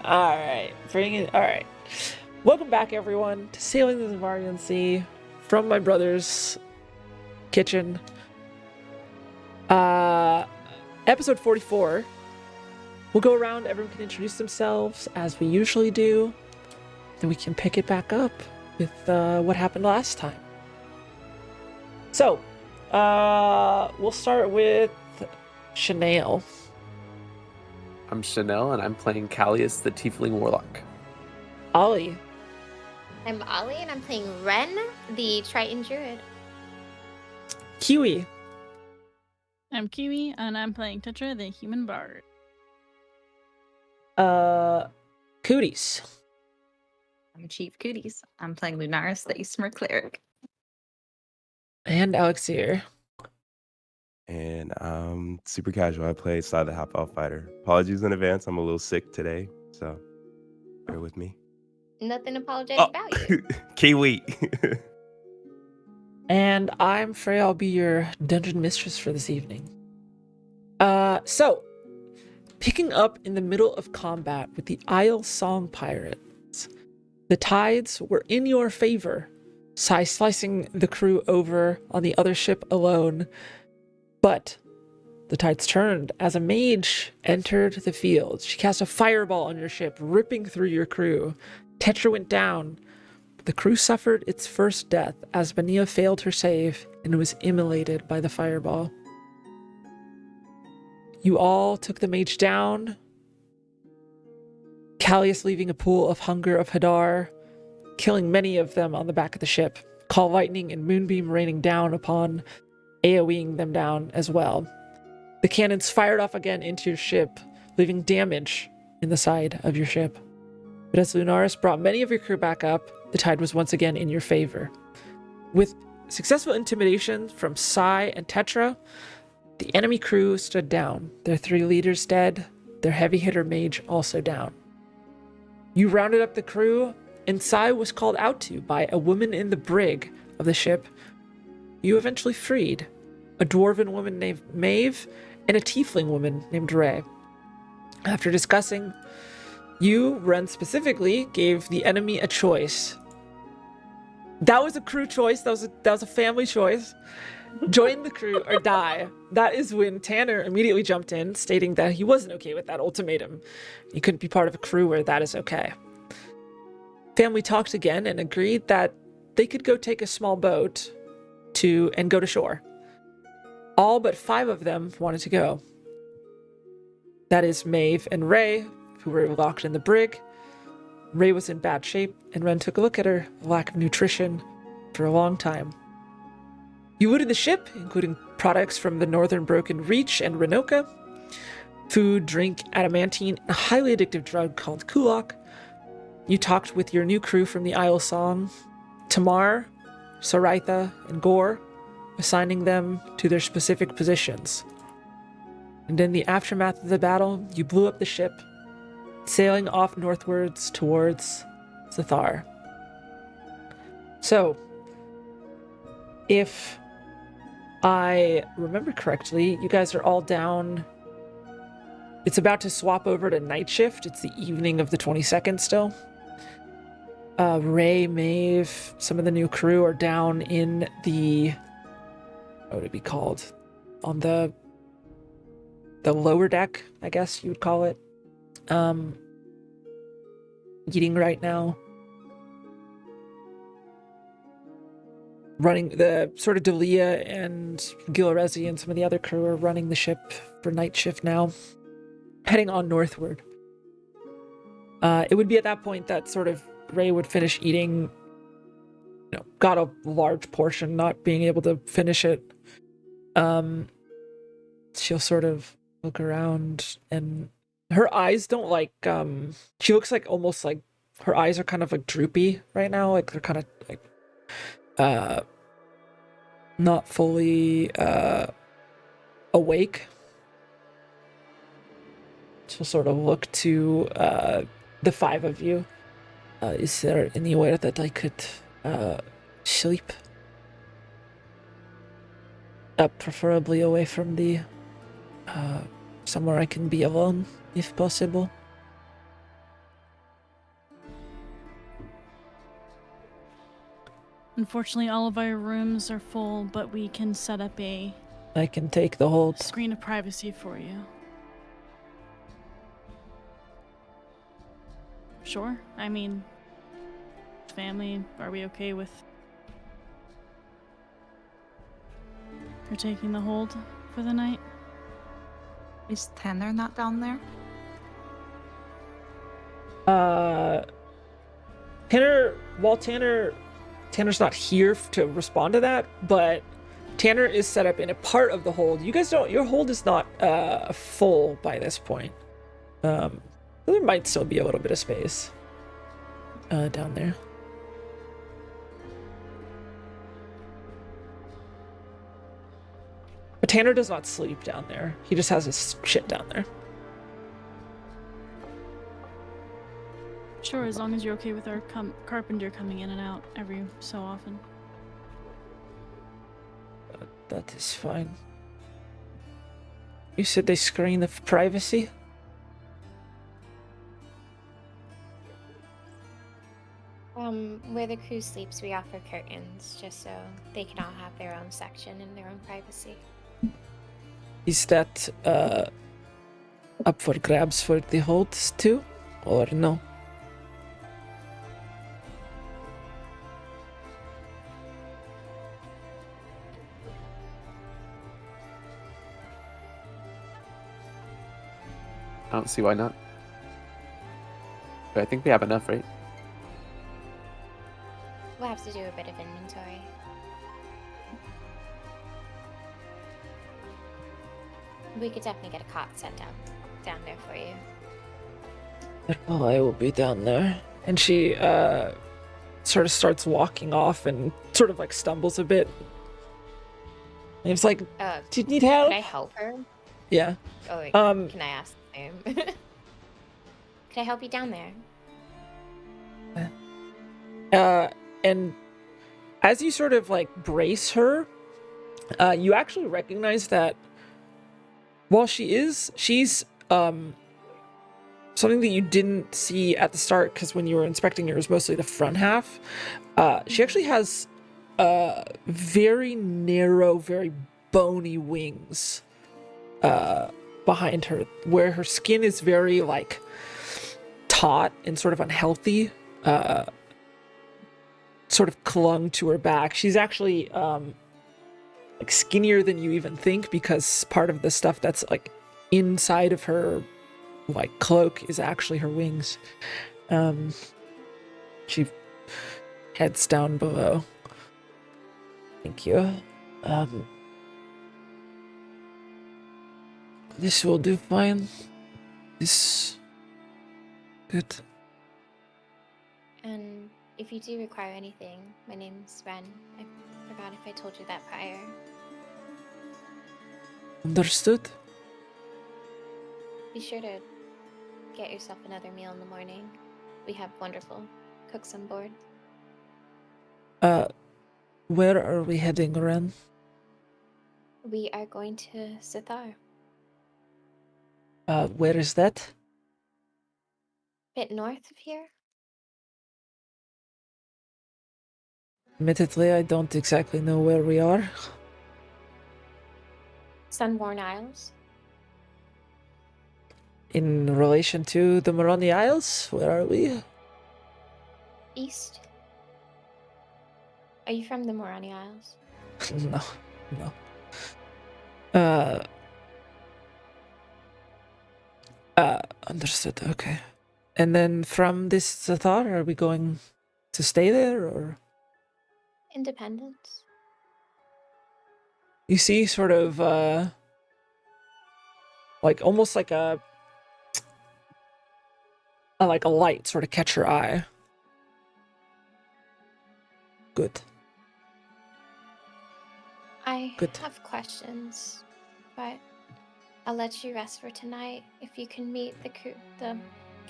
All right, bring it. All right, welcome back, everyone, to Sailing the Xiinvarian Sea from my brother's kitchen. Episode 44. We'll go around. Everyone can introduce themselves as we usually do. Then we can pick it back up with what happened last time. So, we'll start with Chanel. I'm Chanel, and I'm playing Callius, the Tiefling Warlock. Ollie. I'm Ollie, and I'm playing Ren, the Triton Druid. Kiwi. I'm Kiwi, and I'm playing Tetra, the Human Bard. Cooties. I'm Chief Cooties. I'm playing Lunaris, the Eastmer Cleric. And Elixir. And I'm super casual. I play Sly the Half Elf Fighter. Apologies in advance. I'm a little sick today, so bear with me. Nothing apologetic about you. Kiwi. And I'm Freya. I'll be your dungeon mistress for this evening. So, picking up in the middle of combat with the Isle Song Pirates, the tides were in your favor, slicing the crew over on the other ship alone. But the tides turned as a mage entered the field. She cast a fireball on your ship, ripping through your crew. Tetra went down. The crew suffered its first death as Benia failed her save and was immolated by the fireball. You all took the mage down. Callius leaving a pool of hunger of Hadar, killing many of them on the back of the ship. Call lightning and moonbeam raining down upon, AoEing them down as well. The cannons fired off again into your ship, leaving damage in the side of your ship. But as Lunaris brought many of your crew back up, the tide was once again in your favor. With successful intimidation from Sai and Tetra, the enemy crew stood down. Their 3 leaders dead, their heavy hitter mage also down. You rounded up the crew, and Sai was called out to by a woman in the brig of the ship you eventually freed, a dwarven woman named Maeve and a tiefling woman named Ray. After discussing, you, Ren specifically, gave the enemy a choice. That was a crew choice. That was a family choice. Join the crew or die. That is when Tanner immediately jumped in, stating that he wasn't okay with that ultimatum. He couldn't be part of a crew where that is okay. Family talked again and agreed that they could go take a small boat and go to shore. All but 5 of them wanted to go. That is Maeve and Ray, who were locked in the brig. Ray was in bad shape, and Ren took a look at her lack of nutrition for a long time. You looted the ship, including products from the Northern Broken Reach and Renoka, food, drink, adamantine, a highly addictive drug called Kulak. You talked with your new crew from the Isle Song, Tamar, Soraitha, and Gore, assigning them to their specific positions. And in the aftermath of the battle, you blew up the ship, sailing off northwards towards Zathar. So, if I remember correctly, you guys are all down. It's about to swap over to night shift. It's the evening of the 22nd still. Ray, Maeve, some of the new crew are down in the, what would it be called? On the lower deck, I guess you would call it. Eating right now. Running the sort of Dalia and Gilrezi and some of the other crew are running the ship for night shift now, heading on northward. It would be at that point that sort of Ray would finish eating, got a large portion, not being able to finish it. She'll sort of look around, and her eyes don't she looks like almost like her eyes are kind of like droopy right now. Like they're kind of like, not fully, awake. She'll sort of look to, the 5 of you. Is there anywhere that I could sleep? Preferably away from the somewhere I can be alone, if possible. Unfortunately, all of our rooms are full, but we can set up a I can take the hold. screen of privacy for you. Sure. I mean, family, are we okay with her taking the hold for the night? Is Tanner not down there? Tanner's not here to respond to that, but Tanner is set up in a part of the hold. You guys don't, your hold is not full by this point. There might still be a little bit of space down there. But Tanner does not sleep down there. He just has his shit down there. Sure, as long as you're okay with our carpenter coming in and out every so often. That is fine. You said they screen of privacy? Where the crew sleeps, we offer curtains just so they can all have their own section and their own privacy. Is that up for grabs for the holds too, or no? I don't see why not. But I think we have enough, right? We'll have to do a bit of inventory. We could definitely get a cot set up down there for you. Oh, I will be down there. And she sort of starts walking off and sort of like stumbles a bit. And it's like, do you need help? Can I help her? Yeah. Oh, wait, can I ask him? Can I help you down there? And as you sort of like brace her, you actually recognize that while she's something that you didn't see at the start, because when you were inspecting her, it was mostly the front half. She actually has very narrow, very bony wings behind her, where her skin is very like taut and sort of unhealthy, sort of clung to her back. She's actually like skinnier than you even think, because part of the stuff that's like inside of her like cloak is actually her wings. She heads down below. Thank you. This will do fine. This good. And if you do require anything, my name's Ren. I forgot if I told you that prior. Understood. Be sure to get yourself another meal in the morning. We have wonderful cooks on board. Where are we heading, Ren? We are going to Sithar. Where is that? Bit north of here. Admittedly, I don't exactly know where we are. Sunworn Isles. In relation to the Moroni Isles, where are we? East. Are you from the Morani Isles? No. Understood, okay. And then from this Zathar, are we going to stay there, or? Independence. You see sort of, like, almost like a light sort of catch your eye. Good. I Good. have questions, but I'll let you rest for tonight. If you can meet the crew, the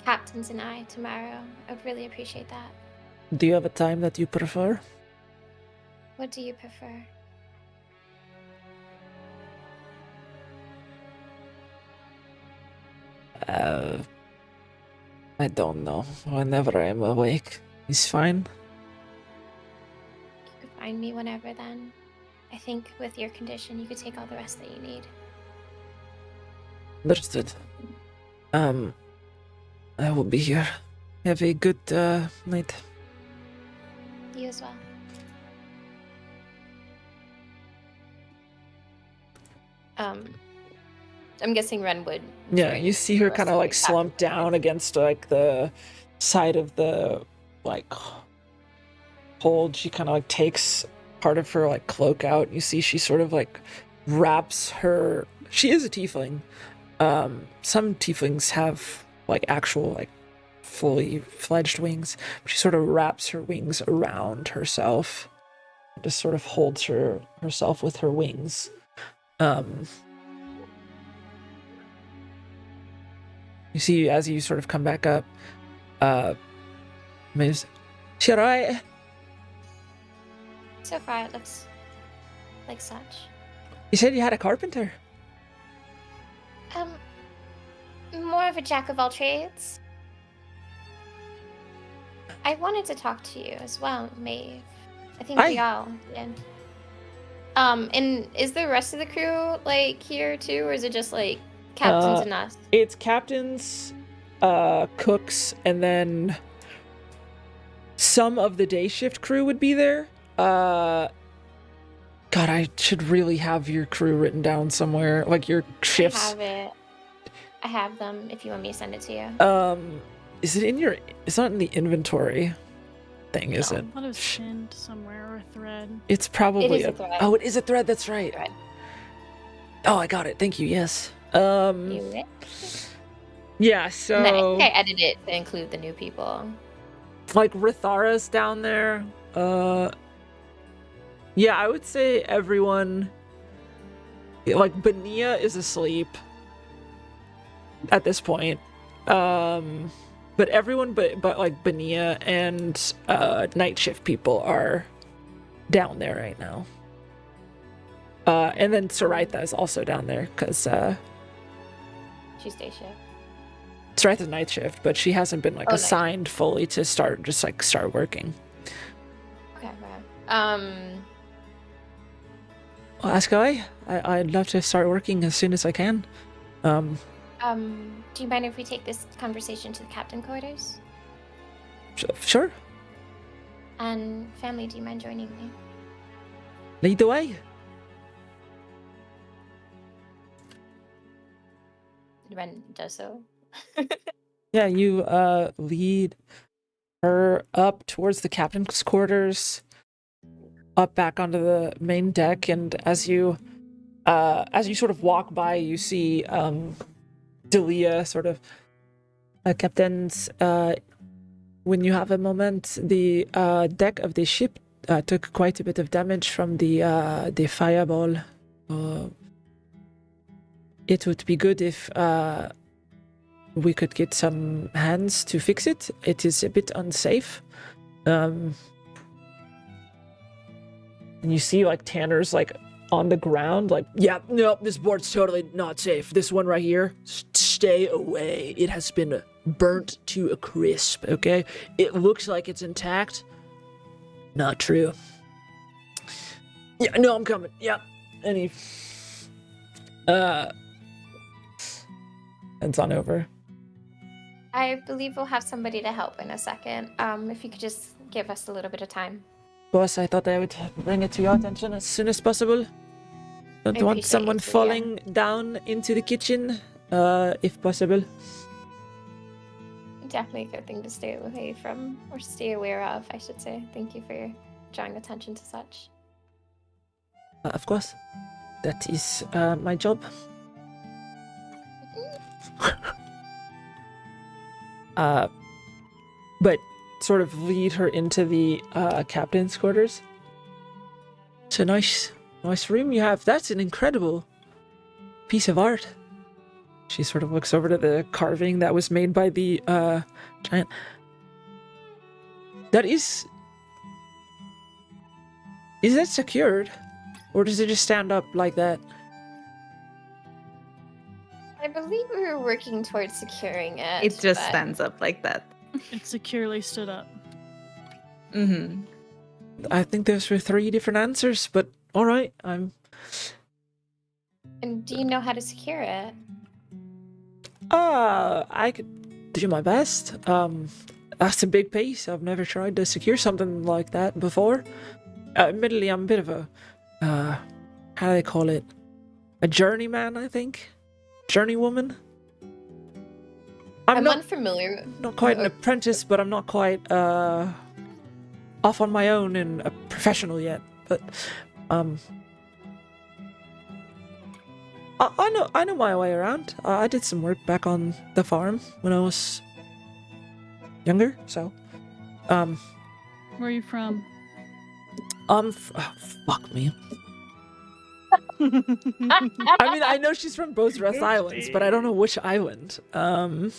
captains and I tomorrow, I'd really appreciate that. Do you have a time that you prefer? What do you prefer? I don't know. Whenever I'm awake is fine. find me whenever then. I think with your condition, you could take all the rest that you need. Understood. I will be here. Have a good night. You as well. I'm guessing Ren would. Yeah, join you see the her rest kind of the like captain. slumped down against like the side of the like hold. She kind of like takes part of her like cloak out. You see she sort of like wraps her. She is a tiefling. Some tieflings have like actual like fully fledged wings. She sort of wraps her wings around herself. Just sort of holds herself with her wings. You see, as you sort of come back up, Miss, she alright? So far, it looks like such. You said you had a carpenter. More of a jack of all trades. I wanted to talk to you as well, Maeve. I think we Hi. all did. And is the rest of the crew like here too, or is it just like captains and us? It's captains, cooks, and then some of the day shift crew would be there. God, I should really have your crew written down somewhere, like your shifts. I have it. I have them if you want me to send it to you. Is it in your? It's not in the inventory thing, is No. it? I thought it was pinned somewhere or a thread. It's probably It is a thread. Oh, it is a thread. That's right. Thread. Oh, I got it. Thank you. Yes. You ready? Yeah. And I So think I edited it to include the new people. like Rithara's down there. Yeah, I would say everyone. Like Benia is asleep at this point. But everyone but like Benia and night shift people are down there right now. And then Saraitha is also down there because She's day shift. Saraitha's night shift, but she hasn't been like Oh, night assigned fully to start working. Okay, right. Well, Askai, I'd love to start working as soon as I can. Do you mind if we take this conversation to the captain quarters? Sure. And family, do you mind joining me? Lead the way. Ren does so. Yeah, you lead her up towards the captain's quarters, up back onto the main deck, and as you sort of walk by, you see Delia sort of captains. When you have a moment, the deck of the ship took quite a bit of damage from the fireball. It would be good if we could get some hands to fix it. It is a bit unsafe. And you see like Tanner's like on the ground, like, yeah, no, this board's totally not safe. This one right here, stay away. It has been burnt to a crisp, okay? It looks like it's intact. Not true. Yeah, no, I'm coming. Yeah. And he heads on over. I believe we'll have somebody to help in a second. If you could just give us a little bit of time. Boss, I thought I would bring it to your attention as soon as possible. Don't I want appreciate someone it, yeah. falling down into the kitchen, if possible. Definitely a good thing to stay away from, or stay aware of, I should say. Thank you for drawing attention to such. Of course. That is my job. But sort of lead her into the captain's quarters. It's a nice room you have. That's an incredible piece of art. She sort of looks over to the carving that was made by the giant. That is that secured? Or does it just stand up like that? I believe we were working towards securing it. It just but stands up like that. It securely stood up. Mm-hmm. I think those were 3 different answers, but all right. And do you know how to secure it? I could do my best. That's a big piece. I've never tried to secure something like that before. Admittedly, I'm a bit of a, how do they call it? A journeyman, I think? Journeywoman? I'm unfamiliar. Not quite an apprentice, but I'm not quite, off on my own and a professional yet. But, I know my way around. I did some work back on the farm when I was younger, so, Where are you from? fuck me. I mean, I know she's from Bozrah Islands, but I don't know which island. I'm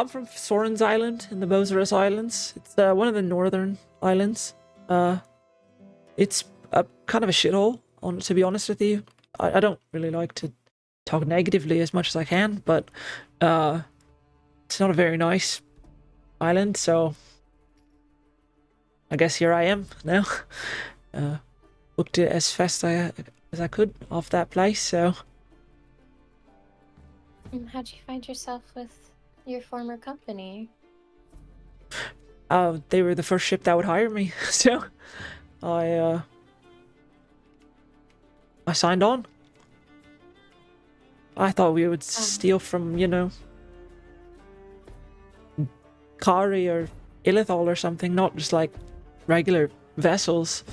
from Soren's Island in the Bozrah Islands. It's one of the northern islands. It's a kind of a shithole, to be honest with you. I don't really like to talk negatively as much as I can, but it's not a very nice island, so I guess here I am now. Booked it as fast as I could off that place, so. How'd you find yourself with your former company? They were the first ship that would hire me, so I signed on. I thought we would steal from, Kari or Illithol or something, not just like regular vessels,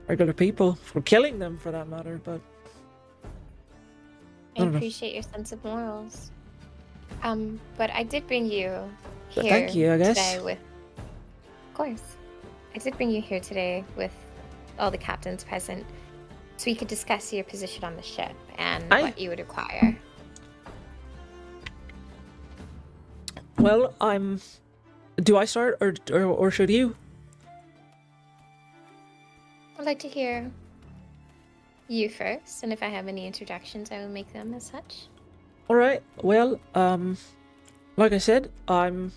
regular people, for killing them for that matter, but I appreciate your sense of morals. But I did bring you here thank you, I guess. today with... Of course. I did bring you here today with all the captains present so we could discuss your position on the ship and what you would require. Well, do I start or should you? I'd like to hear you first, and if I have any introductions, I will make them as such. All right. Well, like I said, I'm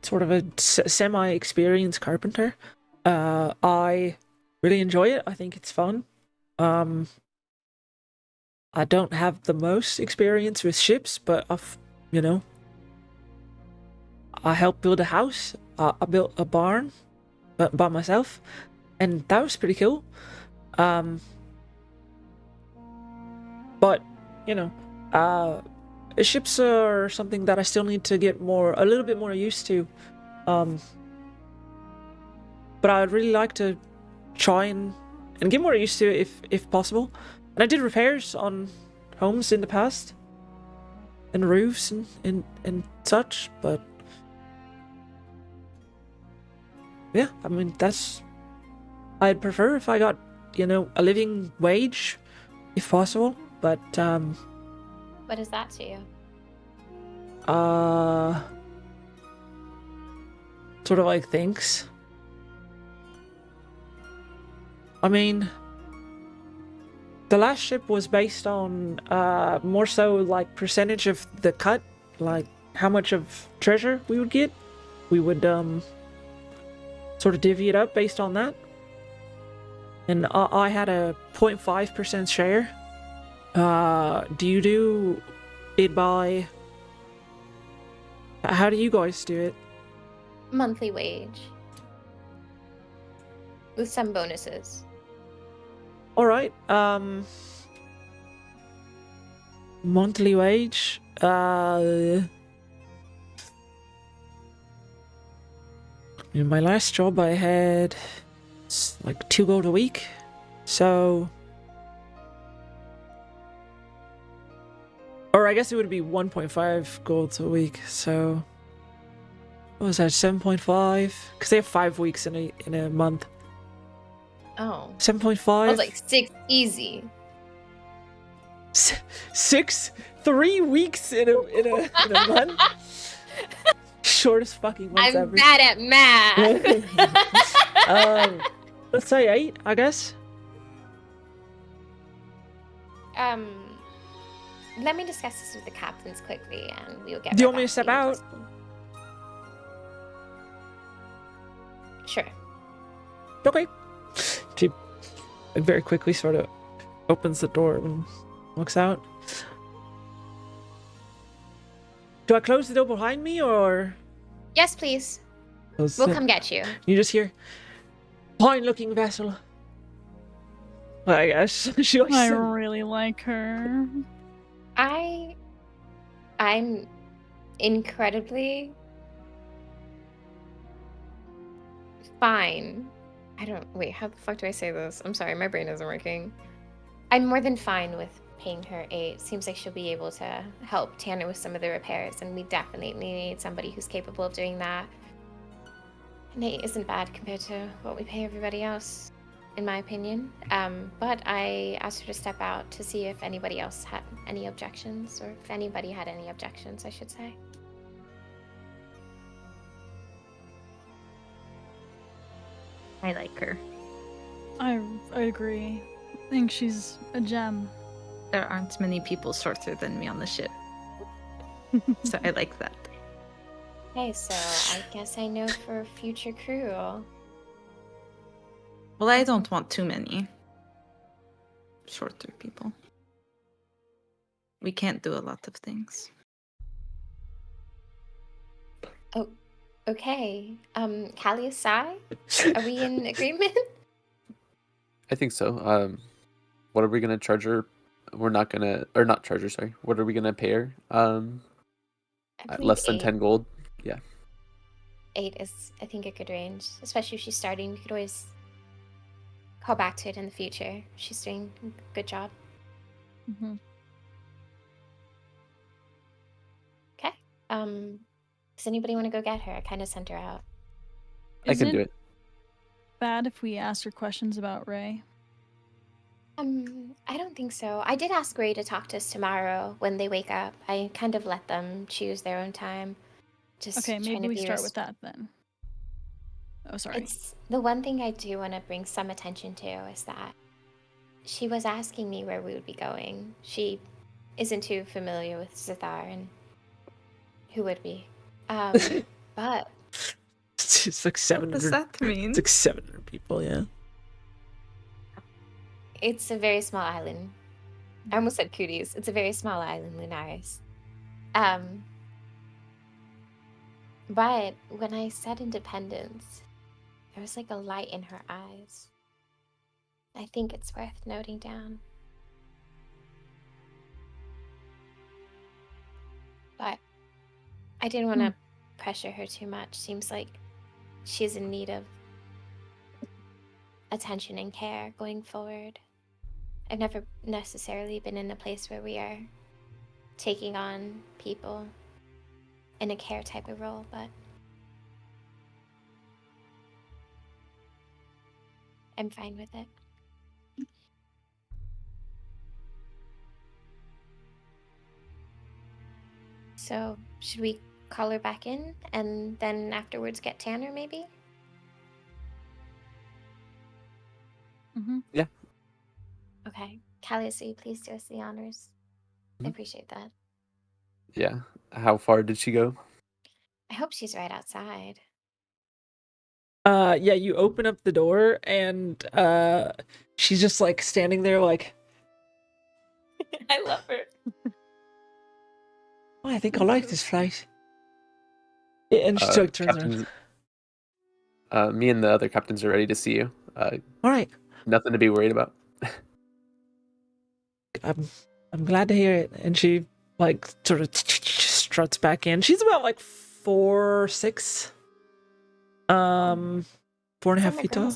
sort of a semi-experienced carpenter. I really enjoy it. I think it's fun. I don't have the most experience with ships, but I helped build a house. I built a barn by myself, and that was pretty cool. But ships are something that I still need to get a little bit more used to. But I'd really like to try and get more used to it if possible. And I did repairs on homes in the past, and roofs and such, but yeah, I mean, I'd prefer if I got, a living wage, if possible, but, What is that to you? Sort of like thanks. I mean, the last ship was based on, more so like percentage of the cut, like how much of treasure we would get. We would, sort of divvy it up based on that. And I had a 0.5% share. Do you do it by... How do you guys do it? Monthly wage. With some bonuses. Alright, monthly wage, in my last job I had like 2 gold a week, so, or I guess it would be 1.5 gold a week, so, what was that, 7.5? Because they have 5 weeks in a month. Oh. 7.5? I was like 6 easy. 3 weeks in a month? Shortest fucking months I'm ever. bad at math. Let's say 8, I guess. Let me discuss this with the captains quickly, and we'll get. Do you right want me to back step you. out? Sure. Okay. She very quickly sort of opens the door and looks out. Do I close the door behind me, or? Yes, please. Close We'll it? come get you. You just hear, fine-looking vessel. I guess she likes I to- really like her. I'm incredibly fine. Wait, how the fuck do I say this? I'm sorry, my brain isn't working. I'm more than fine with paying her 8. Seems like she'll be able to help Tanner with some of the repairs, and we definitely need somebody who's capable of doing that. And 8 isn't bad compared to what we pay everybody else, in my opinion. But I asked her to step out to see if anybody else had any objections, or if anybody had any objections, I should say. I like her. I agree. I think she's a gem. There aren't many people shorter than me on the ship, so I like that. Okay, so I guess I know for future crew. Well, I don't want too many shorter people. We can't do a lot of things. Oh, okay. Callie, Sai, are we in agreement? I think so. What are we gonna charge her? We're not gonna, or not charge her. Sorry. What are we gonna pay her? I believe Less than 8. 10 gold. 8 is, I think, a good range, especially if she's starting. We could always call back to it in the future. She's doing a good job. Mm-hmm. Okay. Does anybody want to go get her? I kind of sent her out. I can do it. Bad if we asked her questions about Ray? I don't think so. I did ask Ray to talk to us tomorrow when they wake up. I kind of let them choose their own time. Just Okay, trying maybe to we be start with that then. Oh, sorry. It's the one thing I do want to bring some attention to is that she was asking me where we would be going. She isn't too familiar with Zathar, and who would be? But It's like What 700. does that mean? It's like 700 people, yeah. it's a very small island. I almost said cooties. It's a very small island, Lunaris. But when I said independence, there was like a light in her eyes. I think it's worth noting down. But I didn't want to pressure her too much. Seems like she's in need of attention and care going forward. I've never necessarily been in a place where we are taking on people in a care type of role, but I'm fine with it. So, should we call her back in and then afterwards get Tanner, maybe? Mm-hmm. Okay. Callie, will you please do us the honors? I Mhm. appreciate that. Yeah. How far did she go? I hope she's right outside. Yeah, you open up the door and she's just like standing there like, I love her. oh, I think I like this place. Yeah, and she like turns around. Captains, me and the other captains are ready to see you. All right, Nothing to be worried about. I'm glad to hear it. And she like sort of struts back in. She's about like 4'6", 4.5 feet tall.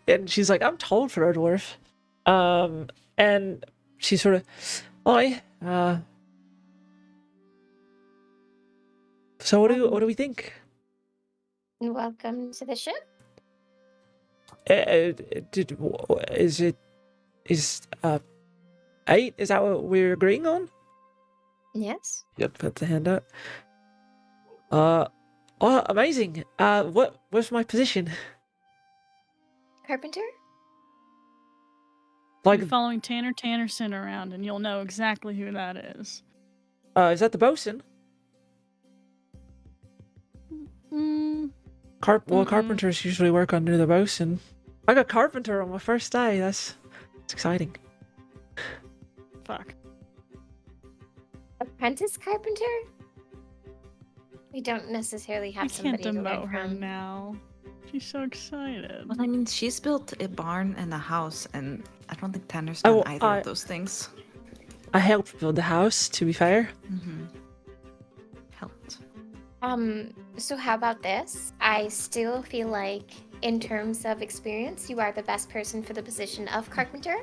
And she's like, I'm tall for a dwarf. And she's sort of, hi. So what do we think? Welcome to the ship. Is 8? Is that what we're agreeing on? Yes. Put the hand up. Oh, amazing. What's my position? Carpenter? Like, You're following Tanner Tannerson around, and you'll know exactly who that is. is that the bosun? Carpenters usually work under the bosun. I got carpenter on my first day. That's exciting. Fuck. Apprentice carpenter? We don't necessarily have I can't somebody to learn demote her from. now. She's so excited. Well, I mean, she's built a barn and a house, and I don't think Tanner's Oh, done either of those things. I helped build the house, to be fair. Mm-hmm. Helped. So how about this? I still feel like, in terms of experience, you are the best person for the position of carpenter.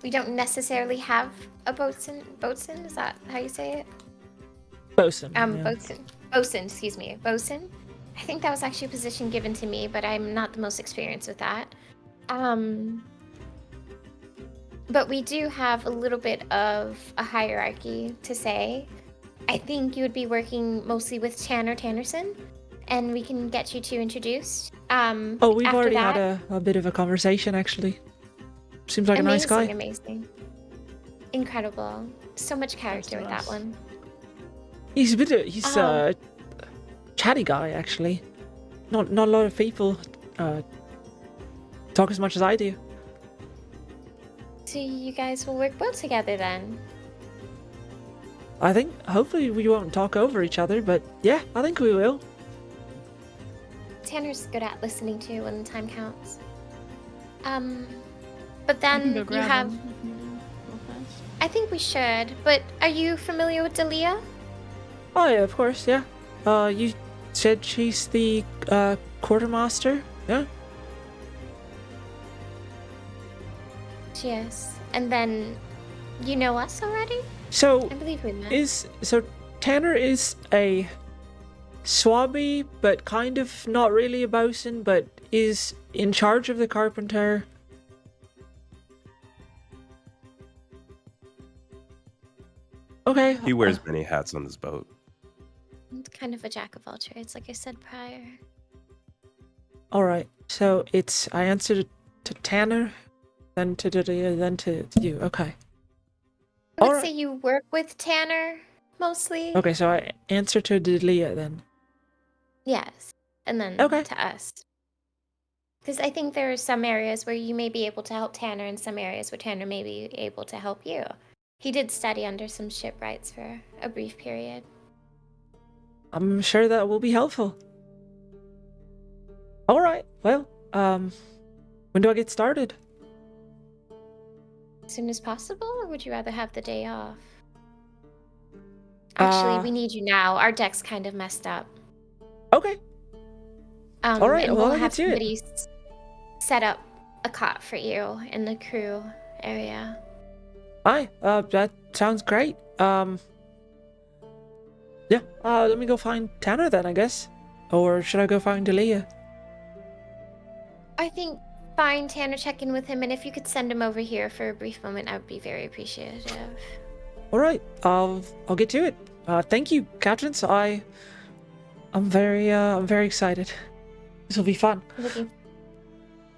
We don't necessarily have a boatswain. Boatswain, is that how you say it? Bosun. yeah. Bosun, excuse me. Bosun. I think that was actually a position given to me, but I'm not the most experienced with that. But we do have a little bit of a hierarchy to say. I think you would be working mostly with Tanner Tannerson, and we can get you two introduced. Oh, we've after already that, had a bit of a conversation, actually. Seems like a nice guy. Amazing. Incredible. So much character with that us. one. He's a chatty guy, actually. Not a lot of people talk as much as I do. So you guys will work well together then. I think hopefully we won't talk over each other, but yeah, I think we will. Tanner's good at listening to when the time counts. But I can then go you grab have. him if you do, real fast. I think we should. But are you familiar with Dalia? Oh yeah, of course, yeah. You said she's the quartermaster, yeah? She is. And then, you know us already? So I believe we met. Tanner is a swabby, but kind of not really a bosun, but is in charge of the carpenter. Okay. He wears many hats on this boat. Kind of a jack of all trades, like I said prior. All right. So I answered to Tanner, then to Dalia, then to you. Okay. I would Alright. say you work with Tanner, mostly. Okay, so I answer to Dalia then. Yes. And then Okay. to us. Because I think there are some areas where you may be able to help Tanner and some areas where Tanner may be able to help you. He did study under some shipwrights for a brief period. I'm sure that will be helpful. All right. Well, when do I get started? As soon as possible, or would you rather have the day off? Actually, we need you now. Our deck's kind of messed up. Okay. All right, And well, we'll I'll have get to it. somebody set up a cot for you in the crew area. Hi. That sounds great. Yeah. Let me go find Tanner then, I guess. Or should I go find Dalia? I think find Tanner, check in with him, and if you could send him over here for a brief moment, I would be very appreciative. All right. I'll get to it. Thank you, Captains. I'm very excited. This will be fun.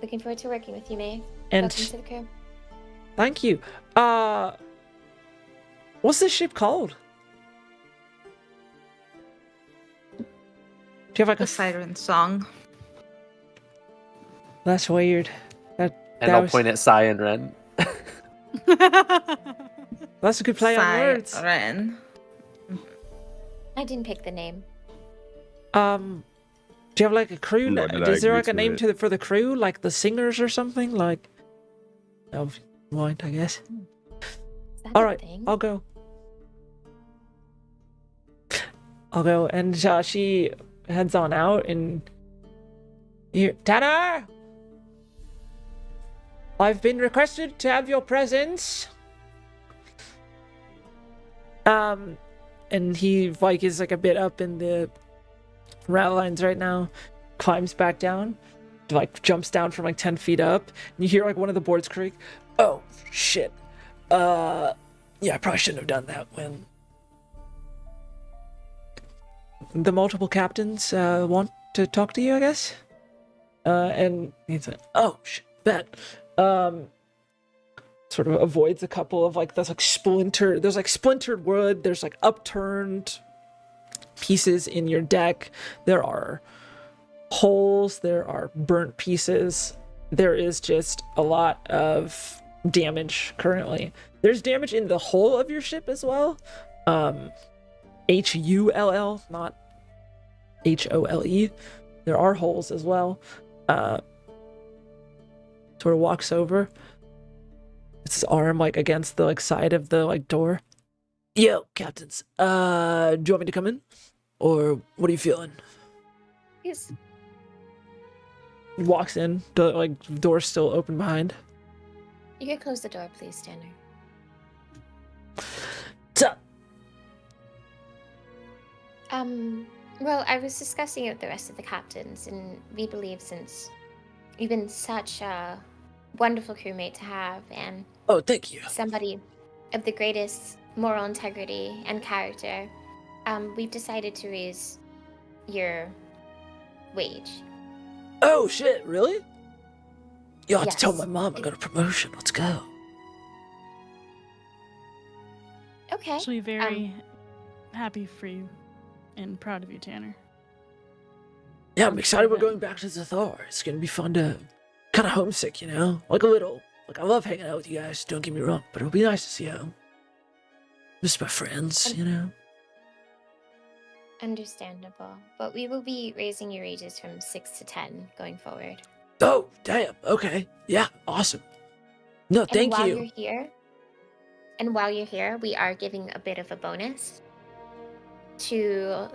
Looking forward to working with you, May. And Welcome to the crew. thank you. What's this ship called? Do you have like The a siren song. That's weird. And That I'll was- point at Sai and Ren. That's a good play on words. Siren. I didn't pick the name. Do you have like a crew? Nor did I Is there agree like a to name it. for the crew, like the singers or something? Like, oh, mind, I guess. Is that All a right, thing? I'll go. And she heads on out and here, Tanner. I've been requested to have your presence. And he like is like a bit up in the ratlines right now, climbs back down, like jumps down from like 10 feet up, and you hear like one of the boards creak. Oh shit. Yeah, I probably shouldn't have done that. When the multiple captains want to talk to you, I guess. And he's like, oh shit, bet. Sort of avoids a couple of like there's like splintered wood, there's like upturned pieces in your deck. There are holes, there are burnt pieces. There is just a lot of damage currently. There's damage in the hull of your ship as well. Hull, not HOLE. There are holes as well. Sort of walks over. It's his arm like against the like side of the like door. Yo, captains. Do you want me to come in? Or what are you feeling? Yes. He walks in, the like door's still open behind. You can close the door, please, Tanner. What's up? Well, I was discussing it with the rest of the captains, and we believe since you've been such a wonderful crewmate to have, and Oh, thank you. somebody of the greatest moral integrity and character, we've decided to raise your wage. Oh shit, really? You'll have to tell Yes. my mom I got a promotion. Let's go. Okay. Actually, very happy for you and proud of you, Tanner. Yeah, I'm I'm excited sure we're that- going back to Zathar. It's gonna be fun to kinda homesick, you know? Like a little. Like I love hanging out with you guys, don't get me wrong, but it'll be nice to see home. Miss my friends, you know? Understandable. But we will be raising your wages from 6 to 10 going forward. Oh, damn. Okay. Yeah, awesome. No, And thank while you. while you're here, we are giving a bit of a bonus to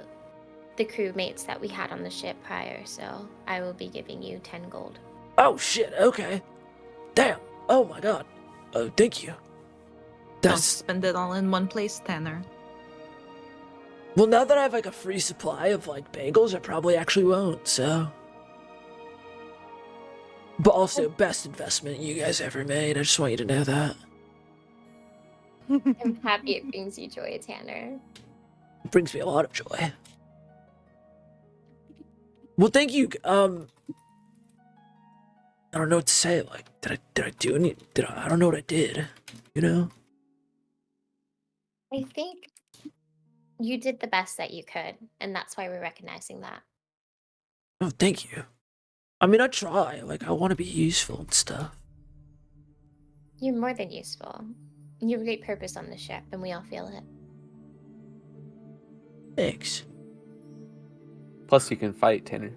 the crewmates that we had on the ship prior, so I will be giving you 10 gold. Oh shit, okay. Damn. Oh my god. Oh, thank you. Don't That's spend it all in one place, Tanner. well now that I have like a free supply of like bagels, I probably actually won't, so. But also best investment you guys ever made. I just want you to know that. I'm happy it brings you joy, Tanner. It brings me a lot of joy. Well, thank you. I don't know what to say. Like, did I do any? I don't know what I did. You know? I think you did the best that you could, and that's why we're recognizing that. Oh, thank you. I mean, I try. Like, I want to be useful and stuff. You're more than useful. You have a great purpose on the ship, and we all feel it. Thanks. Plus, you can fight, Tanner.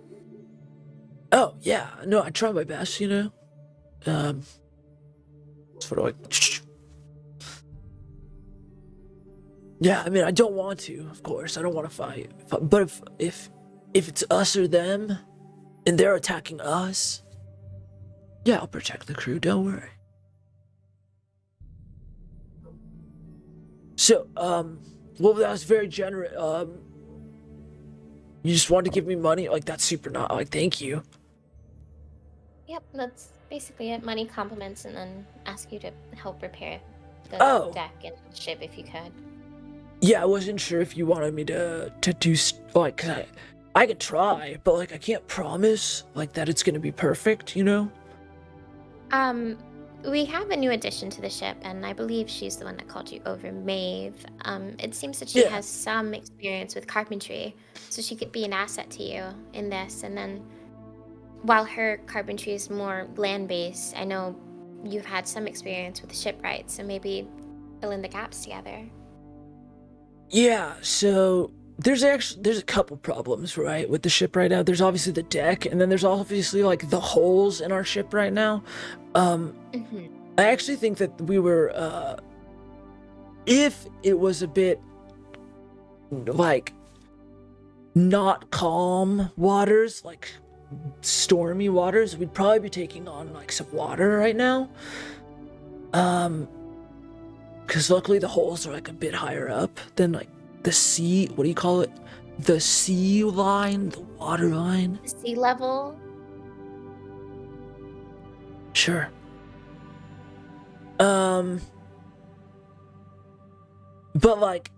Oh yeah, no, I try my best. You know. Sort of like. Yeah, I mean, I don't want to. Of course, I don't want to fight. But if it's us or them, and they're attacking us, yeah, I'll protect the crew. Don't worry. So, well, that was very generous. You just wanted to give me money? Like, that's super not, like, thank you. Yep, that's basically it. Money, compliments, and then ask you to help repair the Oh. deck and ship if you could. Yeah, I wasn't sure if you wanted me to do, like, 'cause I could try, but, like, I can't promise, like, that it's gonna be perfect, you know? We have a new addition to the ship, and I believe she's the one that called you over, Maeve. It seems that she Yeah. has some experience with carpentry, so she could be an asset to you in this. And then, while her carpentry is more land-based, I know you've had some experience with shipwrights, so maybe fill in the gaps together. Yeah, so there's a couple problems, right, with the ship right now. There's obviously the deck, and then there's obviously, like, the holes in our ship right now. Mm-hmm. I actually think that we were, if it was a bit, like, not calm waters, like, stormy waters, we'd probably be taking on, like, some water right now. Because luckily the holes are, like, a bit higher up than, like, the sea, what do you call it? The sea line, the water line? The sea level. Sure. But like,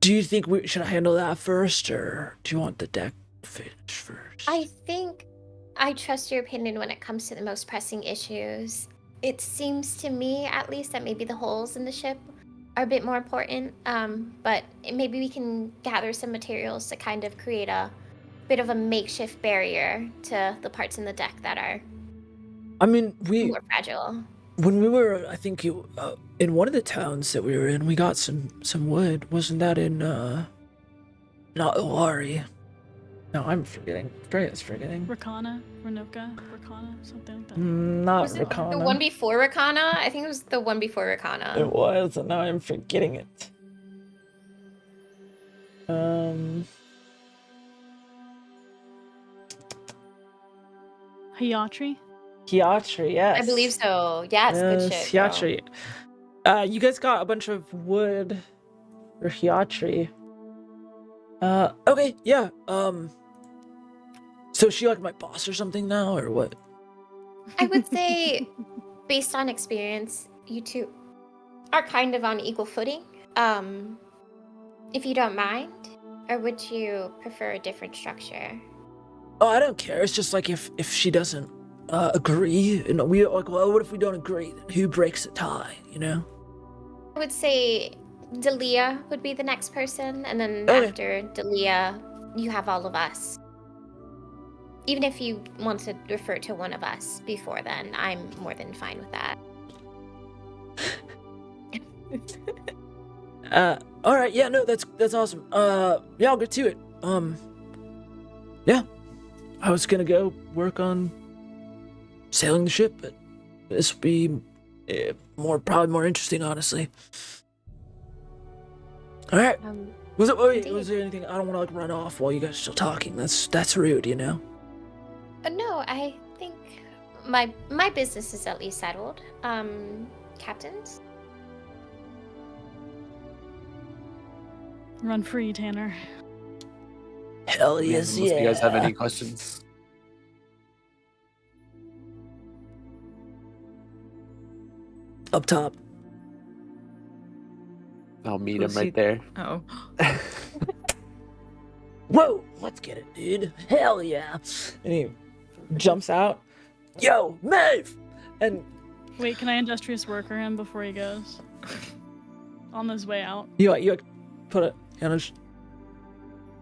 do you think should I handle that first, or do you want the deck finished first? I think I trust your opinion when it comes to the most pressing issues. It seems to me, at least, that maybe the holes in the ship are a bit more important. But maybe we can gather some materials to kind of create a bit of a makeshift barrier to the parts in the deck that are I mean, more fragile. when we were, I think in one of the towns that we were in, we got some wood. Wasn't that in not Owari? No, I'm forgetting. Freya's forgetting. Rakana, Renoka, Rakana, something like that. Not Was it Rakana. the one before Rakana? I think it was the one before Rakana. It was, and now I'm forgetting it. Hayatri? Hyatri, yes. I believe so. Yeah, it's good shit. girl. Hyatri. You guys got a bunch of wood for Hyatri. Okay, yeah. So is she like my boss or something now, or what? I would say, based on experience, you two are kind of on equal footing. If you don't mind, or would you prefer a different structure? Oh, I don't care. It's just like if she doesn't agree, you know, we like, well, what if we don't agree? Then who breaks the tie? You know? I would say Dalia would be the next person, and then Okay. after Dalia, you have all of us. Even if you want to refer to one of us before then, I'm more than fine with that. All right, yeah, no, that's awesome. Yeah, I'll get to it. Yeah, I was gonna go work on sailing the ship, but this would be probably more interesting, honestly. All right. Was there anything? I don't want to like run off while you guys are still talking. That's rude, you know. No, I think my business is at least settled. Captains? Run free, Tanner. Hell Yeah, yes, unless yeah. you guys have any questions. Up top. I'll meet Who's him right he- there. Oh. Whoa, let's get it, dude. Hell yeah. And he jumps out. Yo, Maeve! And Wait, can I industrious worker him before he goes? On his way out. you like put it, you know, just,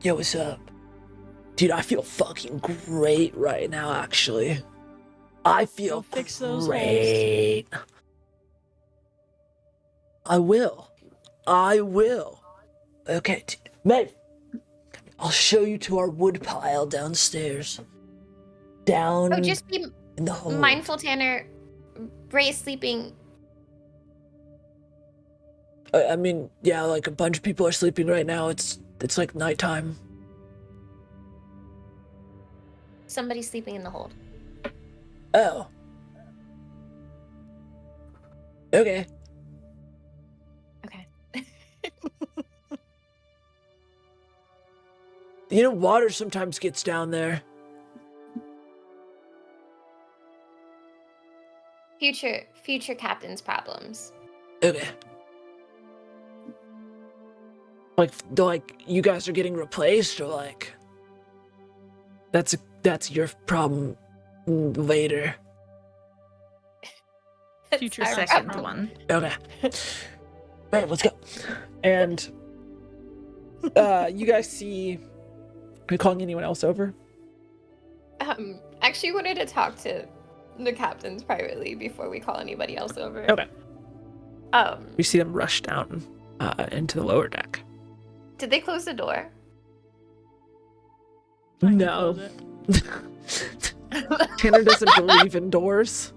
yo, what's up? Dude, I feel fucking great right now, actually. I feel Go fix those holes. great. I will. Okay, Maeve. I'll show you to our wood pile downstairs. Down Oh, just be in the hole. mindful, Tanner. Ray is sleeping. I mean, yeah, like a bunch of people are sleeping right now. It's like nighttime. Somebody's sleeping in the hold. Oh. Okay. Okay. You know, water sometimes gets down there. Future captain's problems. Okay. Like you guys are getting replaced, or like that's your problem later. Future Our Second problem. one. Okay. Alright, let's go. And you guys see, are you calling anyone else over? Actually wanted to talk to the captains privately before we call anybody else over. Okay. Um, We see them rush down into the lower deck. did they close the door? I can No. close it. Tanner doesn't believe in doors.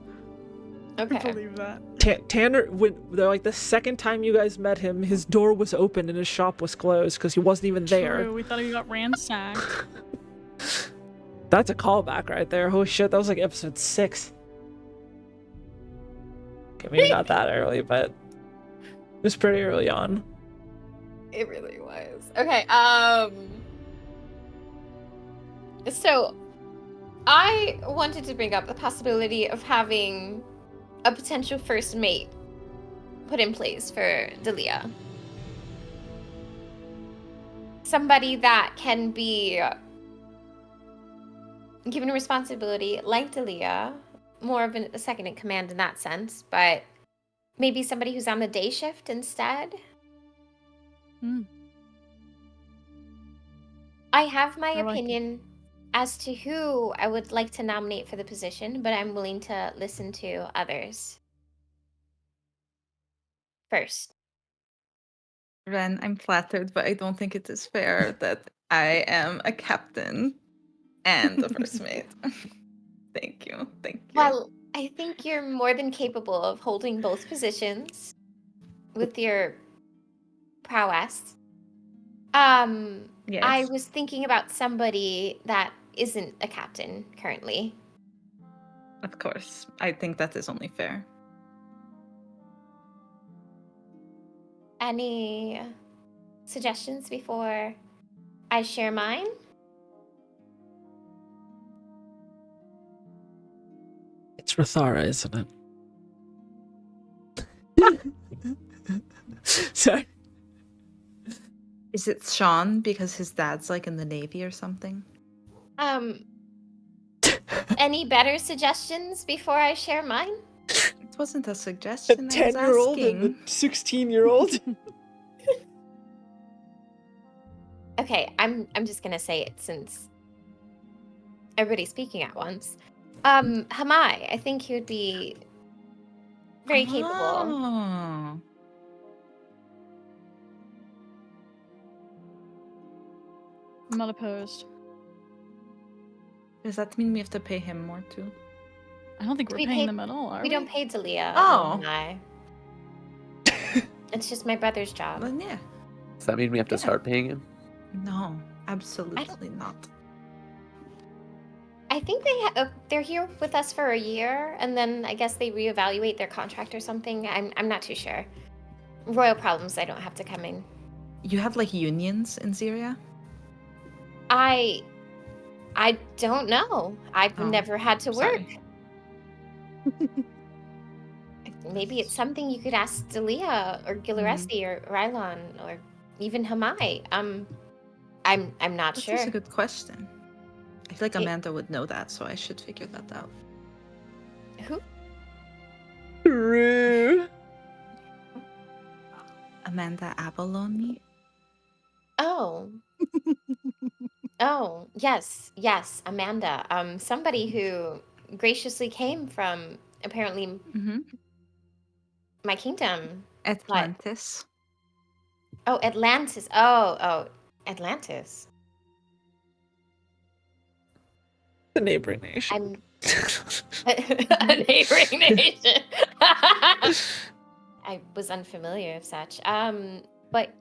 Okay. Believe that. Tanner, like the second time you guys met him, his door was open and his shop was closed because he wasn't even there. True, we thought he got ransacked. That's a callback right there. Holy shit, that was like episode 6. Okay, maybe not that early, but it was pretty early on. It really was. Okay, so I wanted to bring up the possibility of having a potential first mate put in place for Dalia. Somebody that can be given responsibility like Dalia, more of a second in command in that sense, but maybe somebody who's on the day shift instead. Hmm. I have my I like it. opinion as to who I would like to nominate for the position, but I'm willing to listen to others first. Ren, I'm flattered, but I don't think it is fair that I am a captain and a first mate. Thank you. Thank you. Well, I think you're more than capable of holding both positions with your prowess. I Yes. was thinking about somebody that isn't a captain currently. Of course. I think that is only fair. Any suggestions before I share mine? It's Rathara, isn't it? Sorry. Is it Sean because his dad's like in the Navy or something? Any better suggestions before I share mine? It wasn't a A suggestion. I was 10-year-old and a asking. 16-year-old? Okay, I'm just gonna say it since everybody's speaking at once. Hamai, I think he would be very capable. Oh. I'm not opposed. Does that mean we have to pay him more too? I don't think Do we're we paying pay- them at all, are We we? don't pay Dalia. Oh. Hamai. It's just my brother's job. Then yeah. Does that mean we have to Yeah. start paying him? No, absolutely not. I think they're here with us for a year, and then I guess they reevaluate their contract or something. I'm not too sure. Royal problems. I don't have to come in. You have like unions in Syria? I don't know. I've Oh, never had to work. sorry. Maybe it's something you could ask Dalia or Giloresti or Rylon or even Hamai. I'm not That sure. is a good question. I feel like It- Amanda would know that, so I should figure that out. Who? True. Amanda Abalone? Oh. Oh, yes, Amanda. Somebody who graciously came from apparently Mm-hmm. my kingdom. Atlantis. Oh, Atlantis. Oh, Atlantis. The neighboring nation. I'm a neighboring nation. I was unfamiliar of such. But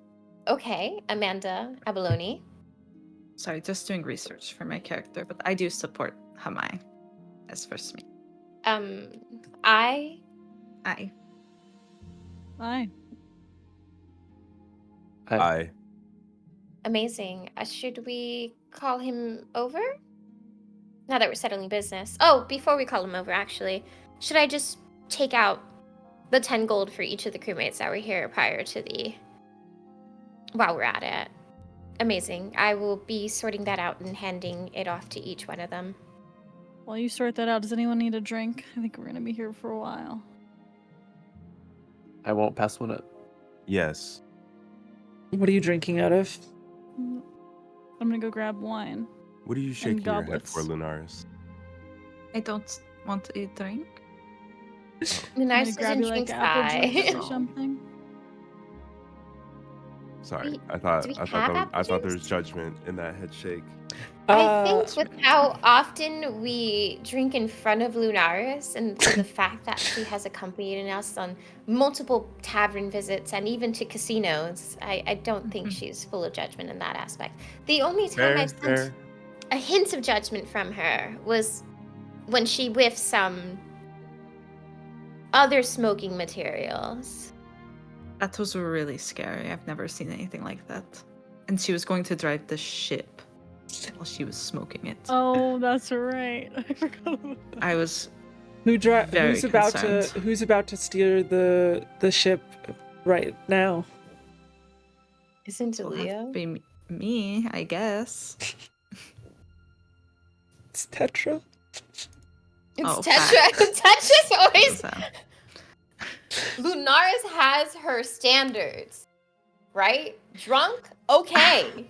okay, Amanda Abalone. Sorry, just doing research for my character, but I do support Hamai as first mate. I I. Aye. I amazing. Should we call him over? Now that we're settling business. Oh, before we call him over, actually, should I just take out the 10 gold for each of the crewmates that were here prior to the... while we're at it? Amazing. I will be sorting that out and handing it off to each one of them. While you sort that out, does anyone need a drink? I think we're gonna be here for a while. I won't pass one up. yes. What are you drinking out of? I'm gonna go grab wine. What are you shaking your head for, goblets. Lunaris? I don't want to eat drink. The I'm gonna nice grab you like apple juice or Oh. something. Sorry, I do thought we I have thought apple there was juice? judgment in that head shake. I think with how often we drink in front of Lunaris and for the fact that she has accompanied us on multiple tavern visits and even to casinos, I don't think she's full of judgment in that aspect. The only time I Fair, sensed a hint of judgment from her was when she whiffed some other smoking materials. That was really scary. I've never seen anything like that. And she was going to drive the ship while she was smoking it. Oh, that's right. I forgot about that. I was Very very concerned. who's about to steer the ship right now? Isn't will have to Dalia? be me, I guess. It's Tetra. It's Oh, Tetra. facts. Tetra's always... So, Lunaris has her standards. right? Drunk, okay.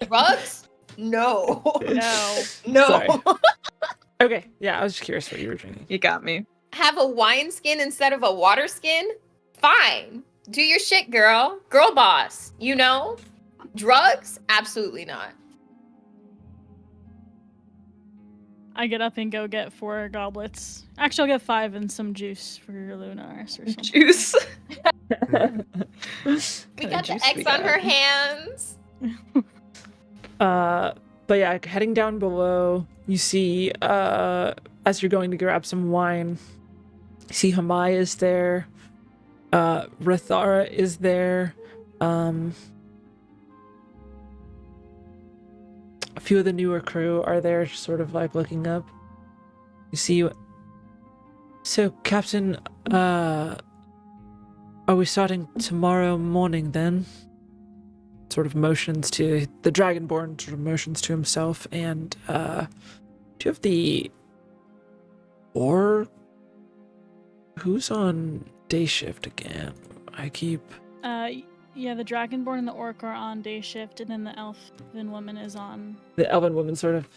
Drugs, no. No. No. Sorry. Okay, yeah, I was just curious what you were drinking. You got me. Have a wine skin instead of a water skin? Fine. Do your shit, girl. Girl boss, you know? Drugs? Absolutely not. I get up and go get 4 goblets. Actually, I'll get 5 and some juice for Lunaris or something. Juice. We got the X on her hands. But yeah, heading down below, you see, as you're going to grab some wine, you see Hamai is there, Rathara is there, a few of the newer crew are there, sort of like looking up. You see, so Captain, are we starting tomorrow morning then? Sort of motions to the Dragonborn, sort of motions to himself, and do you have the who's on day shift again? I keep Yeah, the Dragonborn and the Orc are on day shift, and then the Elven woman is on. the elven woman sort of,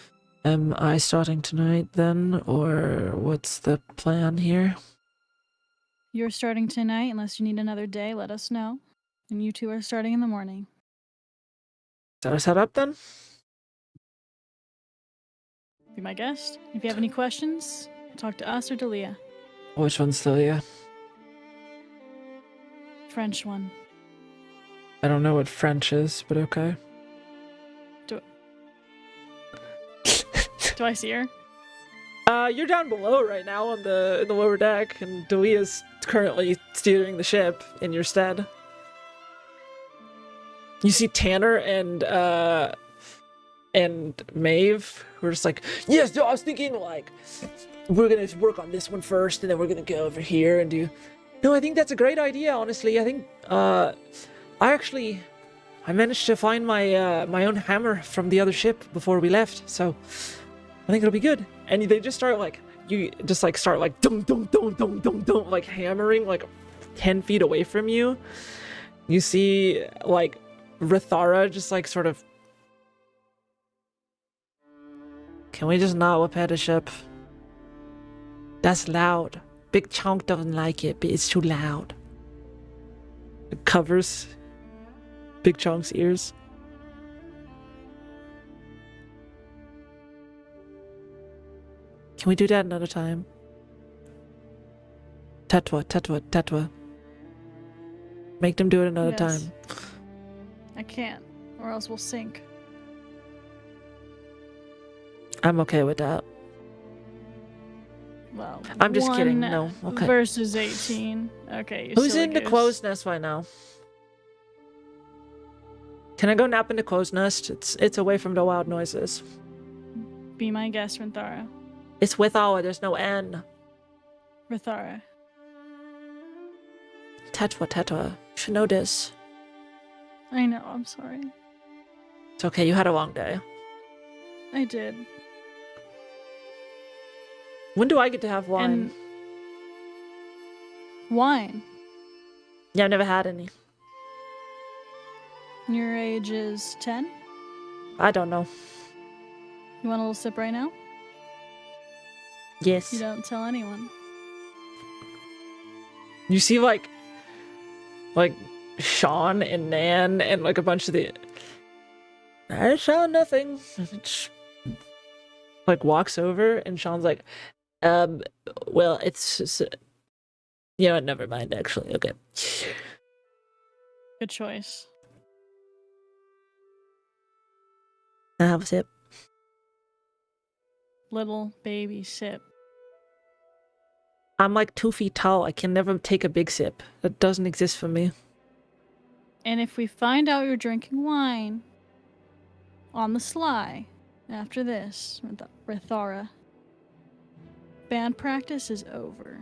am I starting tonight then, or what's the plan here? You're starting tonight, unless you need another day, let us know. And you two are starting in the morning. Is that a setup then? Be my guest. If you have any questions, talk to us or Dalia. Which one's Celia? French one. I don't know what French is, but okay. Do I see her? You're down below right now in the lower deck, and Delia's currently steering the ship in your stead. You see Tanner and Maeve, who are just like, yes, no, I was thinking like we're gonna work on this one first, and then we're gonna go over here and do. No, I think that's a great idea. Honestly, I think I managed to find my my own hammer from the other ship before we left, so I think it'll be good. And they just start like start like dum dum dum dum dum dum like hammering like 10 feet away from you. You see like Rathara just like sort of. Can we just not repair the ship? That's loud. Big Chunk doesn't like it, but it's too loud. It covers Big Chunk's ears. Can we do that another time? Tetwa. Make them do it another Yes. time. I can't, or else we'll sink. I'm okay with that. Well, I'm just kidding. 1 No, okay. Versus 18. Okay, you Who's silly in the goose. crow's nest right now? Can I go nap in the crow's nest? It's away from the wild noises. Be my guest, Rathara. It's with our, there's no N. Rathara. Tetwa. You should know this. I know, I'm sorry. It's okay, you had a long day. I did. When do I get to have wine? And wine. Yeah, I've never had any. Your age is 10? I don't know. You want a little sip right now? Yes. You don't tell anyone. You see like Sean and Nan and like a bunch of the I saw nothing. Just, like walks over and Sean's like, well, it's you know what, never mind actually. Okay. Good choice. I have a sip. Little baby sip. I'm like 2 feet tall. I can never take a big sip. That doesn't exist for me. And if we find out you're drinking wine on the sly after this, Rathara, band practice is over.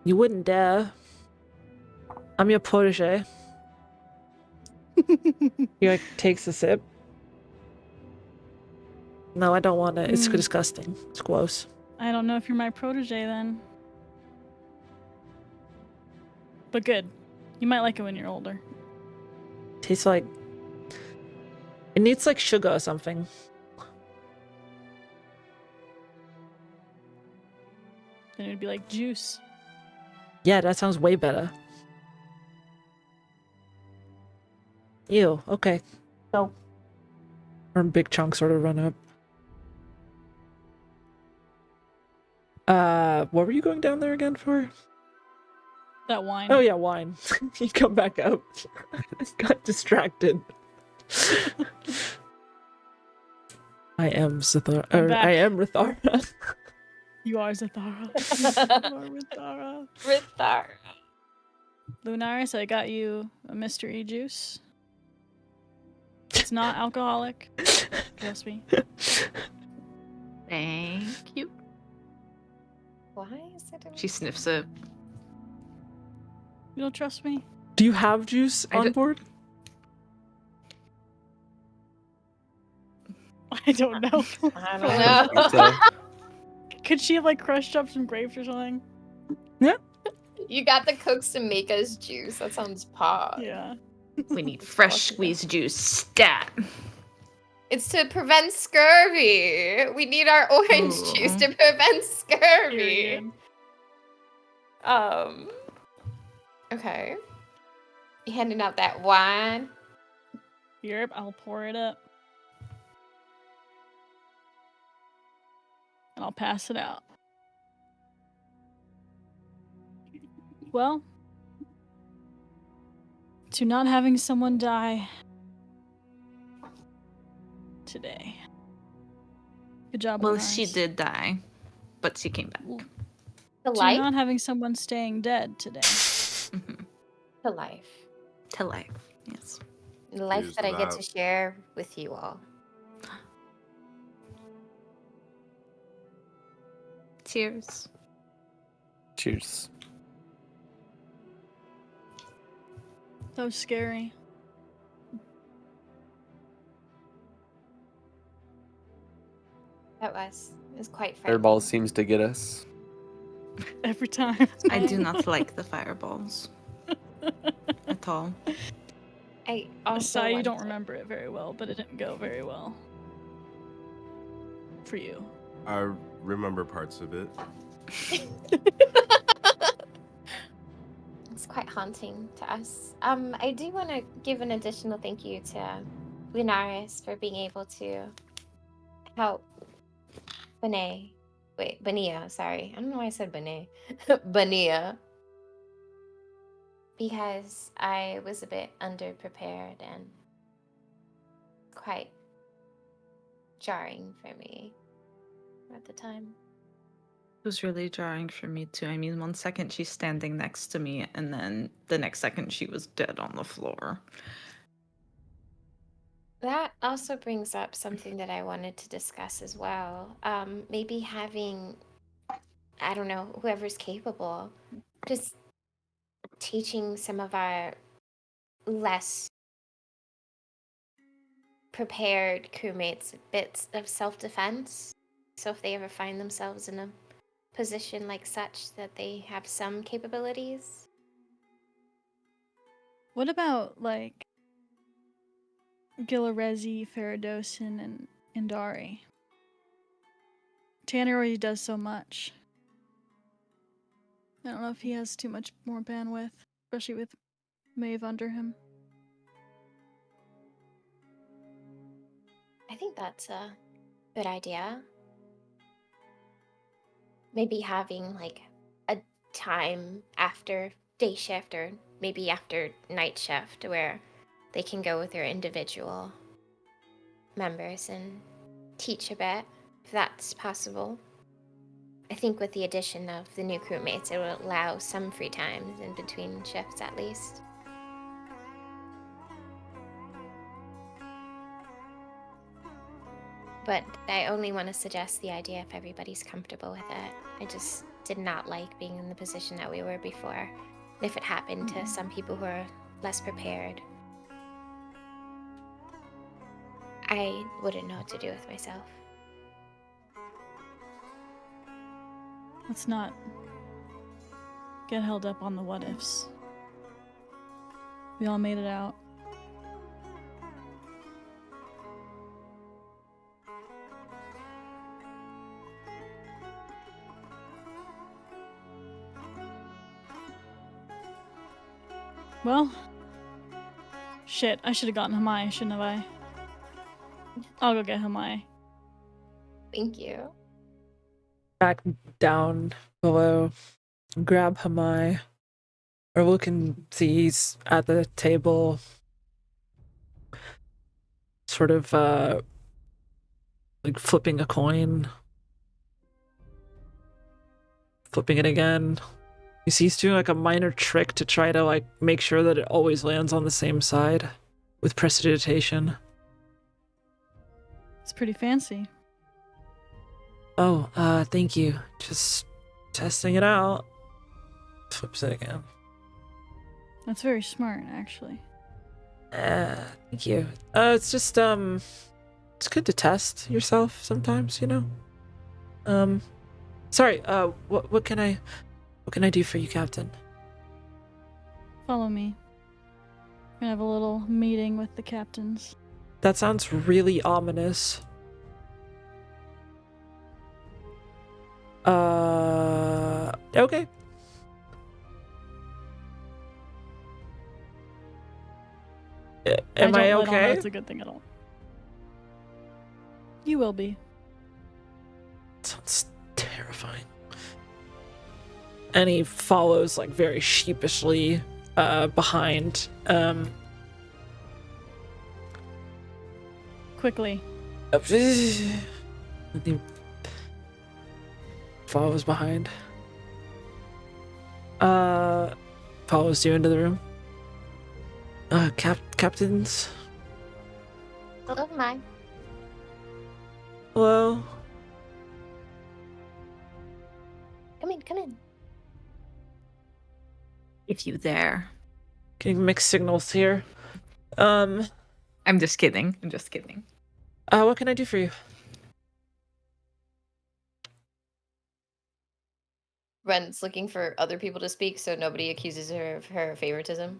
You wouldn't dare. I'm your protege. He like takes a sip. No, I don't want it. It's disgusting. It's gross. I don't know if you're my protege then. But good. You might like it when you're older. Tastes like it needs like sugar or something. Then it'd be like juice. Yeah, that sounds way better. Ew, okay. So or big chunks sort of run up. What were you going down there again for? That wine. Oh yeah, wine. You come back up. Got distracted. I am I'm back. I am Rithara. You are Zathara. You are Rithara. Rithara. Lunaris, I got you a mystery juice. It's not alcoholic. Trust me. Thank you. Why is it? She sniffs it. You don't trust me? Do you have juice I on d- board? I don't know. I I don't think know. so. Could she have like crushed up some grapes or something? You got the cooks to make us juice. That sounds pod. Yeah. We need fresh Possible. squeezed juice. Stat. It's to prevent scurvy. We need our orange juice Ooh. to prevent scurvy. Period. Okay. You handing out that wine? Yep, I'll pour it up. And I'll pass it out. Well, to not having someone die today. Good job, Well, Lunaris. she did die, but she came back. To To life? not having someone staying dead today. Mhm. To life. To life. Yes. The life Cheers that to I get that. to share with you all. Cheers. Cheers. So scary. That was. It was quite frightening. Fireball seems to get us. Every time. I do not like the fireballs at all. I also Sai, you don't wonder- remember it very well, but it didn't go very well. For you. I remember parts of it. It's quite haunting to us. I do want to give an additional thank you to Lunaris for being able to help Bania, sorry. I don't know why I said Bania. Bania. Because I was a bit underprepared and quite jarring for me at the time. It was really jarring for me too. I mean, one second she's standing next to me, and then the next second she was dead on the floor. That also brings up something that I wanted to discuss as well. Maybe having, I don't know, whoever's capable, just teaching some of our less prepared crewmates bits of self-defense. So if they ever find themselves in a position like such that they have some capabilities. What about, like, Gilarezi, Faradosin, and Indari? Tanner already does so much. I don't know if he has too much more bandwidth, especially with Maeve under him. I think that's a good idea. Maybe having like a time after day shift or maybe after night shift where they can go with their individual members and teach a bit, if that's possible. I think with the addition of the new crewmates, it will allow some free times in between shifts at least. But I only want to suggest the idea if everybody's comfortable with it. I just did not like being in the position that we were before. If it happened to some people who are less prepared, I wouldn't know what to do with myself. Let's not get held up on the what ifs. We all made it out. Well, shit, I should have gotten Hamai, shouldn't have I? I'll go get Hamai. Thank you. Back down below, grab Hamai. Or can see he's at the table, sort of like flipping a coin. Flipping it again. You see he's doing like a minor trick to try to like make sure that it always lands on the same side with prestidigitation. It's pretty fancy. Oh, thank you. Just testing it out. Flips it again. That's very smart, actually. Thank you. It's just, it's good to test yourself sometimes, you know? Sorry, what can I do for you, Captain? Follow me. We're gonna have a little meeting with the captains. That sounds really ominous. Okay. Am I don't let on okay? that's a good thing at all. You will be. Sounds terrifying. And he follows like very sheepishly behind. Quickly. He follows behind. Follows you into the room. Captains. Hello, Mai. Hello. Come in. If you dare. Getting mixed signals here. I'm just kidding. What can I do for you? Ren's looking for other people to speak so nobody accuses her of her favoritism.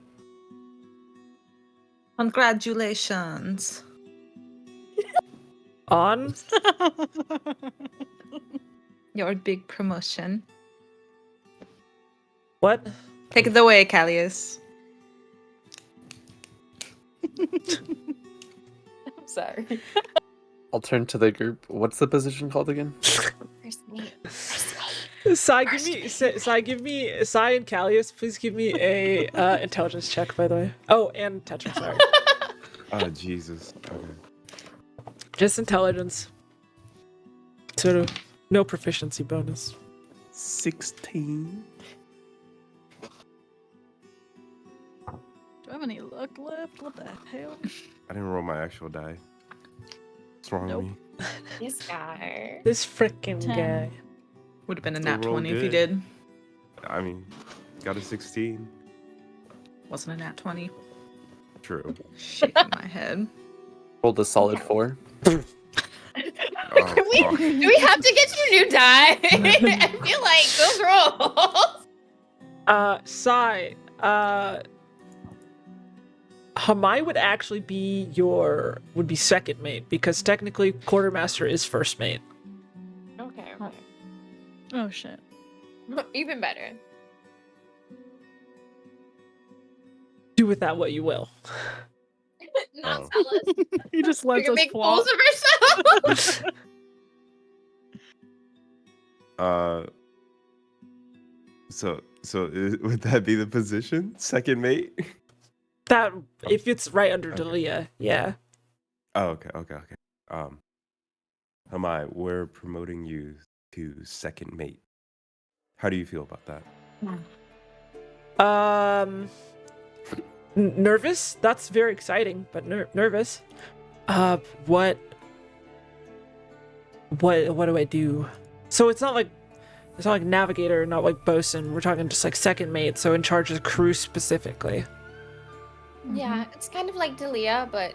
Congratulations. On? Your big promotion. What? Take it away, Callius. I'm sorry. I'll turn to the group. What's the position called again? First mate. Sai, give me Sai and Callius, please give me a intelligence check, by the way. Oh, and Tetra, sorry. Oh, Jesus. Okay. Just intelligence. Sort of no proficiency bonus. 16. Do I have any luck left? What the hell? I didn't roll my actual die. What's wrong Nope. with me? This guy. This frickin' 10. guy. Would have been a Still nat roll 20 if you good. did. I mean, got a 16. Wasn't a nat 20. True. Shaking my head. Rolled a solid 4. Oh, Do we have to get you a new die? I feel like those rolls. Sai, Hamai would actually be would be second mate, because technically quartermaster is first mate. Okay. Oh shit. Even better. Do with that what you will. Not Oh. tell us. He just We're lets gonna us make flop. fools of ourselves. Would that be the position? Second mate? That if it's right under Okay. Dalia, yeah. Oh, okay. Hamai, we're promoting you to second mate. How do you feel about that? Nervous? That's very exciting, but nervous. What do I do? So it's not like navigator, not like bosun. We're talking just like second mate, so in charge of the crew specifically. Yeah, it's kind of like Dalia, but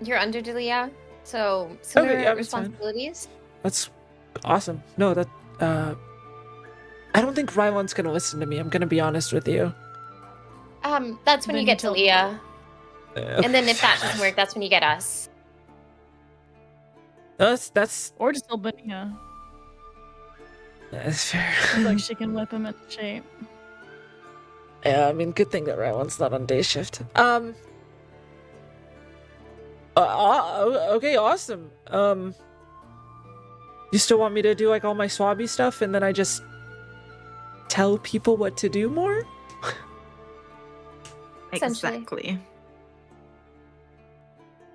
you're under Dalia, so similar yeah, that's fine. responsibilities. That's awesome. No, that I don't think Rylon's gonna listen to me. I'm gonna be honest with you. That's when Then you you get tell- Dalia, and then if that doesn't work, that's when you get us. That's Or just tell Benia. fair. Sounds like she can whip him into shape. Yeah, I mean, good thing that Rylan's not on day shift. Okay, awesome. You still want me to do like all my swabby stuff and then I just tell people what to do more? Essentially. Exactly.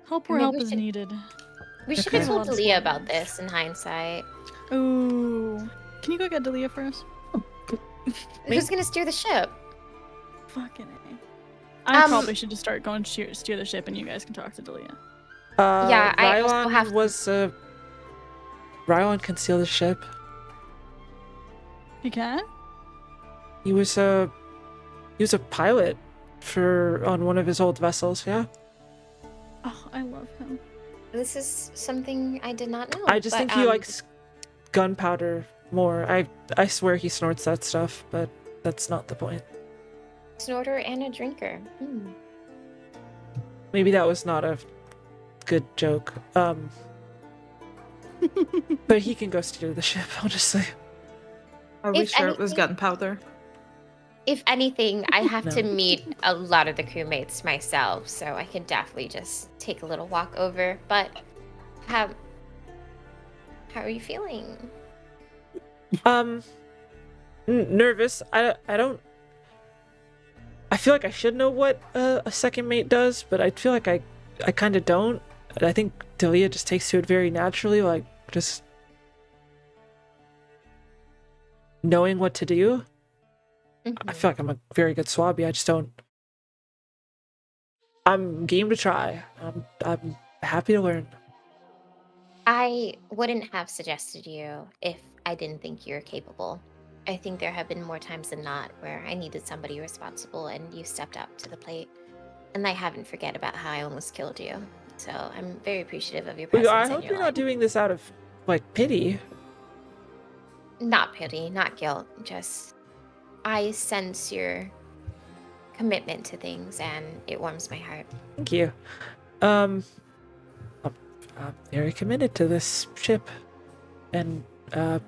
Help where Maybe help we is should- needed. We should Okay. have told A lot of Dalia about swabbies. this in hindsight. Ooh. Can you go get Dalia for us? Who's gonna steer the ship? Fucking A. I Um, probably should just start going to steer the ship and you guys can talk to Dalia. Yeah, I also Rylan have to- was Rylan can steal the ship. You can? He was a pilot on one of his old vessels, yeah. Oh, I love him. This is something I did not know. I just but, think he likes gunpowder more. I swear he snorts that stuff, but that's not the point. snorter and a drinker. Maybe that was not a good joke. But he can go steer the ship, I'll just say. Are we If sure it was anything- gunpowder? If anything, I have to No. meet a lot of the crewmates myself, so I can definitely just take a little walk over. But how are you feeling? Nervous. I feel like I should know what a second mate does, but I feel like I kind of don't. And I think Dalia just takes to it very naturally, like just knowing what to do. I feel like I'm a very good swabby. I just don't. I'm game to try. I'm happy to learn. I wouldn't have suggested you if I didn't think you're capable. I think there have been more times than not where I needed somebody responsible and you stepped up to the plate. And I haven't forget about how I almost killed you. So I'm very appreciative of your Well, presence I in hope your you're not life. doing this out of like pity. Not pity, not guilt, just I sense your commitment to things and it warms my heart. Thank you. I'm very committed to this ship, and kind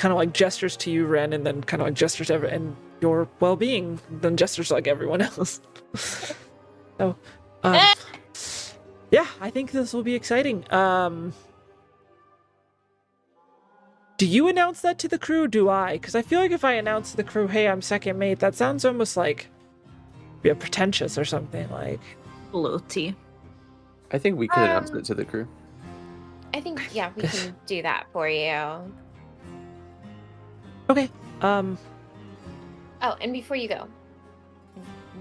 of like gestures to you, Ren, and then kind of like gestures to and your well-being, then gestures like everyone else. So, yeah, I think this will be exciting. Do you announce that to the crew? Do I? Because I feel like if I announce to the crew, "Hey, I'm second mate," that sounds almost like pretentious or something. Like, Floaty. I think we could announce Um, it to the crew. I think, yeah, we can do that for you. okay, Oh, and before you go,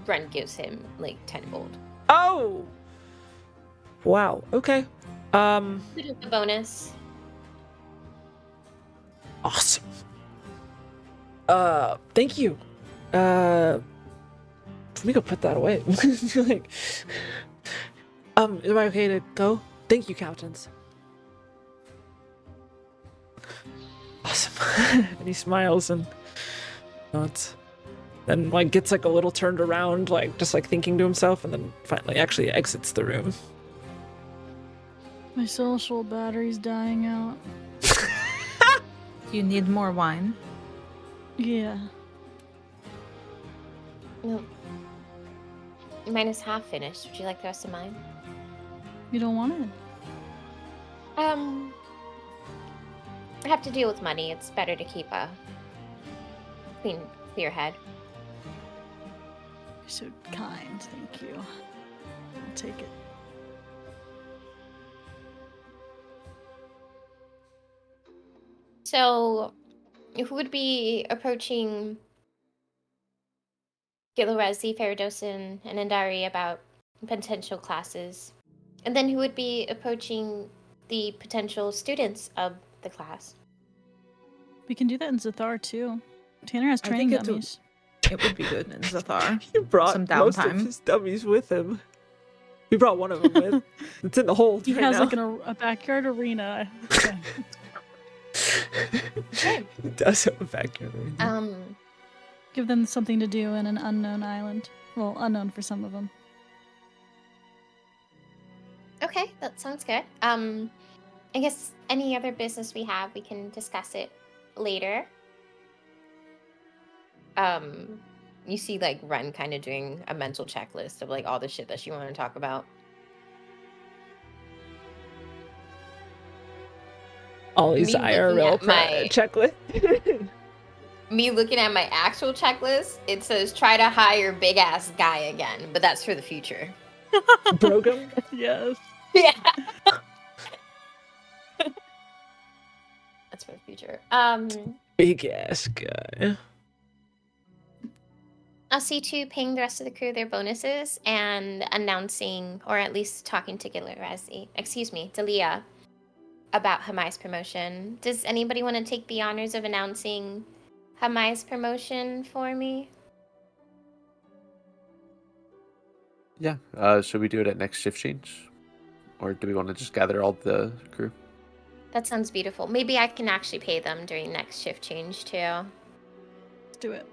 Ren gives him like 10 gold. oh, wow, okay, Bit of a bonus. awesome. Thank you. Let me go put that away. Like, am I okay to go? Thank you, captains. Awesome. And he smiles and nods. Then like gets like a little turned around, like just like thinking to himself, and then finally actually exits the room. My social battery's dying out. You need more wine. Yeah. No. Mine is half finished. Would you like the rest of mine? You don't want it? I have to deal with money. It's better to keep a clear head. You're so kind, thank you. I'll take it. So, who would be approaching Gilorezi, Feridosin, and Indari about potential classes? And then who would be approaching the potential students of the class? We can do that in Zathar too. Tanner has I think training it would- dummies. It would be good in Zathar. He brought Some most of downtime. his dummies with him. He brought one of them with. It's in the hold He right has now. like a backyard arena. Okay. He does have a backyard. Give them something to do in an unknown island. Well, unknown for some of them. Okay, that sounds good. I guess any other business we have, we can discuss it later. You see like Ren kind of doing a mental checklist of like all the shit that she wanted to talk about. Ollie's Me looking IRL at my- checklist. Me looking at my actual checklist, it says try to hire big ass guy again, but that's for the future. Brogum? Yes. Yeah. That's for the future. Big ass guy. I'll see to paying the rest of the crew their bonuses and announcing, or at least talking to Dalia, about Hamai's promotion. Does anybody want to take the honors of announcing Hamai's promotion for me? Yeah. Should we do it at next shift change? Or do we want to just gather all the crew? That sounds beautiful. Maybe I can actually pay them during next shift change too. Let's do it.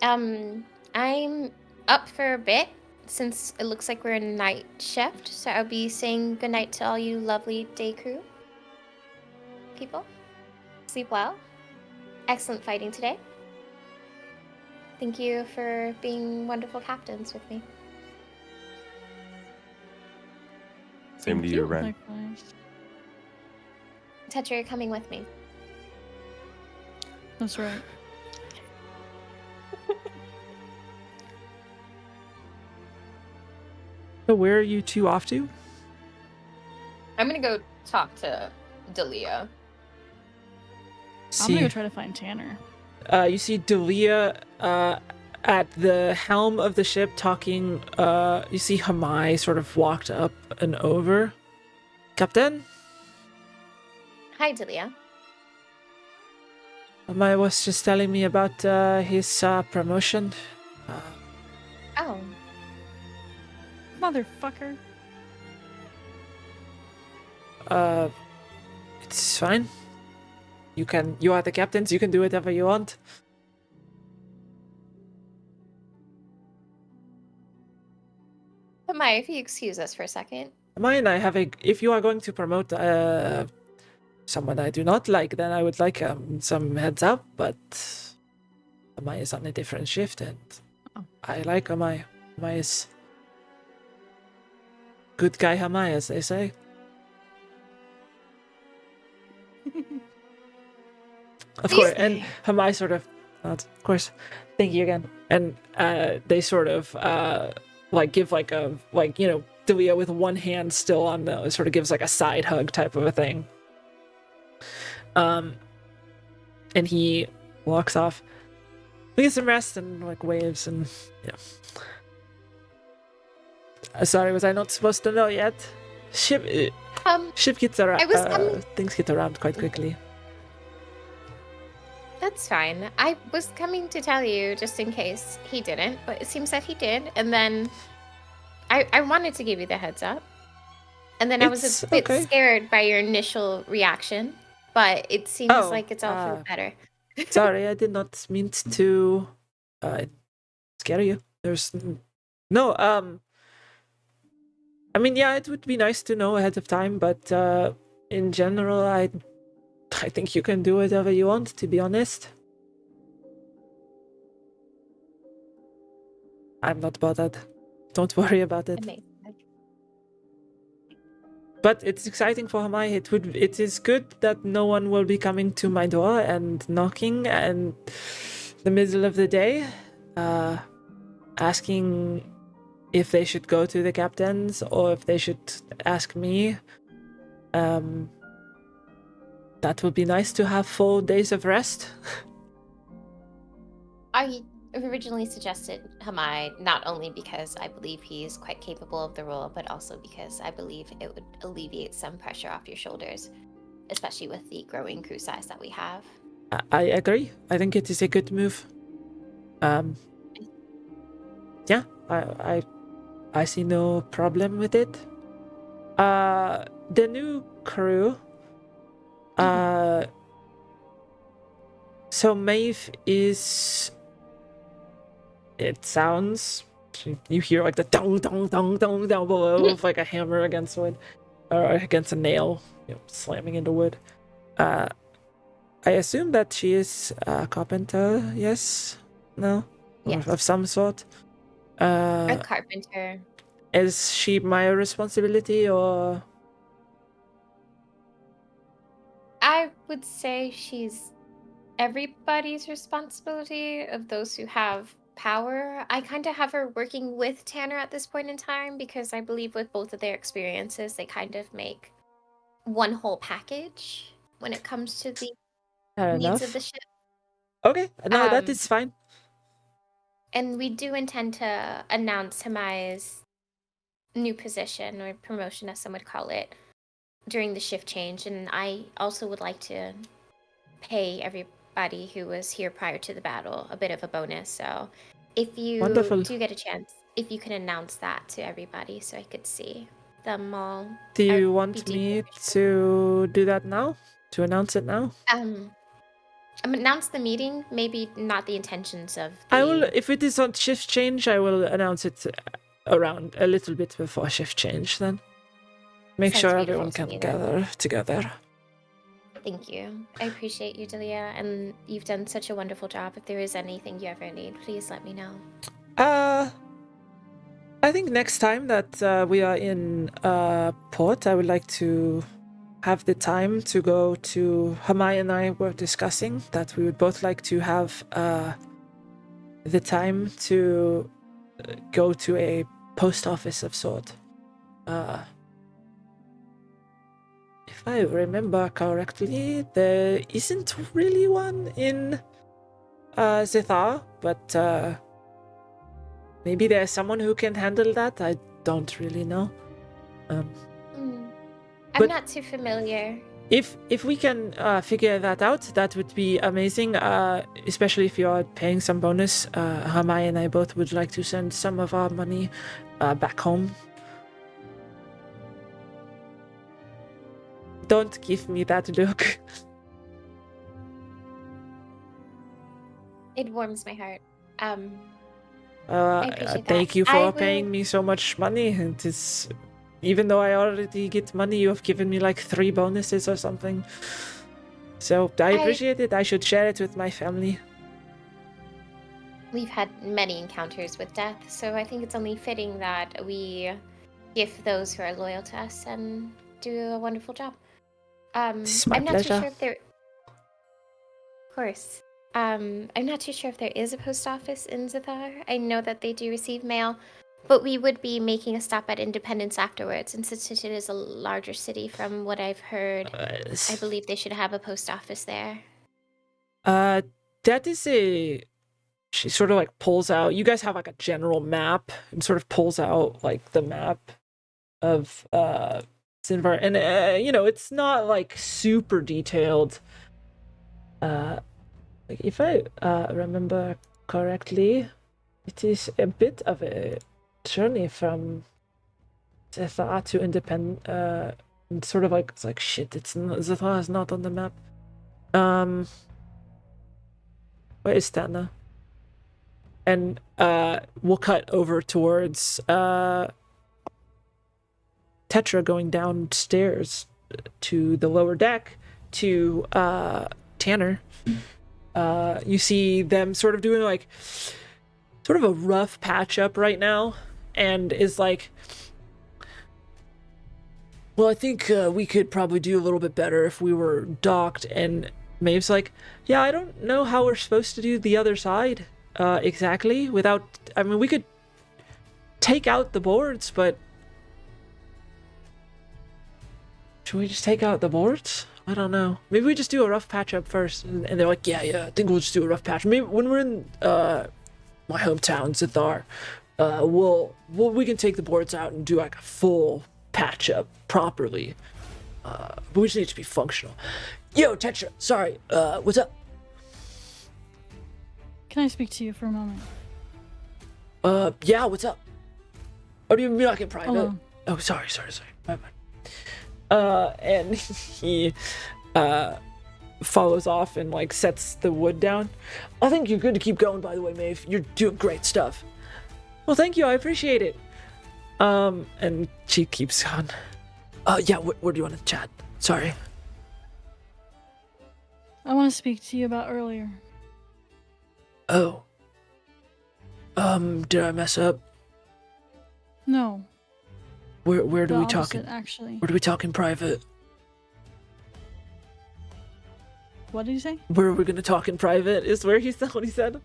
I'm up for a bit since it looks like we're in night shift, so I'll be saying goodnight to all you lovely day crew people. Sleep well. Excellent fighting today. Thank you for being wonderful captains with me. Same to Thank you, Ren. Likewise. Tetra, you're coming with me. That's right. So where are you two off to? I'm gonna go talk to Dalia. I'm See, gonna go try to find Tanner. you see Dalia at the helm of the ship talking. You see Hamai sort of walked up and over. Captain, Hi, Dalia. Hamai was just telling me about his promotion. Oh, Motherfucker. It's fine. You are the captains. You can do whatever you want. Hamai, if you excuse us for a second. Mine, I have a. If you are going to promote someone I do not like, then I would like some heads up. But Amai is on a different shift, and I like Amai. Amai is good guy Amai, as they say. Of course, and Hamai sort of nods. Of course, thank you again. And they sort of like give like a Delia with one hand still on the sort of gives like a side hug type of a thing. And he walks off, gets some rest and like waves and yeah. Sorry, was I not supposed to know yet? Ship gets around. Things get around quite quickly. That's fine. I was coming to tell you just in case he didn't, but it seems that he did. And then I wanted to give you the heads up. And then I was a bit scared by your initial reaction, but it seems like it's all for the better. Sorry, I did not mean to scare you. There's no I mean, yeah, it would be nice to know ahead of time, but in general, I think you can do whatever you want, to be honest. I'm not bothered. Don't worry about it. Amazing. But it's exciting for Hamai. It is good that no one will be coming to my door and knocking in the middle of the day, asking if they should go to the captains or if they should ask me. That would be nice to have full days of rest. I originally suggested Hamai not only because I believe he's quite capable of the role, but also because I believe it would alleviate some pressure off your shoulders, especially with the growing crew size that we have. I agree. I think it is a good move. Yeah, I see no problem with it. The new crew. So Maeve is. It sounds. You hear like the dong dong dong dong down below of like a hammer against wood, or against a nail, slamming into wood. I assume that she is a carpenter, yes? No? Or Yes. of some sort? A carpenter. Is she my responsibility or... I would say she's everybody's responsibility of those who have power. I kind of have her working with Tanner at this point in time because I believe with both of their experiences, they kind of make one whole package when it comes to the Fair needs enough. of the ship. Okay, no, that Um, is fine. And we do intend to announce Himai's new position or promotion, as some would call it, during the shift change. And I also would like to pay everybody who was here prior to the battle a bit of a bonus. So if you Wonderful. do get a chance, if you can announce that to everybody so I could see them all. Do I'd you be want deeply me appreciative. to do that now? To announce it now? Announce the meeting, maybe not the intentions of the... I will, if it is on shift change, I will announce it around a little bit before shift change then. Make Sounds sure beautiful everyone to can me then. gather together. Thank you. I appreciate you, Delia, and you've done such a wonderful job. If there is anything you ever need, please let me know. I think next time that we are in port, I would like to have the time to go to... Hamai and I were discussing that we would both like to have the time to go to a post office of sort. If I remember correctly, there isn't really one in Zithar, but maybe there's someone who can handle that. I don't really know. I'm But- not too familiar. If we can figure that out, that would be amazing. Especially if you are paying some bonus. Hamai and I both would like to send some of our money back home. Don't give me that look. It warms my heart. I appreciate that. Thank you I for will- paying me so much money. It is, even though I already get money, you have given me like 3 bonuses or something. So I appreciate it. I should share it with my family. We've had many encounters with death, so I think it's only fitting that we gift those who are loyal to us and do a wonderful job. This is my I'm not pleasure. too sure if there... Of course. I'm not too sure if there is a post office in Zithar. I know that they do receive mail, but we would be making a stop at Independence afterwards, and since it is a larger city from what I've heard, I believe they should have a post office there. That is a... She sort of like pulls out... You guys have like a general map and sort of pulls out like the map of Xiinvarian. And, you know, it's not like super detailed. Like if I remember correctly, it is a bit of a journey from Zethar to Independent. Sort of like, it's like, shit, it's not, Zethar is not on the map. Where is Tana? And we'll cut over towards Tetra going downstairs to the lower deck to Tanner. You see them sort of doing like sort of a rough patch up right now, and is like, well, I think we could probably do a little bit better if we were docked. And Maeve's like, yeah, I don't know how we're supposed to do the other side exactly without... I mean, we could take out the boards, but... Should we just take out the boards? I don't know. Maybe we just do a rough patch up first. And they're like, yeah, I think we'll just do a rough patch. Maybe when we're in my hometown, Zithar, we can take the boards out and do like a full patch up properly. But we just need to be functional. Yo, Tetra, sorry, what's up? Can I speak to you for a moment? Yeah, what's up? Or do you mean like in private? Hello. Oh, sorry. My bad. And he follows off and like sets the wood down. I think you're good to keep going, by the way, Maeve. You're doing great stuff. Well, thank you, I appreciate it. And she keeps on. Yeah, where do you want to chat? Sorry. I want to speak to you about earlier. Oh. Did I mess up? No, Where do the we talk? opposite, actually. Where do we talk in private? What did you say? Where are we gonna talk in private? Is where he said what he said.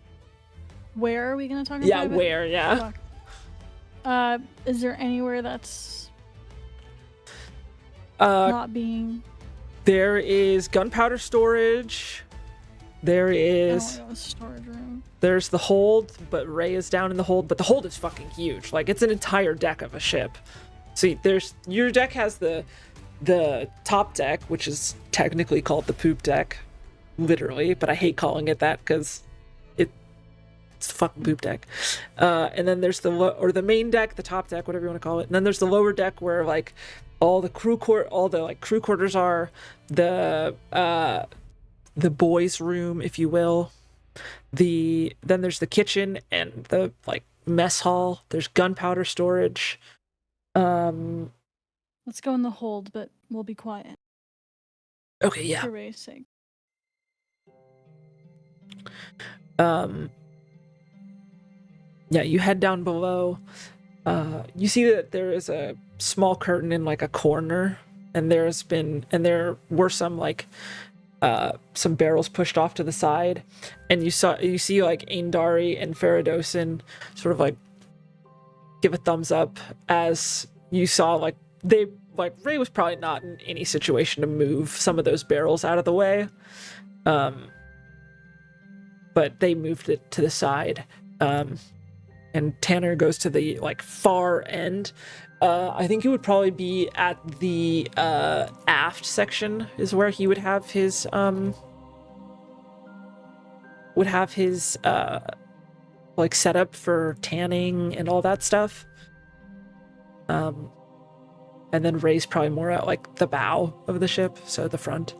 Where are we gonna talk about? Yeah, where? Yeah. Fuck. Is there anywhere that's Uh, not being? there is gunpowder storage. There I is. don't know, a storage room. There's the hold, but Ray is down in the hold. But the hold is fucking huge. Like, it's an entire deck of a ship. See, your deck has the top deck, which is technically called the poop deck, literally. But I hate calling it that because it's the fucking poop deck. And then there's the main deck, the top deck, whatever you want to call it. And then there's the lower deck where like all the crew quarters are, the boys' room, if you will. Then there's the kitchen and the like mess hall. There's gunpowder storage. Let's go in the hold, but we'll be quiet Okay, yeah. for Ray's sake. Yeah, you head down below. You see that there is a small curtain in like a corner, and there were some like some barrels pushed off to the side, and you see like Aindari and Faradosin sort of like give a thumbs up as you saw like Ray was probably not in any situation to move some of those barrels out of the way, but they moved it to the side, and Tanner goes to the like far end. I think it would probably be at the aft section is where he would have his like setup for tanning and all that stuff. And then Ray's probably more at like the bow of the ship, so the front.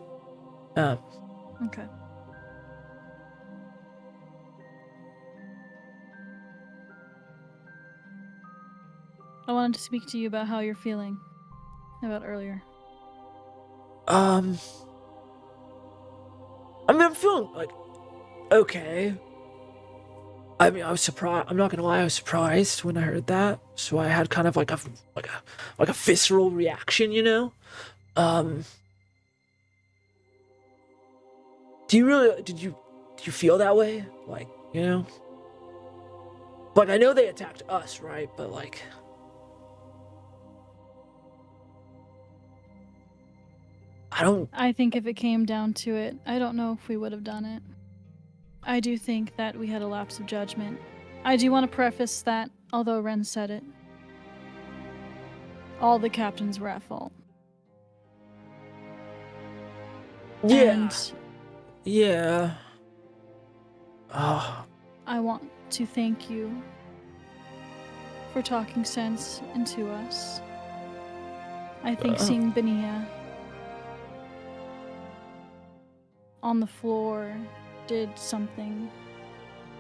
Okay. I wanted to speak to you about how you're feeling about earlier. I mean, I'm feeling like okay. I mean, I was surprised. I'm not gonna lie, I was surprised when I heard that. So I had kind of like a visceral reaction, you know. Did you feel that way? Like, you know? Like, I know they attacked us, right? But like, I think if it came down to it, I don't know if we would have done it. I do think that we had a lapse of judgment. I do want to preface that, although Ren said it, all the captains were at fault. Yeah. And Yeah. Oh. I want to thank you for talking sense into us. I think seeing Benia on the floor did something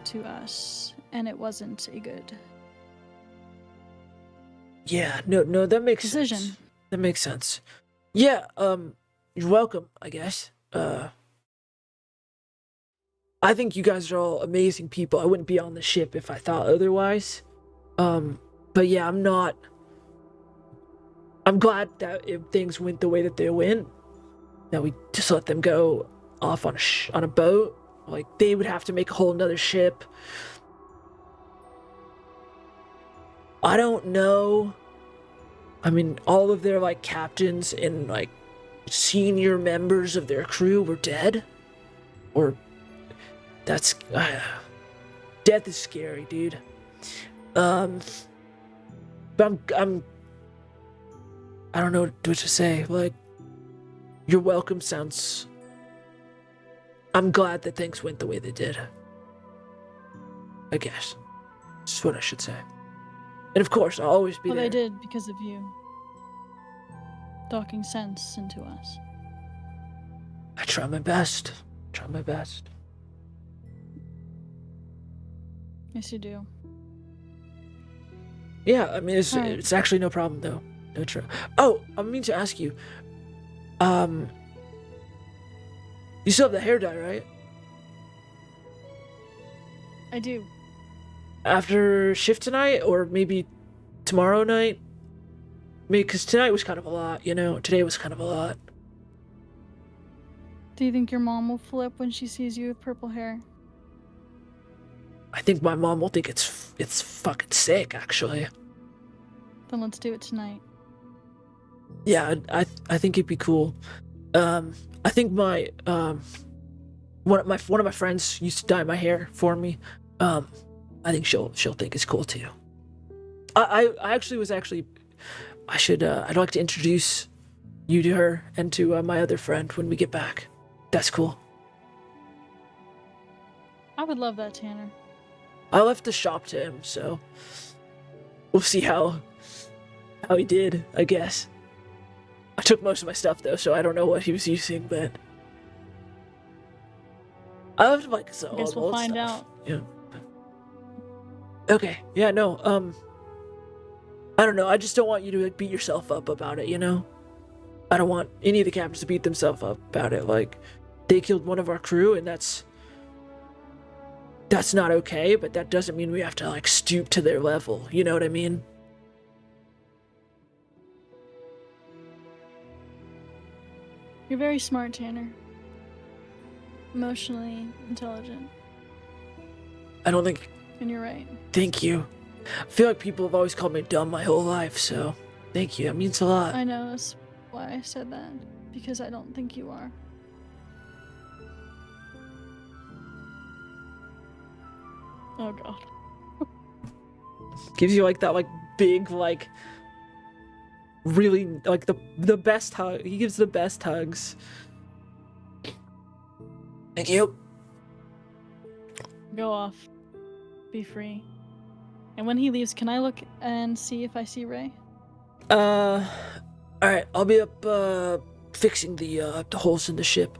to us, and it wasn't a good Yeah, no, that makes decision. sense. That makes sense. Yeah, you're welcome, I guess. I think you guys are all amazing people. I wouldn't be on the ship if I thought otherwise. But yeah, I'm glad that if things went the way that they went, that we just let them go off on a boat. Like, they would have to make a whole nother ship. I don't know. I mean, all of their, like, captains and, like, senior members of their crew were dead. Or, that's... death is scary, dude. But I don't know what to say. Like, your welcome sounds... I'm glad that things went the way they did. I guess. That's what I should say. And of course, I'll always be Well, there. they did because of you. Talking sense into us. I try my best. Yes, you do. Yeah, I mean, Alright. it's actually no problem, though. No trouble. Oh, I mean to ask you. You still have the hair dye, right? I do. After shift tonight, or maybe tomorrow night? Maybe because tonight was kind of a lot, you know? Today was kind of a lot. Do you think your mom will flip when she sees you with purple hair? I think my mom will think it's fucking sick, actually. Then let's do it tonight. Yeah, I think it'd be cool. I think my one of my friends used to dye my hair for me. I think she'll think it's cool too. I should I'd like to introduce you to her and to my other friend when we get back. That's cool. I would love that, Tanner. I left the shop to him, so we'll see how he did, I guess. I took most of my stuff though, so I don't know what he was using, but I left like some I guess we'll old find stuff. out. Yeah. Okay. Yeah. No. I don't know. I just don't want you to like beat yourself up about it. You know. I don't want any of the captains to beat themselves up about it. Like, they killed one of our crew, and that's not okay. But that doesn't mean we have to like stoop to their level. You know what I mean? You're very smart, Tanner. Emotionally intelligent. I don't think. And you're right. Thank you. I feel like people have always called me dumb my whole life, so thank you. That means a lot. I know, that's why I said that. Because I don't think you are. Oh god. Gives you like that like big like really like the best hug. He gives the best hugs. Thank you. Go off. Be free. And when he leaves, can I look and see if I see Ray? Alright, I'll be up fixing the holes in the ship.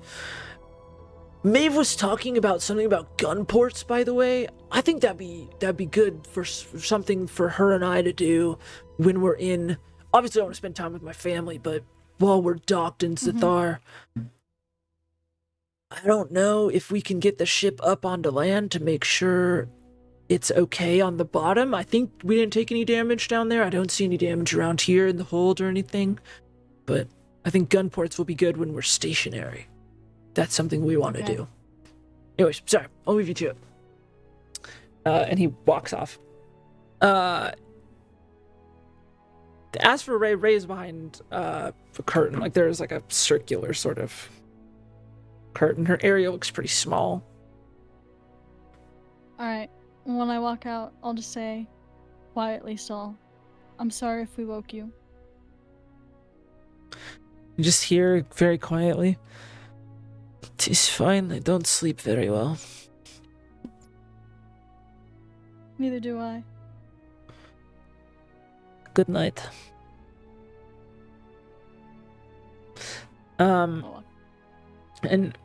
Maeve was talking about something about gun ports, by the way. I think that'd be good for something for her and I to do when we're in. Obviously, I want to spend time with my family, but while we're docked in Zathar, I don't know if we can get the ship up onto land to make sure it's okay on the bottom. I think we didn't take any damage down there. I don't see any damage around here in the hold or anything, but I think gun ports will be good when we're stationary. That's something we want to do. Anyways, sorry, I'll leave you to it. And he walks off. As for Ray is behind the curtain. Like, there's like a circular sort of curtain. Her area looks pretty small. Alright. When I walk out, I'll just say, quietly still, I'm sorry if we woke you. You just hear very quietly, "'Tis fine, I don't sleep very well." Neither do I. Good night. And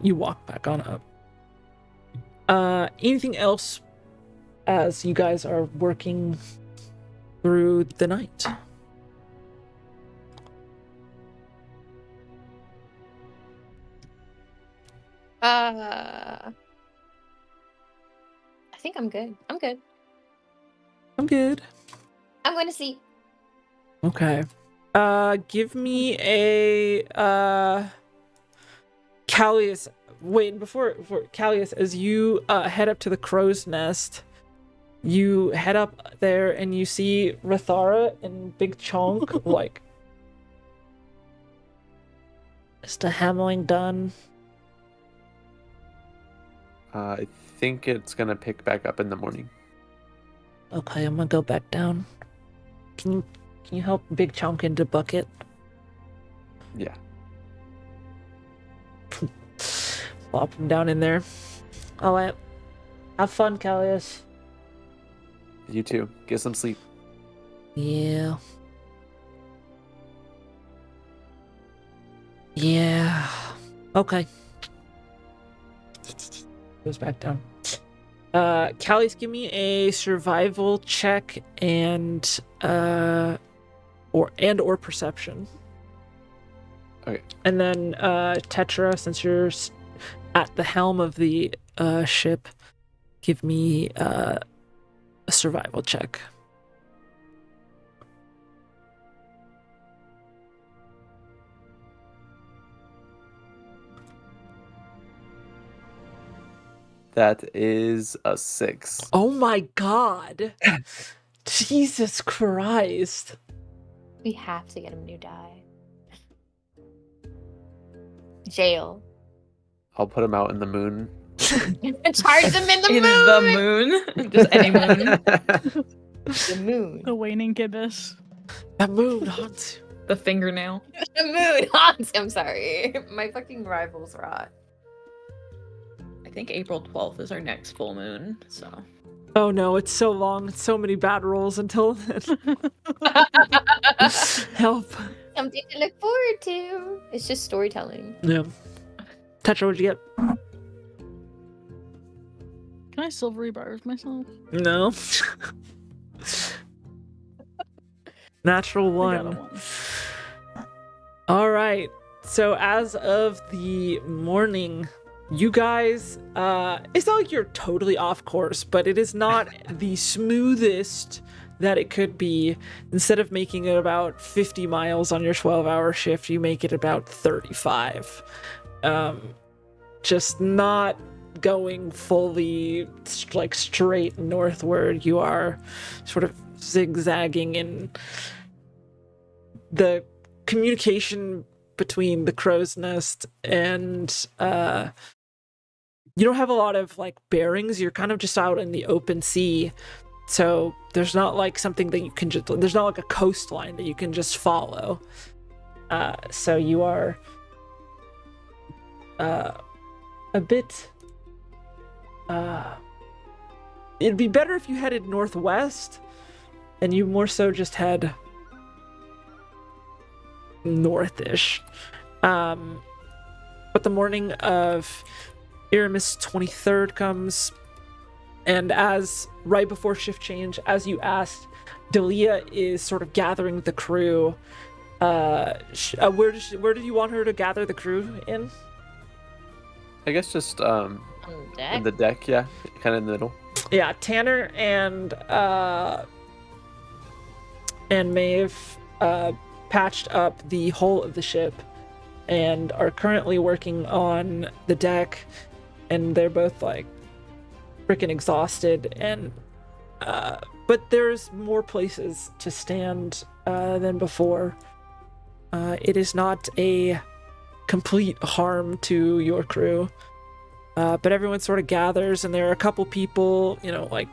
you walk back on up. Anything else as you guys are working through the night? I think I'm good. I'm good. I'm good. I'm going to sleep. Okay. Give me a Callius. Wait, before Callius, as you head up to the crow's nest, you head up there and you see Rathara and Big Chonk like, "Is the hammering done?" I think it's gonna pick back up in the morning. Okay, I'm gonna go back down. Can you help Big Chonk into bucket? Yeah. Plop him down in there. Alright. Have fun, Callius. You too. Get some sleep. Yeah. Yeah. Okay. Goes back down. Callius, give me a survival check and or perception. Okay. And then Tetra, since you're at the helm of the ship. Give me a survival check. That is a 6. Oh my god. Jesus Christ. We have to get him new die. Jail. I'll put him out in the moon. Charge them in the In moon. the moon, just any moon. The moon. The waning gibbous. That moon haunts you. The fingernail. The moon haunts. I'm sorry. My fucking rivals rot. I think April 12th is our next full moon, so. Oh no, it's so long. It's so many bad rolls until then. Help. Something to look forward to. It's just storytelling. Yeah. Tetra, what'd you get? Can I silvery bars myself? No. Natural I got a 1. 1. All right. So as of the morning, you guys, it's not like you're totally off course, but it is not the smoothest that it could be. Instead of making it about 50 miles on your 12-hour shift, you make it about 35. Just not going fully like straight northward. You are sort of zigzagging in the communication between the crow's nest and you don't have a lot of like bearings. You're kind of just out in the open sea, so there's not like something that you can just, there's not like a coastline that you can just follow. So you are a bit it'd be better if you headed northwest and you more so just head northish. But the morning of Iramis 23rd comes, and as right before shift change, as you asked, Delia is sort of gathering the crew. Where did you want her to gather the crew in? I guess just On the deck. in the deck, yeah, kind of in the middle. Yeah, Tanner and Maeve patched up the hull of the ship and are currently working on the deck, and they're both like freaking exhausted, and but there's more places to stand than before. It is not a complete harm to your crew, but everyone sort of gathers, and there are a couple people, you know, like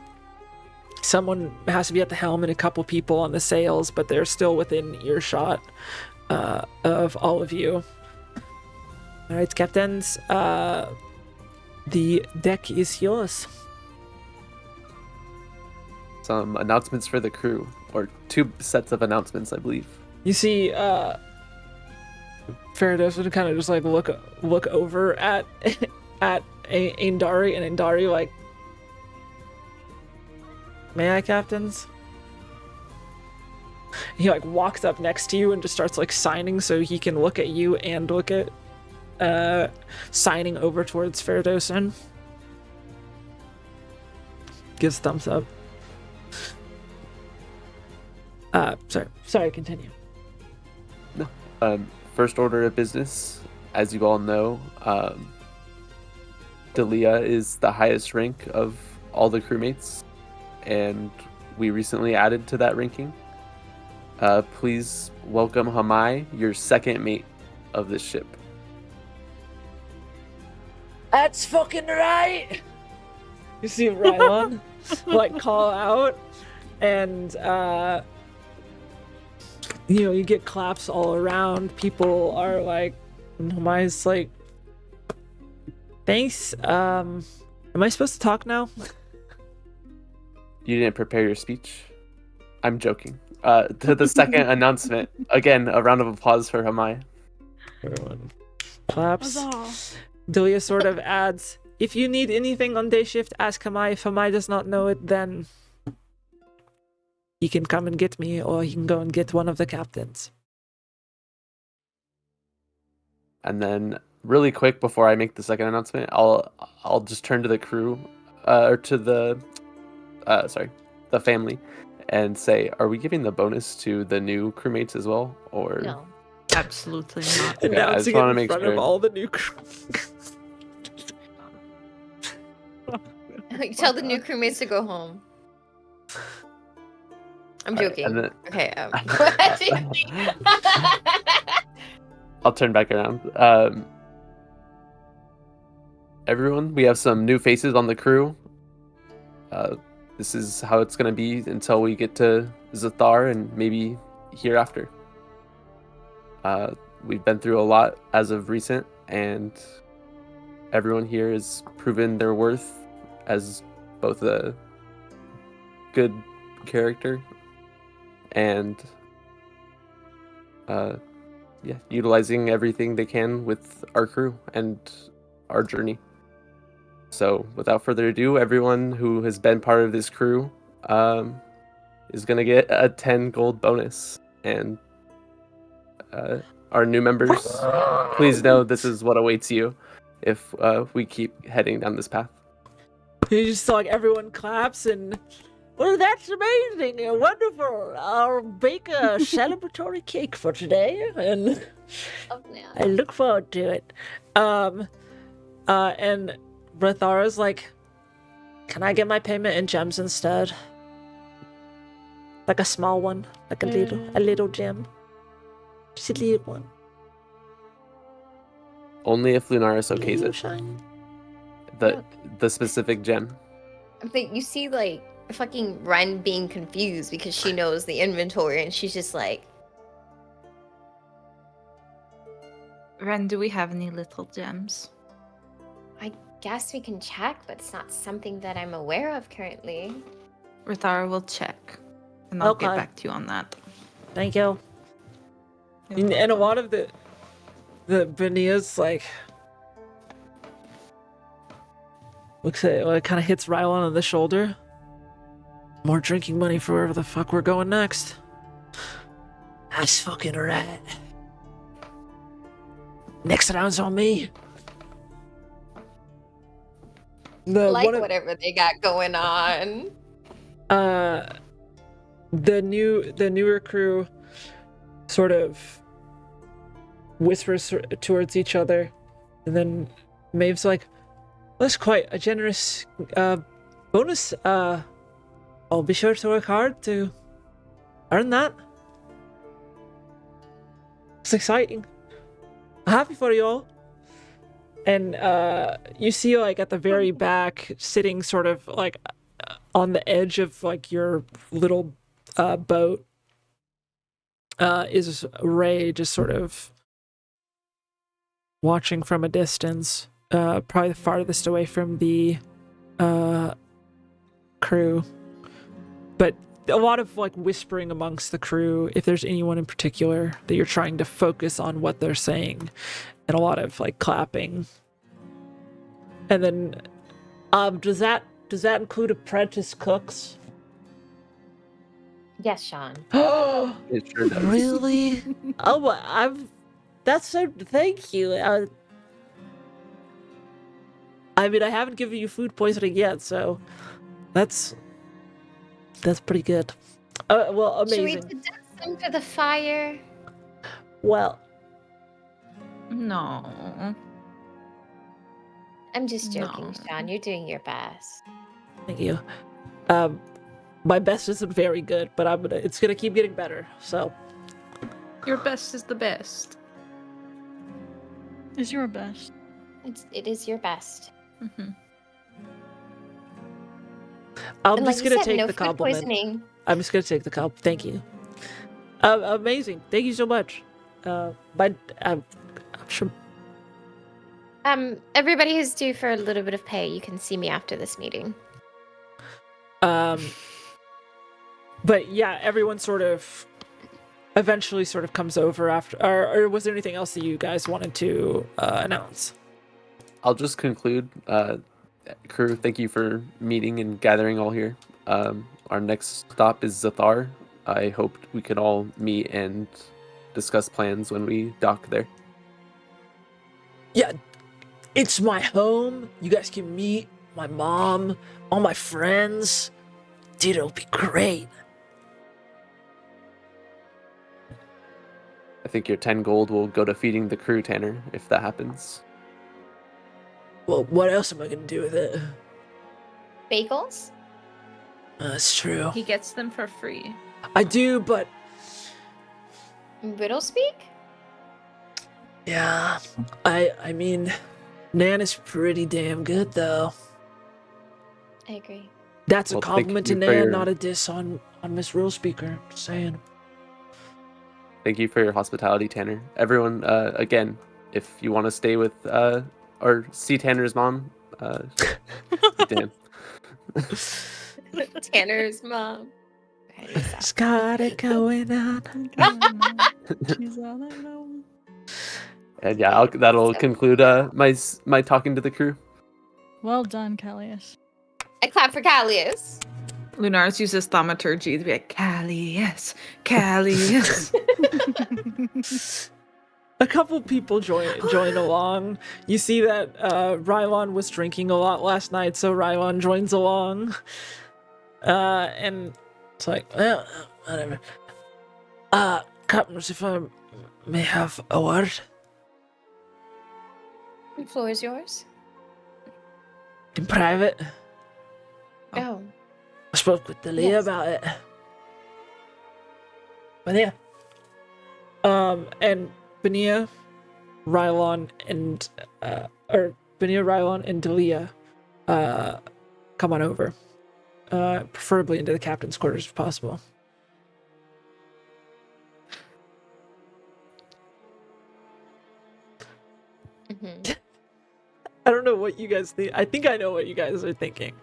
someone has to be at the helm and a couple people on the sails, but they're still within earshot of all of you. All right, captains, the deck is yours. Some announcements for the crew, or 2 sets of announcements, I believe. You see, Farados would kind of just like look over at Aindari, and Aindari like, "May I, captains?" He like walks up next to you and just starts like signing so he can look at you and look at signing over towards Faradosin. Gives thumbs up. Sorry, continue. First order of business, as you all know, Delia is the highest rank of all the crewmates, and we recently added to that ranking. Please welcome Hamai, your second mate of this ship. That's fucking right! You see Rylon like call out, and you know, you get claps all around. People are like, Hamai's like, thanks. Am I supposed to talk now? You didn't prepare your speech? I'm joking. To the second announcement, again, a round of applause for Hamai. Everyone claps. Huzzah. Delia sort of adds, if you need anything on day shift, ask Hamai. If Hamai does not know it, then he can come and get me, or he can go and get one of the captains. And then really quick before I make the second announcement, I'll just turn to the crew, or to the the family, and say, are we giving the bonus to the new crewmates as well, or? No. Absolutely not. Okay, I just Announcing wanna it in make front of sure. all the new crew. Tell the new crewmates to go home. I'm All right, joking. and then- Okay. I'll turn back around. Everyone, we have some new faces on the crew. This is how it's gonna be until we get to Zathar and maybe hereafter. We've been through a lot as of recent, and everyone here has proven their worth as both a good character and utilizing everything they can with our crew and our journey. So without further ado, everyone who has been part of this crew is going to get a 10 gold bonus. And our new members, please know this is what awaits you if we keep heading down this path. You just saw like everyone claps and, well, that's amazing and wonderful. I'll bake a celebratory cake for today, and Oh, man. I look forward to it. And Rathara's like, can I get my payment in gems instead? Like a small one, like a little gem, just a little one. Only if Lunaris okays Little it. shiny. The specific gem. But you see, like, fucking Ren being confused because she knows the inventory, and she's just like, Ren, do we have any little gems? I guess we can check, but it's not something that I'm aware of currently. Rithara will check, and I'll get Okay. back to you on that. Thank you. You're And a welcome. lot of the Benia's like looks at it, kind of hits Rylan on the shoulder. More drinking money for wherever the fuck we're going next. That's fucking right. Next round's on me. Like one of- whatever they got going on. the newer crew sort of whispers towards each other, and then Maeve's like, that's quite a generous bonus. I'll be sure to work hard to earn that. It's exciting. I'm happy for you all. And you see, like, at the very back, sitting sort of like on the edge of like your little boat, is Ray, just sort of watching from a distance, probably the farthest away from the crew. But a lot of like whispering amongst the crew, if there's anyone in particular that you're trying to focus on what they're saying, and a lot of like clapping. And then does that include apprentice cooks? Yes, Sean. It sure does. Really? Oh, that's so. Thank you. I mean, I haven't given you food poisoning yet, so that's pretty good. Well, Should we amazing. deduct some for the fire? Well, No. I'm just joking, No. Sean. You're doing your best. thank you. My best isn't very good, but it's gonna keep getting better. So, Your best is the best. Is your best. It is your best. Mm-hmm. I'm And just like you gonna said, take no the food compliment. poisoning. I'm just gonna take the compliment. Thank you. Amazing. Thank you so much. But I'm sure. Everybody who's due for a little bit of pay, you can see me after this meeting. But yeah, everyone sort of eventually sort of comes over after. Or was there anything else that you guys wanted to announce? I'll just conclude. Crew, thank you for meeting and gathering all here. Our next stop is Zathar. I hoped we could all meet and discuss plans when we dock there. Yeah, it's my home. You guys can meet my mom, all my friends. Dude, it'll be great. I think your 10 gold will go to feeding the crew, Tanner, if that happens. Well, what else am I gonna do with it? Bagels? That's true. He gets them for free. I do, but Riddle speak? yeah, I mean, Nan is pretty damn good though. I agree. That's Well, a thank compliment to you for Nan, your- not a diss on Miss Rule Speaker. Just saying. Thank you for your hospitality, Tanner. Everyone, again, if you want to stay with or see Tanner's mom, damn. Tanner's mom. Okay, stop. It's got it going on. She's all I know. And yeah, that'll conclude my talking to the crew. Well done, Callius. I clap for Callius. Lunars uses thaumaturgy to be like, Callius, Callius. A couple people join along. You see that Rylon was drinking a lot last night, so Rylon joins along. And it's like, well, whatever. Captains, if I may have a word. The floor is yours. In private. Oh. I spoke with Dalia Yes. about it. But yeah. And Benia, Rylon, and Dalia come on over. Preferably into the captain's quarters if possible. Mm-hmm. I don't know what you guys think. I think I know what you guys are thinking.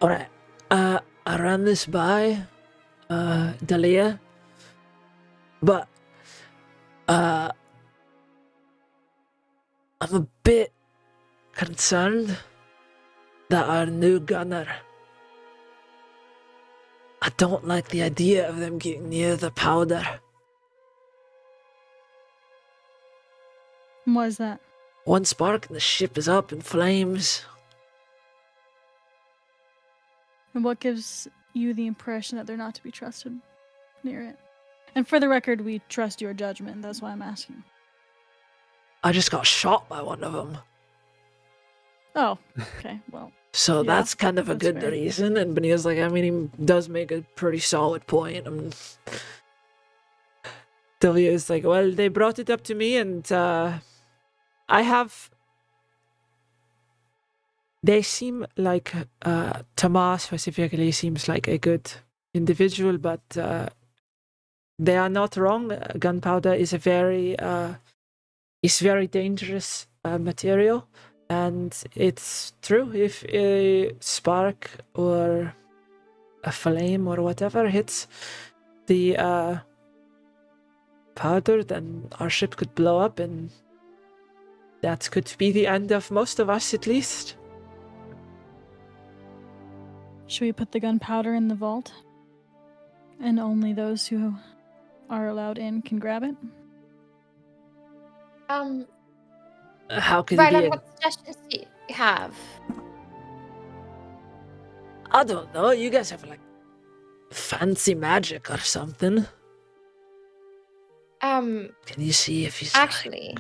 Alright. I ran this by Dalia. But I'm a bit concerned that our new gunner, I don't like the idea of them getting near the powder. Why is that? One spark and the ship is up in flames. And what gives you the impression that they're not to be trusted near it? And for the record, we trust your judgment. That's why I'm asking. I just got shot by one of them. Oh, okay. Well, So Yeah, that's kind of a that's good fair. reason. And Benia's like, I mean, he does make a pretty solid point. Delia is like, well, they brought it up to me and they seem like, Tomas specifically seems like a good individual, but they are not wrong. Gunpowder is very dangerous material. And it's true, if a spark or a flame or whatever hits the powder, then our ship could blow up, and that could be the end of most of us, at least. should we put the gunpowder in the vault? And only those who are allowed in can grab it? How could it be? Rylan, what suggestions do you have? I don't know. You guys have like fancy magic or something. Can you see if he's like, Actually,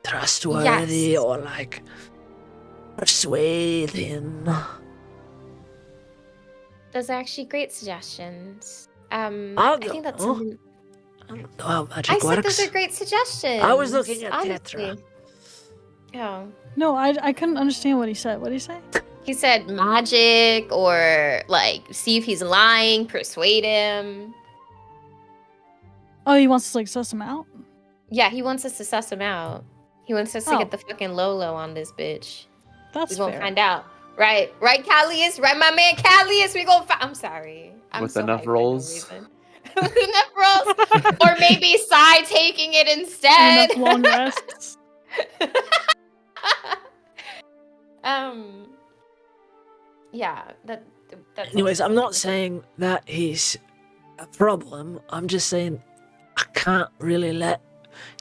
trustworthy yes. or like persuade him? Those are actually great suggestions. I I think that's don't know. something. I don't know how I magic said works. those are great suggestions. I was looking at honestly. Tetra. Oh. No, I couldn't understand what he said. What did he say? He said magic or like see if he's lying, persuade him. Oh, he wants to like suss him out? Yeah, he wants us to suss him out. He wants us to Oh. get the fucking Lolo on this bitch. That's We gonna fair. find out. Right, Callius? Right, my man Callius? We gonna I'm sorry. I'm With so enough hyped for no rolls. reason. With enough rolls. Or maybe Sai taking it instead. Enough long rests. Yeah, that's Anyways, I'm not saying. saying that he's a problem. I'm just saying I can't really let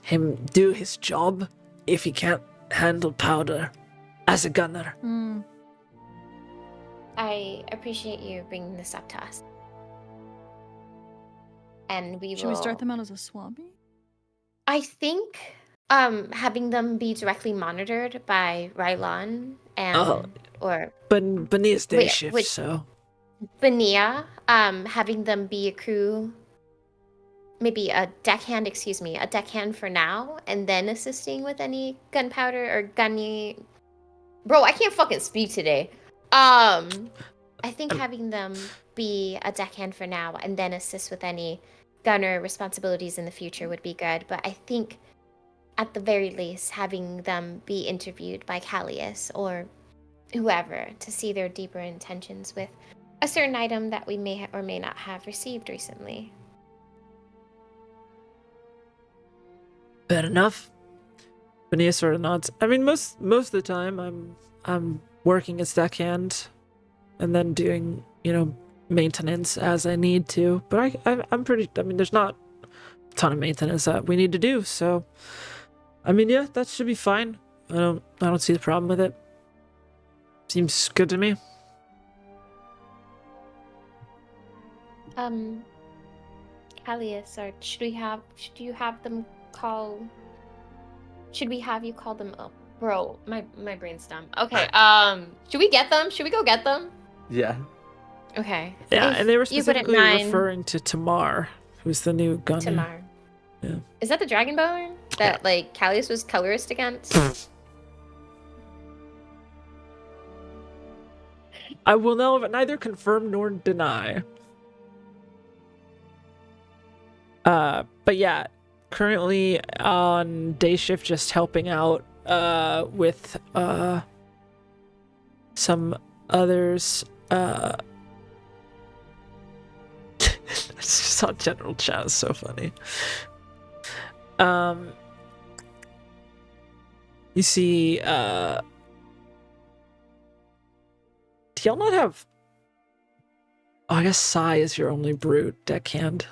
him do his job if he can't handle powder as a gunner. Mm. I appreciate you bringing this up to us. And Should we start them out as a swabby? I think having them be directly monitored by Rylon and or But Benia's day Wait, shift, wait. so Benia, having them be a crew, maybe a deckhand for now, and then assisting with any gunpowder or gunny. Bro, I can't fucking speak today. I think having them be a deckhand for now and then assist with any gunner responsibilities in the future would be good. But I think, at the very least, having them be interviewed by Callius or whoever to see their deeper intentions with a certain item that we may or may not have received recently. fair enough. Benia sort of nods. I mean, most of the time, I'm working as deckhand, and then doing maintenance as I need to. But I'm pretty. I mean, there's not a ton of maintenance that we need to do. So, I mean, yeah, that should be fine. I don't see the problem with it. Seems good to me. Callius, or should we have you call them up? Bro, my brain's dumb. Okay, should we get them? Should we go get them? Yeah. Okay. Yeah, If and they were you wouldn't specifically mind- referring to Tamar, who's the new gunner. Tamar. Yeah. Is that the Dragonbone that like Callius was colorist against? I will neither confirm nor deny. But yeah, currently on day shift, just helping out with some others. It's just on general chat. It's so funny. You see, do y'all not have? Oh, I guess Sai is your only brute deckhand.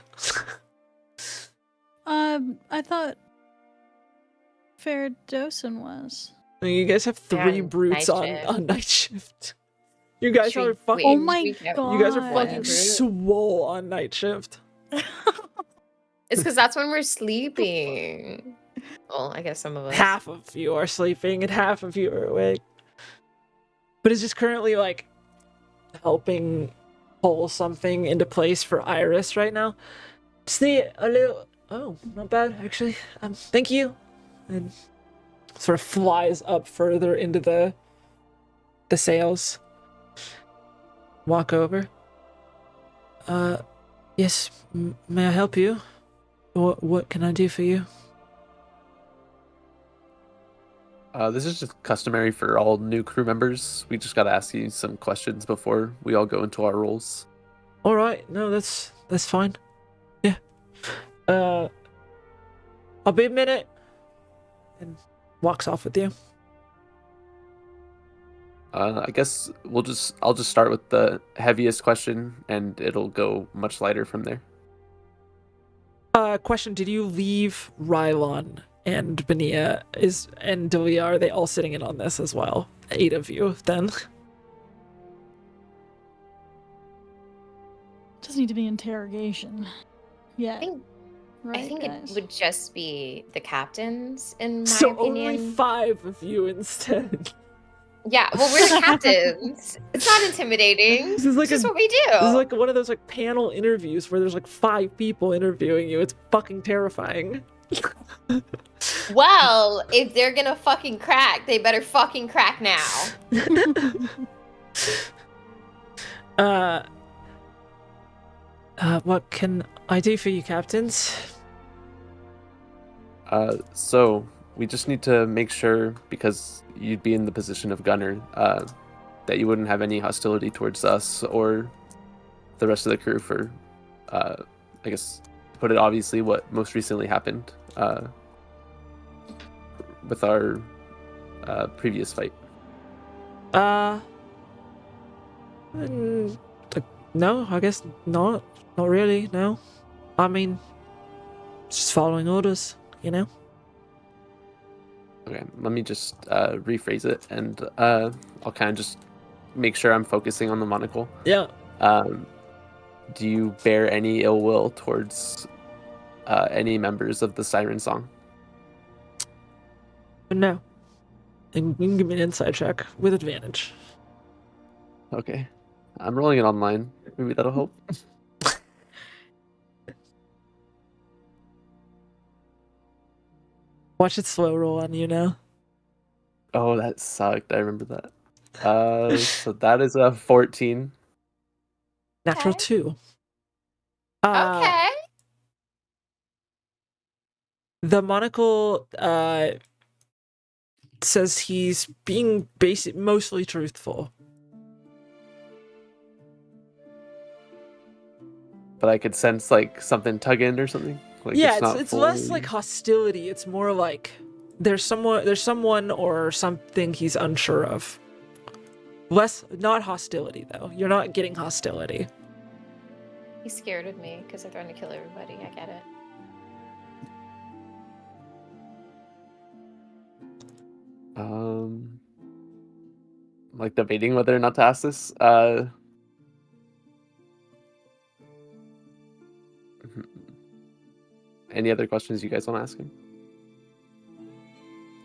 I thought Faradosin was. You guys have three on brutes night on shift. night shift. You guys are fucking. Oh my we get- god! You guys are One fucking brute. swole on night shift. It's because that's when we're sleeping. Well, I guess some of us. Half of you are sleeping and half of you are awake. But it's just currently like helping pull something into place for Iris right now. Just need a little. Oh, not bad actually. Thank you. And sort of flies up further into the sails. Walk over. Yes. May I help you? What can I do for you? This is just customary for all new crew members. We just gotta ask you some questions before we all go into our roles. All right. No, that's fine. Yeah. I'll be a minute. And walks off with you. I guess I'll just start with the heaviest question, and it'll go much lighter from there. Question: did you leave Rylon and Benia and Delia? Are they all sitting in on this as well? 8 of you, then. Doesn't need to be interrogation. Yeah. I think guys? it would just be the captains, in my So opinion. only 5 of you instead. Yeah, well, we're the captains. It's not intimidating. This is like It's just a- what we do. This is like one of those like panel interviews where there's like 5 people interviewing you. It's fucking terrifying. Well, if they're gonna fucking crack, they better fucking crack now. What can I do for you, captains? So we just need to make sure, because you'd be in the position of gunner, that you wouldn't have any hostility towards us or the rest of the crew for, I guess, to put it obviously, what most recently happened with our previous fight. No, I guess not. Not really, no. I mean, just following orders, you know? Okay, let me just rephrase it, and I'll kind of just make sure I'm focusing on the monocle. Yeah. Do you bear any ill will towards any members of the Siren Song? No. And you can give me an insight check with advantage. Okay, I'm rolling it online. Maybe that'll help. Watch it slow roll on you now. Oh, that sucked. I remember that. So that is a 14. Natural Okay. 2. Okay. The monocle says he's being mostly truthful. But I could sense like something tugging or something. Like Yeah, not it's less fully- like hostility. It's more like there's someone or something he's unsure of. Not hostility though. You're not getting hostility. He's scared of me because they're trying to kill everybody. I get it. Like debating whether or not to ask this. Any other questions you guys want to ask him?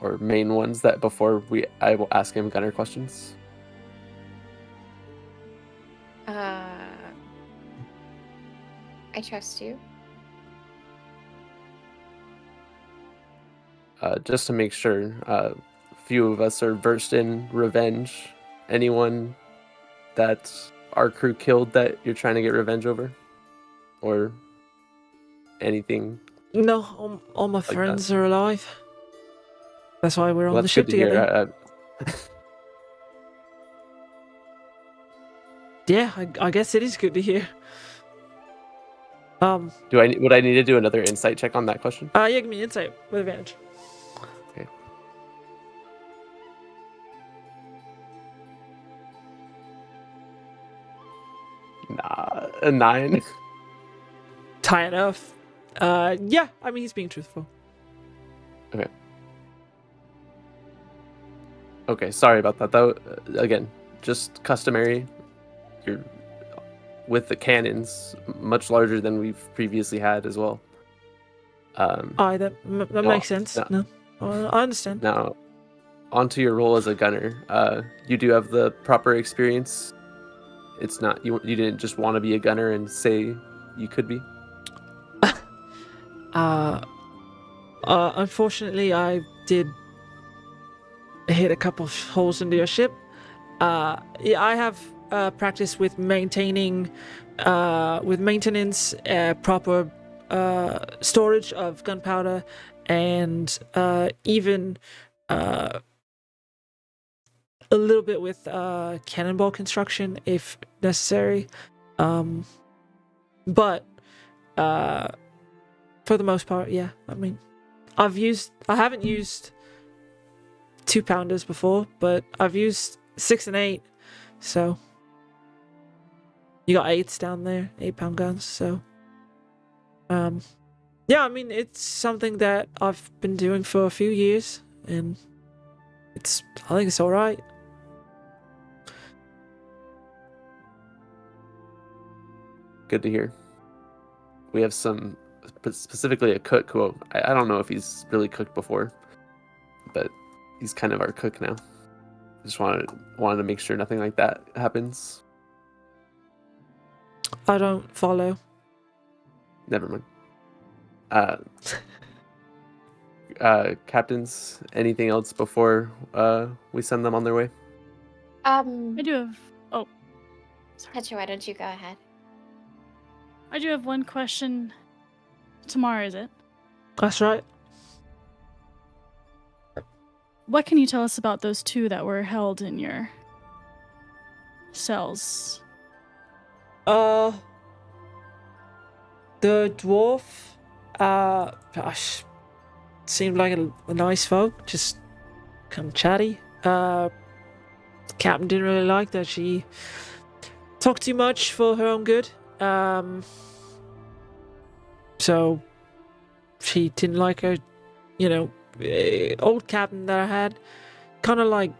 Or main ones that before I will ask him gunner questions. I trust you. Just to make sure, few of us are versed in revenge. Anyone that our crew killed that you're trying to get revenge over? Or anything? No, all my that. friends are alive. That's why we're on Well, the that's ship good to hear. together. Yeah, I guess it is good to hear. Would I need to do another insight check on that question? Yeah, give me insight with advantage. Okay. Nah, a 9. Tie enough. Yeah, I mean he's being truthful. Okay, sorry about that. Again, just customary. You're with the cannons, much larger than we've previously had as well. That makes sense. No, I understand. Now, onto your role as a gunner. You do have the proper experience. It's not you didn't just want to be a gunner and say you could be. Unfortunately, I did hit a couple of holes into your ship. Yeah, I have practice with maintaining, with maintenance, proper storage of gunpowder, and even a little bit with cannonball construction if necessary. But for the most part, yeah. I mean, I haven't used 2-pounders before, but I've used 6 and 8. So you got 8s down there, 8-pound guns. So yeah, I mean it's something that I've been doing for a few years, and I think it's all right. Good to hear. We have specifically a cook who I don't know if he's really cooked before, but he's kind of our cook now. Just wanted to make sure nothing like that happens. I don't follow. Never mind. Captains, anything else before we send them on their way? I do have. Oh, sorry. Petra, why don't you go ahead? I do have one question. Tomorrow, is it? That's right. What can you tell us about those 2 that were held in your cells? The dwarf, gosh, seemed like a nice folk, just kind of chatty. The captain didn't really like that she talked too much for her own good. So she didn't like her, old captain that I had, kind of like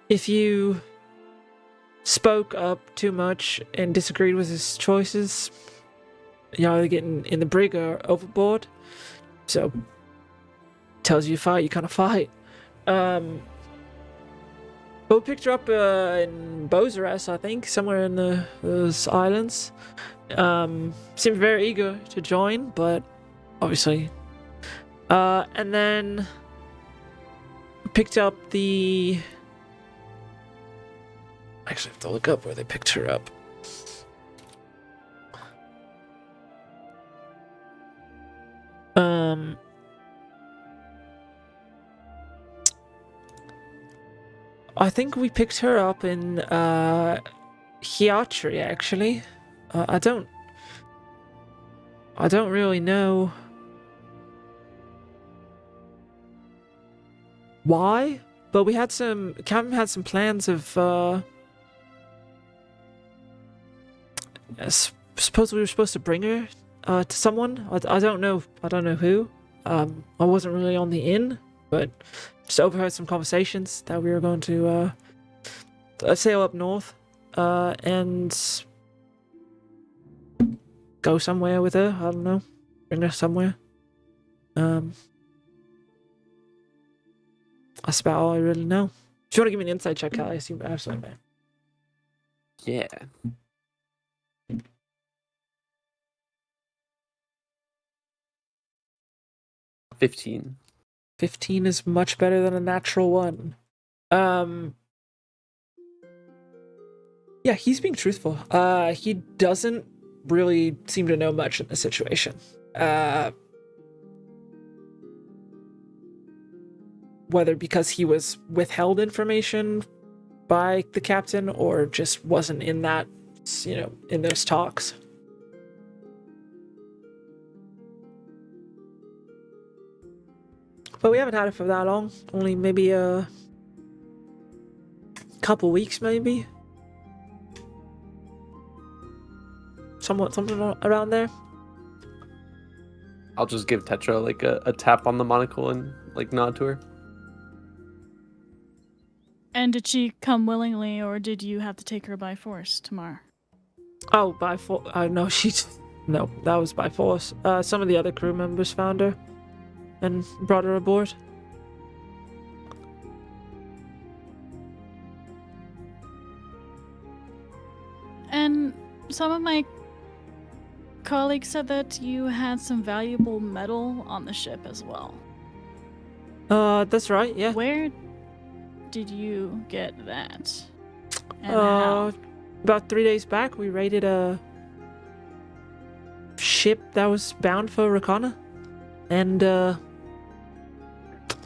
if you spoke up too much and disagreed with his choices, you're either getting in the brig or overboard. So, tells you fight, you kind of fight. But we picked her up in Bozaras, I think, somewhere in those islands. Seemed very eager to join, but obviously. And then we picked up the. Actually, I have to look up where they picked her up. I think we picked her up in Hiatri, actually. I don't really know why, but Captain had some plans of I suppose we were supposed to bring her to someone. I don't know who. I wasn't really on the inn, but just overheard some conversations that we were going to sail up north and go somewhere with her. I don't know, bring her somewhere. That's about all I really know. If you want to give me an insight check, Callie, I seem absolutely man. Yeah. $15. 15 is much better than a natural 1. Yeah, he's being truthful. He doesn't really seem to know much in the situation. Whether because he was withheld information by the captain or just wasn't in that, in those talks. But we haven't had it for that long. Only maybe a couple weeks, maybe. Something around there. I'll just give Tetra like a tap on the monocle and like nod to her. And did she come willingly, or did you have to take her by force tomorrow? Oh, by force? No, no, that was by force. Some of the other crew members found her and brought her aboard. And some of my colleagues said that you had some valuable metal on the ship as well. That's right, yeah. Where did you get that? And how? About 3 days back, we raided a ship that was bound for Rakana. And, I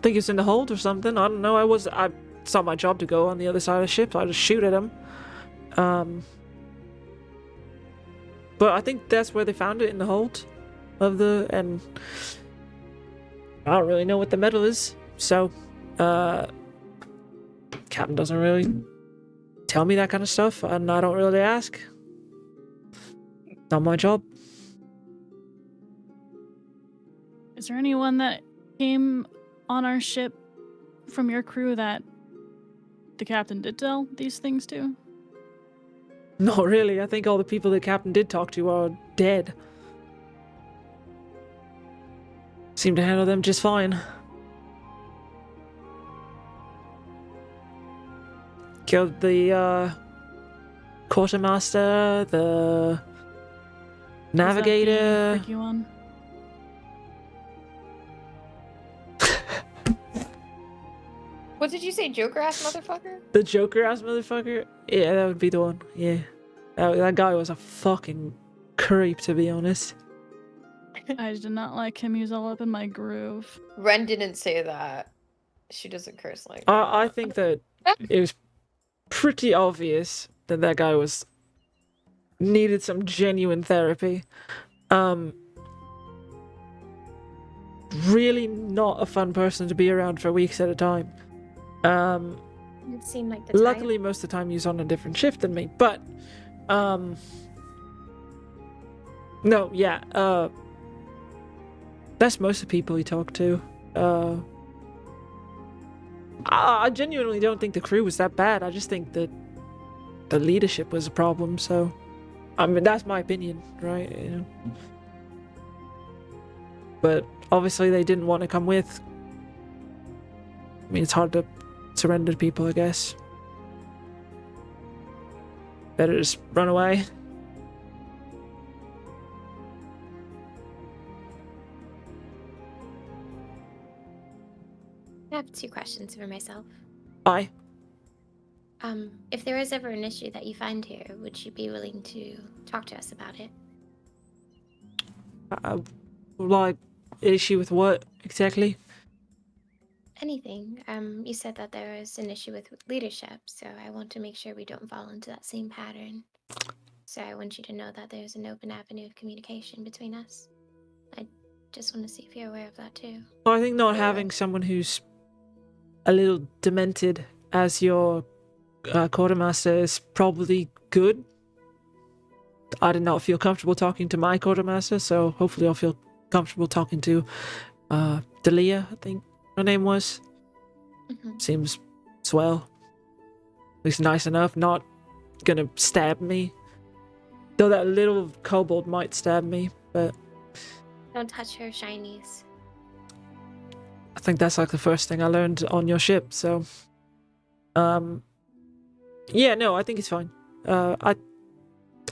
think it's in the hold or something. I don't know. It's not my job to go on the other side of the ship. So I just shoot at him. But I think that's where they found it, in the hold and I don't really know what the metal is. So, Captain doesn't really tell me that kind of stuff, and I don't really ask. Not my job. Is there anyone that came on our ship from your crew that the captain did tell these things to? Not really. I think all the people the captain did talk to are dead. Seem to handle them just fine. Killed the quartermaster, the navigator. Was that the freaky one? What did you say, Joker ass motherfucker? The Joker ass motherfucker? Yeah, that would be the one. Yeah. That guy was a fucking creep, to be honest. I did not like him. He was all up in my groove. Ren didn't say that. She doesn't curse like that. I think that it was pretty obvious that that guy needed some genuine therapy. Really not a fun person to be around for weeks at a time. It seemed like the Luckily, most of the time he was on a different shift than me, but no, yeah, that's most of the people he talked to. I genuinely don't think the crew was that bad. I just think that the leadership was a problem. So, I mean, that's my opinion, right? You know. But obviously, they didn't want to come with. I mean, it's hard to surrender to people, I guess. Better just run away. I have 2 questions for myself. Bye. If there is ever an issue that you find here, would you be willing to talk to us about it? Like, issue with what exactly? Anything. You said that there is an issue with leadership, so I want to make sure we don't fall into that same pattern. So I want you to know that there's an open avenue of communication between us. I just want to see if you're aware of that too. Well, I think not having someone who's a little demented as your quartermaster is probably good. I did not feel comfortable talking to my quartermaster, so hopefully I'll feel comfortable talking to Delia, I think her name was. Seems swell. At least nice enough, not gonna stab me. Though that little kobold might stab me, but Don't touch her shinies. I think that's like the first thing I learned on your ship, so yeah, no, I think it's fine. I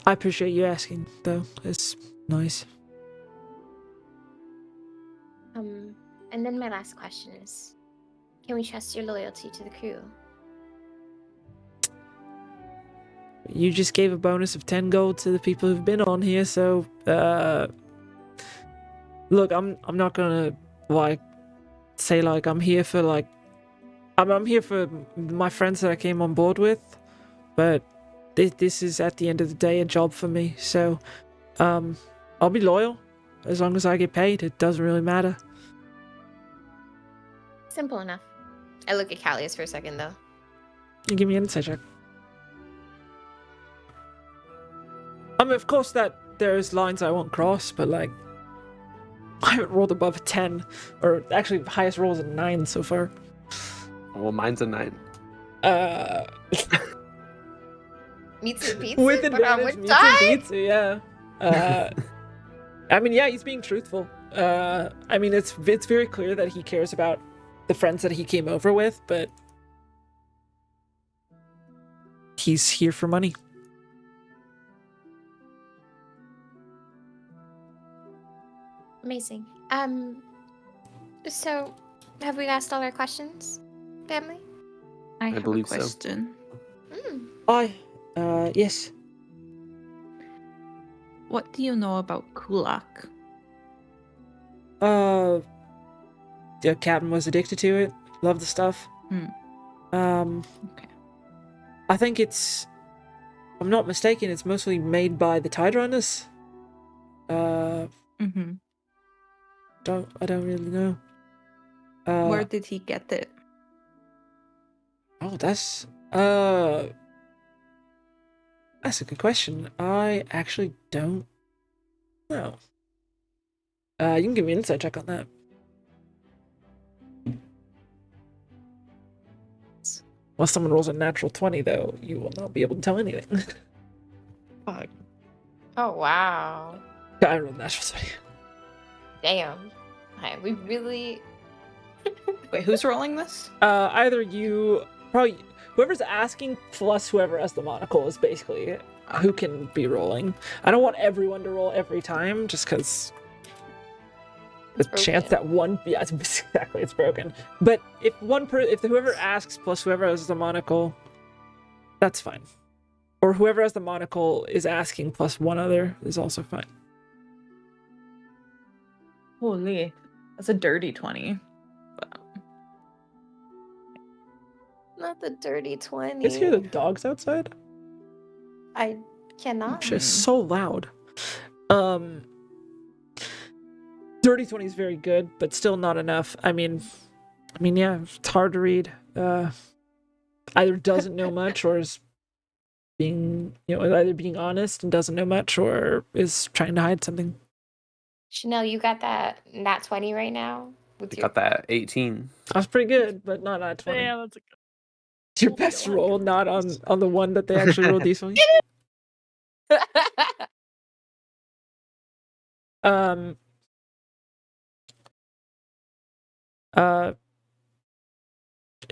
appreciate you asking, though. It's nice. And then my last question is, can we trust your loyalty to the crew? You just gave a bonus of 10 gold to the people who've been on here, so look, I'm not gonna like say like I'm here for like I'm here for my friends that I came on board with, but this is at the end of the day a job for me, so I'll be loyal as long as I get paid. It doesn't really matter. Simple enough. I look at Callius for a second, though. You give me an insight check. I mean, of course that there's lines I won't cross, but like I haven't rolled above a 10, or actually the highest roll is a 9 so far. Well, mine's a 9. Meets and pizza, With but on advantage, which meets and side? pizza, yeah. I mean, yeah, he's being truthful. I mean, it's very clear that he cares about the friends that he came over with, but he's here for money. Amazing. So have we asked all our questions, family? I have a believe so. question. Yes. What do you know about kulak? The captain was addicted to it. Loved the stuff. Okay. I think it's, if I'm not mistaken, it's mostly made by the Tide Runners. I don't really know. Where did he get it? Oh, that's a good question. I actually don't know. You can give me an insight check on that. Unless someone rolls a natural 20, though, you will not be able to tell anything. Fuck. Oh, wow. I rolled a natural 20. Damn. Hi, we really... Wait, who's rolling this? Either you, probably whoever's asking plus whoever has the monocle is basically who can be rolling. I don't want everyone to roll every time, just because the chance that one, yeah, it's exactly, it's broken. But if if whoever asks plus whoever has the monocle, that's fine. Or whoever has the monocle is asking plus one other is also fine. Holy, that's a dirty 20. Not the dirty 20. You guys hear the dogs outside? I cannot. It's just so loud. Dirty 20 is very good, but still not enough. I mean, yeah, it's hard to read. Either doesn't know much or is either being honest and doesn't know much or is trying to hide something. Chanel, you got that nat 20 right now? with You your got that 18. That's pretty good, but not at 20. Yeah, that's a good. It's your We'll be best all roll, good. not on the one that they actually rolled decently. Um.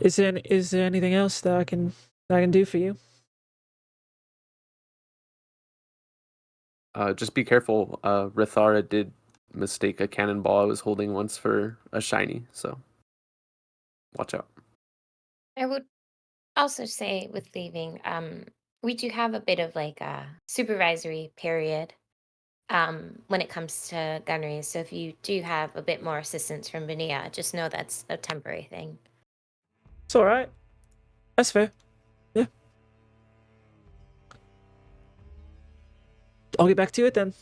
Is there anything else that I can do for you? Just be careful. Rithara did mistake a cannonball I was holding once for a shiny, so watch out. I would also say with leaving, we do have a bit of like a supervisory period when it comes to gunnery. So if you do have a bit more assistance from Benia, just know that's a temporary thing. It's all right. That's fair. Yeah. I'll get back to it then.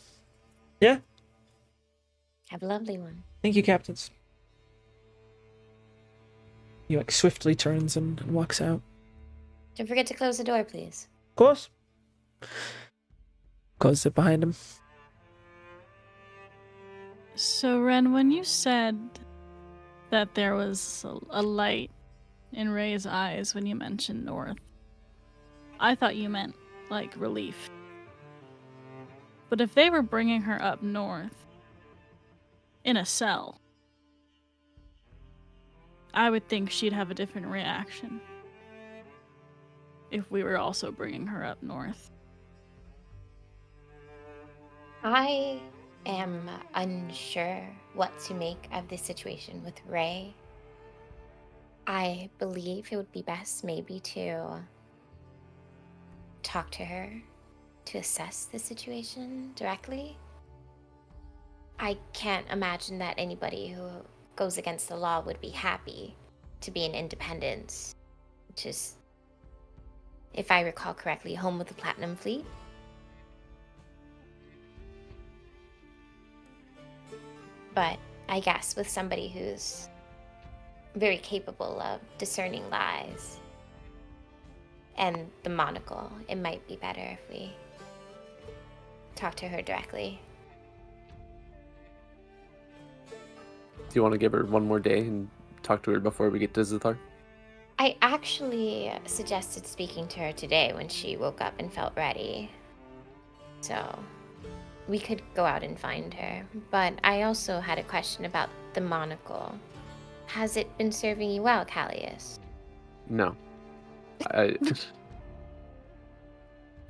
Yeah. Have a lovely one. Thank you, captains. He like swiftly turns and walks out. Don't forget to close the door, please. Of course. Closes it behind him. So, Ren, when you said that there was a light in Ray's eyes when you mentioned North, I thought you meant, like, relief. But if they were bringing her up north, in a cell, I would think she'd have a different reaction if we were also bringing her up north. I am unsure what to make of this situation with Ray. I believe it would be best maybe to talk to her to assess the situation directly. I can't imagine that anybody who goes against the law would be happy to be in independence, which is, if I recall correctly, home with the Platinum Fleet. But I guess with somebody who's very capable of discerning lies and the monocle, it might be better if we talk to her directly. Do you want to give her one more day and talk to her before we get to Zithar? I actually suggested speaking to her today when she woke up and felt ready. So we could go out and find her. But I also had a question about the monocle. Has it been serving you well, Callius? No.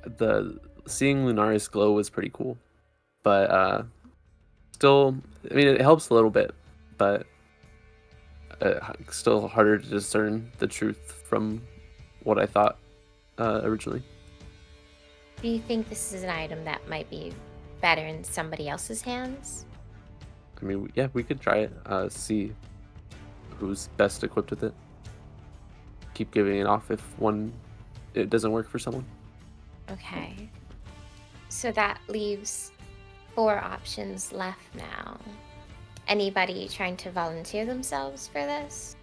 The seeing Lunaris glow was pretty cool, but still, I mean, it helps a little bit, but still harder to discern the truth from what I thought originally. Do you think this is an item that might be better in somebody else's hands? I mean, yeah, we could try it, see who's best equipped with it. Keep giving it off if it doesn't work for someone. Okay. So that leaves 4 options left now. Anybody trying to volunteer themselves for this?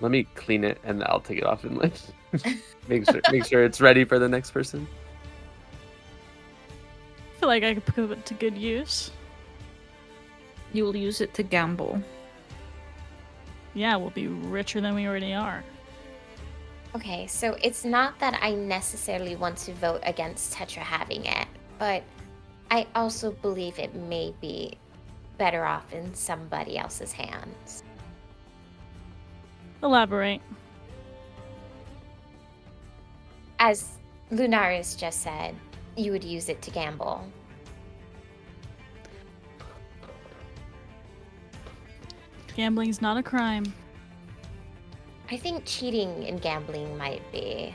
Let me clean it and I'll take it off and like make sure it's ready for the next person. I feel like I could put it to good use. You will use it to gamble. Yeah, we'll be richer than we already are. Okay, so it's not that I necessarily want to vote against Tetra having it, but I also believe it may be better off in somebody else's hands. Elaborate. As Lunaris just said, you would use it to gamble. Gambling's not a crime. I think cheating in gambling might be.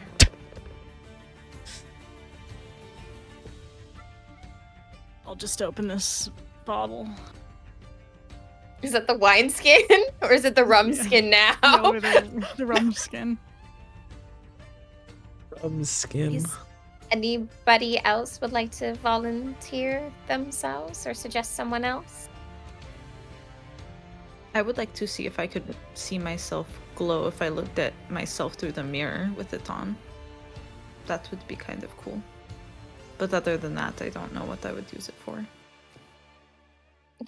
I'll just open this bottle. Is that the wine skin? Or is it the rum skin now? No, the rum skin. Skin. Is anybody else would like to volunteer themselves or suggest someone else? I would like to see if I could see myself glow if I looked at myself through the mirror with it on. That would be kind of cool. But other than that, I don't know what I would use it for.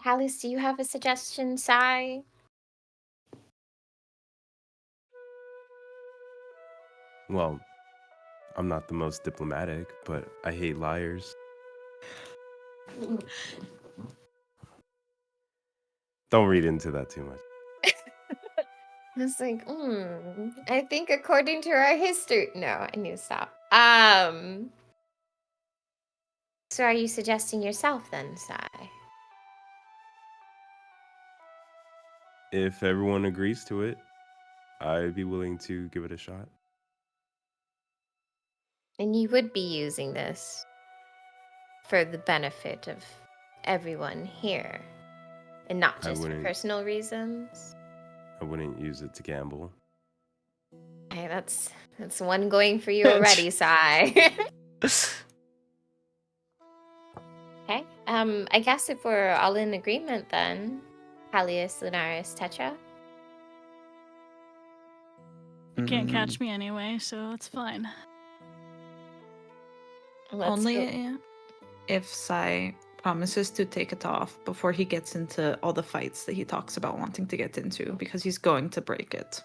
Callis, do you have a suggestion, Sai? Well, I'm not the most diplomatic, but I hate liars. Don't read into that too much. I was like, I think according to our history. No, I need to stop. So are you suggesting yourself then, Sai? If everyone agrees to it, I'd be willing to give it a shot. And you would be using this for the benefit of everyone here, and not I just for wouldn't- personal reasons. I wouldn't use it to gamble. Hey, that's one going for you already, Sai. Okay. I guess if we're all in agreement, then Halius, Lunaris, Tetra. You can't catch me anyway, so it's fine. Let's go. Only if Sai promises to take it off before he gets into all the fights that he talks about wanting to get into, because he's going to break it.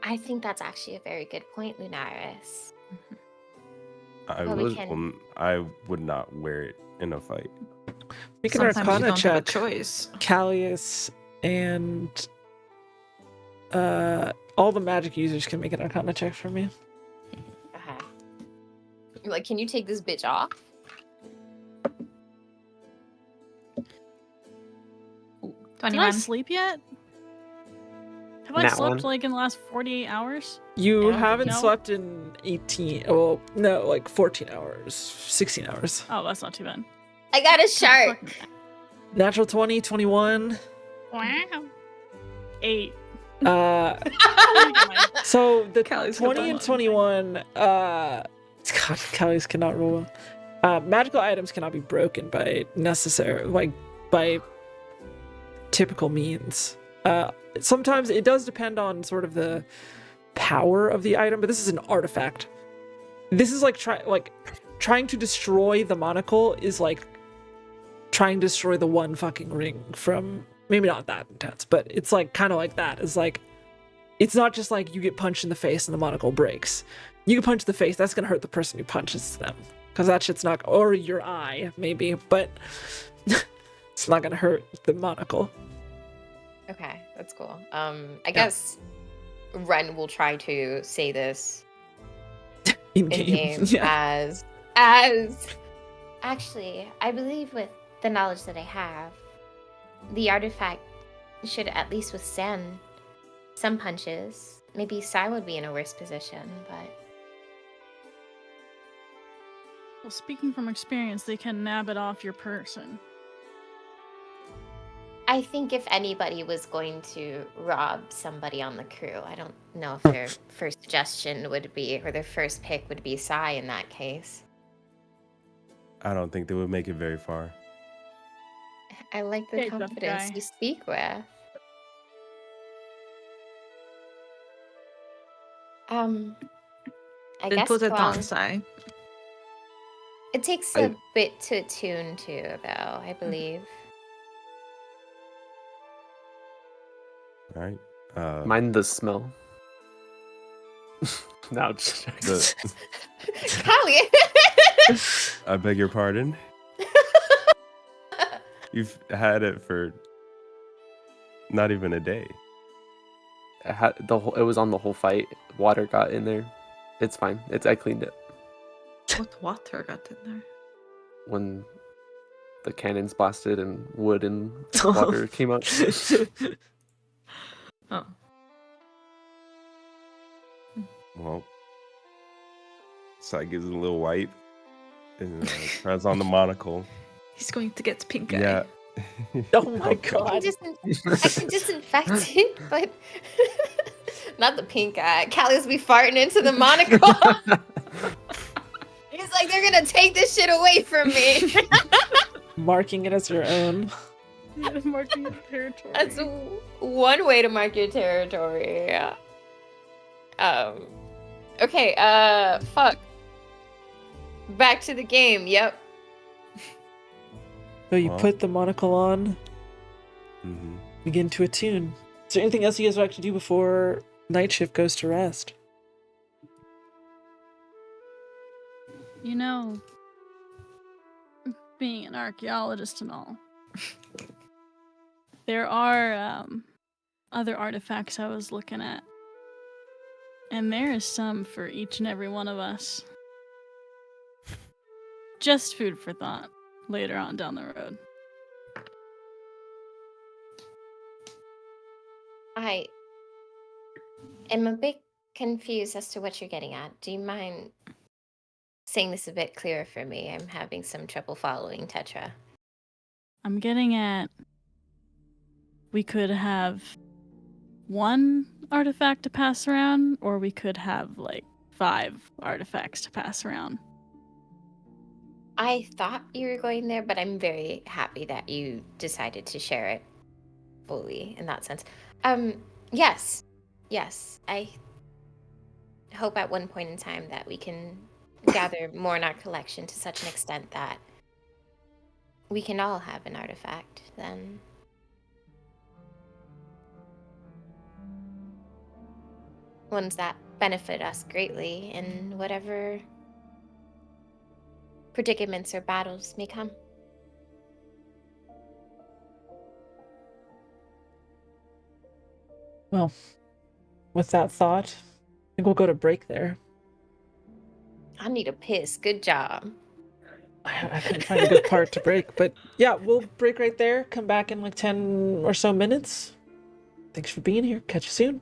I think that's actually a very good point, Lunaris. I Well, we would. can- I would not wear it in a fight. Make an Sometimes you Arcana don't have a check. choice. Callius and all the magic users can make an Arcana check for me. Okay. Like, can you take this bitch off? Did I 21. sleep yet? Have I Nat slept one. like in the last 48 hours? You I don't think haven't no. slept in 18, well, no, like 14 hours, 16 hours. Oh, that's not too bad. I got a shark. Natural 20, 21. Wow. 8. So the Callie's got 20 and one. 21, God, Callius cannot roll. Magical items cannot be broken by by typical means. Sometimes it does depend on sort of the power of the item, but this is an artifact. This is like trying to destroy the monocle is like trying to destroy the one fucking ring from, maybe not that intense, but it's like kind of like that. It's like, it's not just like you get punched in the face and the monocle breaks. You get punched in the face, that's gonna hurt the person who punches them, because that shit's not, or your eye maybe, but it's not gonna hurt the monocle. Okay, that's cool. I guess Ren will try to say this In in game. game as actually, I believe with the knowledge that I have, the artifact should at least withstand some punches. Maybe Sai would be in a worse position, but Well, speaking from experience, they can nab it off your person. I think if anybody was going to rob somebody on the crew, I don't know if their first suggestion would be, or their first pick would be Sai in that case. I don't think they would make it very far. I like the Okay, tough confidence guy. you speak with. I Then guess put it Kwang- on, Sai. It takes I- a bit to attune to, though, I believe. All right. Mind the smell. No, I'm just joking. Callie! I beg your pardon. You've had it for not even a day. It was on the whole fight. Water got in there. It's fine. I cleaned it What water got in there? when the cannons blasted and wood and water came out. Oh. Well, Sai gives it a little wipe and tries on the monocle. He's going to get pink eye. Yeah. Oh my I god. can disinfect it, but not the pink eye. Callie's be farting into the monocle. He's like, they're gonna take this shit away from me. Marking it as your own. Marking the territory. That's one way to mark your territory. Okay, fuck. Back to the game, yep. So you Well. put the monocle on, Mm-hmm. begin to attune. Is there anything else you guys would like to do before night shift goes to rest? You know, being an archaeologist and all, there are other artifacts I was looking at. And there is some for each and every one of us. Just food for thought later on down the road. I am a bit confused as to what you're getting at. Do you mind saying this a bit clearer for me? I'm having some trouble following Tetra. I'm getting at we could have one artifact to pass around, or we could have like 5 artifacts to pass around. I thought you were going there, but I'm very happy that you decided to share it fully in that sense. Yes. Yes. I hope at one point in time that we can gather more in our collection to such an extent that we can all have an artifact then. Ones that benefit us greatly in whatever predicaments or battles may come. Well, with that thought, I think we'll go to break there. I need a piss. Good job. I couldn't find a good part to break, but yeah, we'll break right there. Come back in like 10 or so minutes. Thanks for being here. Catch you soon.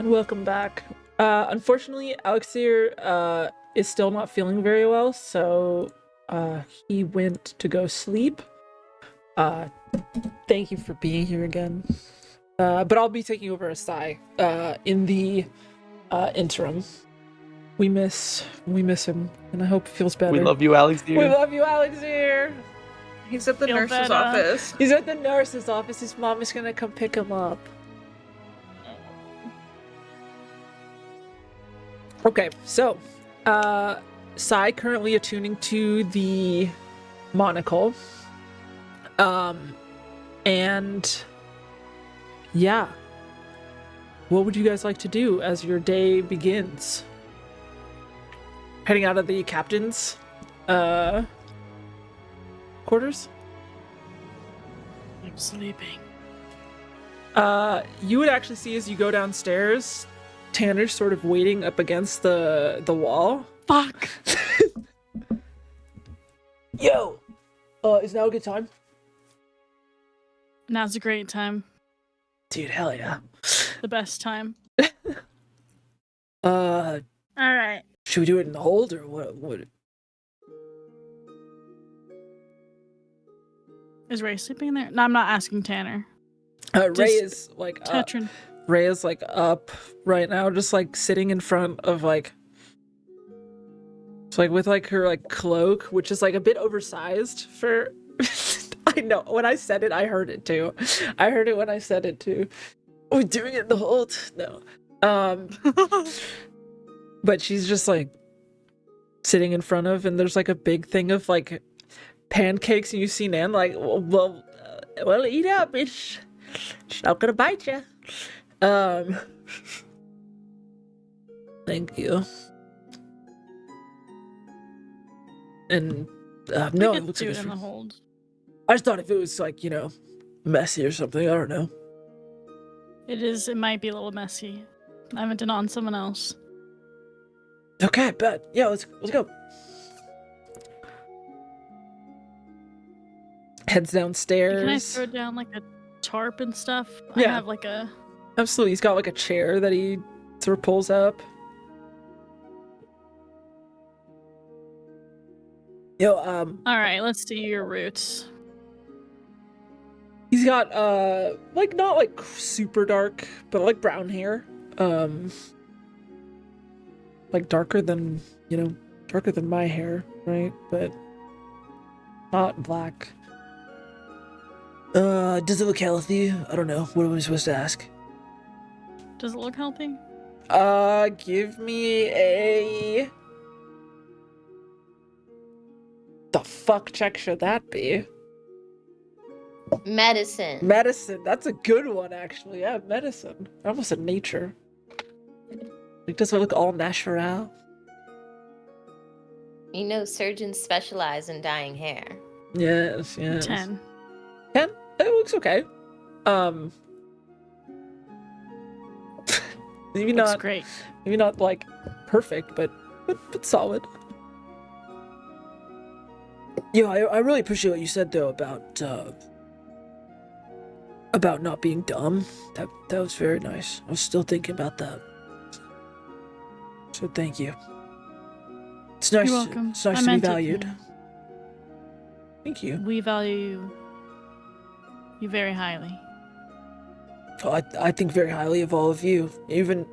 and welcome back. Unfortunately, Alexir is still not feeling very well, so he went to go sleep. Thank you for being here again. But I'll be taking over as Sai in the interim. We miss him, and I hope he feels better. We love you, Alex. We love you, Alexir. He's at the Feel nurse's better. office. He's at the nurse's office. His mom is gonna come pick him up. Okay, so Sai currently attuning to the monocle. And yeah. What would you guys like to do as your day begins? Heading out of the captain's quarters? I'm sleeping. You would actually see as you go downstairs, Tanner's sort of waiting up against the wall. Fuck. Yo! Is now a good time? Now's a great time. Dude, hell yeah. The best time. All right. Should we do it in the hold or what? Is Ray sleeping in there? No, I'm not asking Tanner. Ray Just is like Tetrin. Ray is like up right now, just like sitting in front of like it's like with like her like cloak, which is like a bit oversized for I know when I said it, I heard it too. I heard it when I said it too. We're doing it in the hold. No. But she's just like sitting in front of, and there's like a big thing of like pancakes, and you see Nan like, well, eat up, bitch. She's not gonna bite you. Thank you. And no, We it could looks do like it it's in the hold. I just thought if it was like, messy or something, I don't know. It is. It might be a little messy. I haven't done it on someone else. Okay, bet. Yeah, let's go. Heads downstairs. Can I throw down like a tarp and stuff? Yeah. I have like a. Absolutely. He's got like a chair that he sort of pulls up. Yo, All right, let's do your roots. he's got like not like super dark, but like brown hair. Like darker than my hair, right? But not black. Does it look healthy? I don't know. What am I supposed to ask? Does it look healthy? Give me a... The fuck check should that be? Medicine. Medicine. That's a good one, actually. Yeah, medicine. I almost said nature. Like, does it look all natural? Surgeons specialize in dyeing hair. Yes. 10. 10? It looks okay. Maybe Looks not. great. Maybe not like perfect, but solid. Yo, I really appreciate what you said though about not being dumb. That was very nice. I was still thinking about that. So thank you. It's nice. You're welcome. It's nice I to be meant it, valued. yeah. Thank you. We value you very highly. Oh, I think very highly of all of you. Even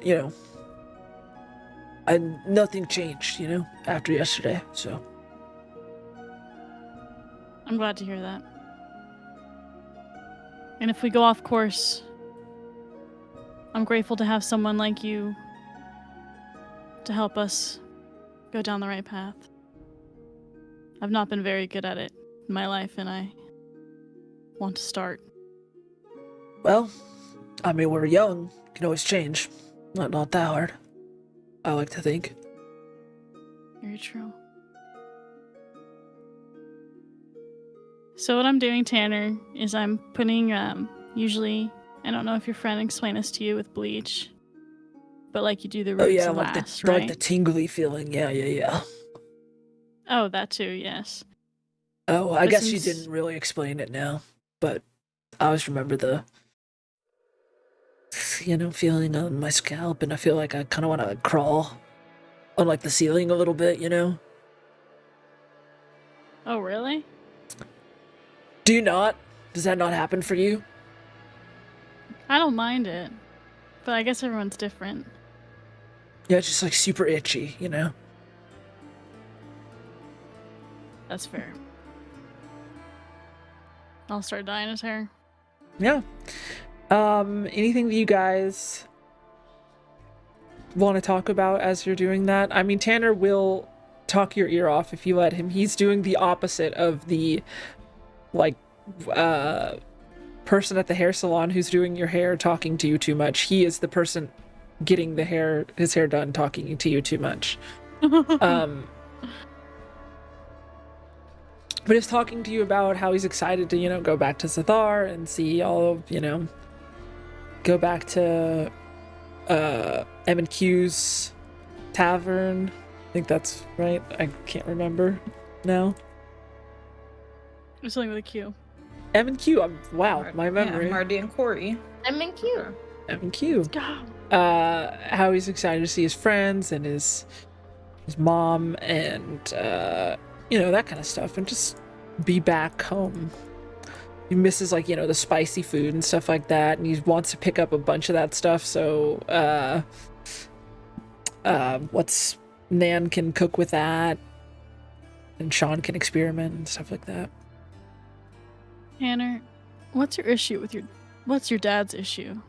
and nothing changed. After yesterday. So. I'm glad to hear that. And if we go off course, I'm grateful to have someone like you to help us go down the right path. I've not been very good at it in my life, and I want to start. Well, I mean, we're young. Can always change. Not that hard. I like to think. Very true. So what I'm doing, Tanner, is I'm putting, usually, I don't know if your friend explained this to you with bleach, but like you do the roots Oh yeah, and like last, the right? like the tingly feeling. Yeah. Oh, that too, yes. Oh, I But guess you since- didn't really explain it now, but I always remember the feeling on my scalp, and I feel like I kind of want to crawl on like the ceiling a little bit, Oh, really? Do you not? Does that not happen for you? I don't mind it, but I guess everyone's different. Yeah, it's just like super itchy, That's fair. I'll start dyeing his hair. Yeah. Anything that you guys want to talk about as you're doing that? I mean, Tanner will talk your ear off if you let him. He's doing the opposite of the person at the hair salon who's doing your hair talking to you too much. He is the person getting his hair done talking to you too much. But he's talking to you about how he's excited to, go back to Zathar and see all of, go back to M&Q's tavern. I think that's right. I can't remember now. There's something with a Q. M&Q. Wow, my memory. Yeah, Marty and Corey. I'm in cute. M&Q. Go. How he's excited to see his friends and his mom and that kind of stuff, and just be back home. He misses the spicy food and stuff like that, and he wants to pick up a bunch of that stuff. So Nan can cook with that, and Sean can experiment and stuff like that. Tanner, what's your dad's issue?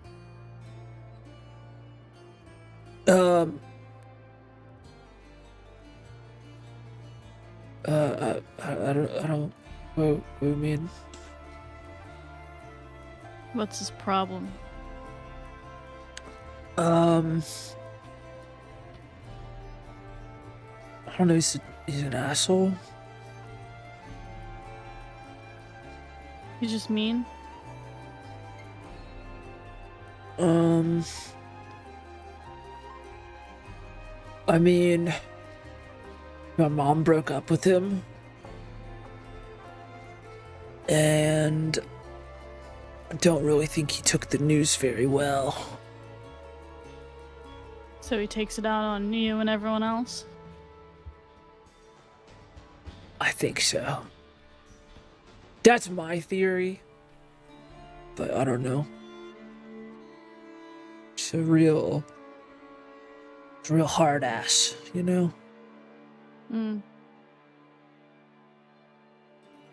I don't. What do you mean? What's his problem? I don't know. He's an asshole. He's just mean? I mean, my mom broke up with him, and I don't really think he took the news very well. So he takes it out on you and everyone else? I think so. That's my theory, but I don't know. It's a real hard ass, Mm.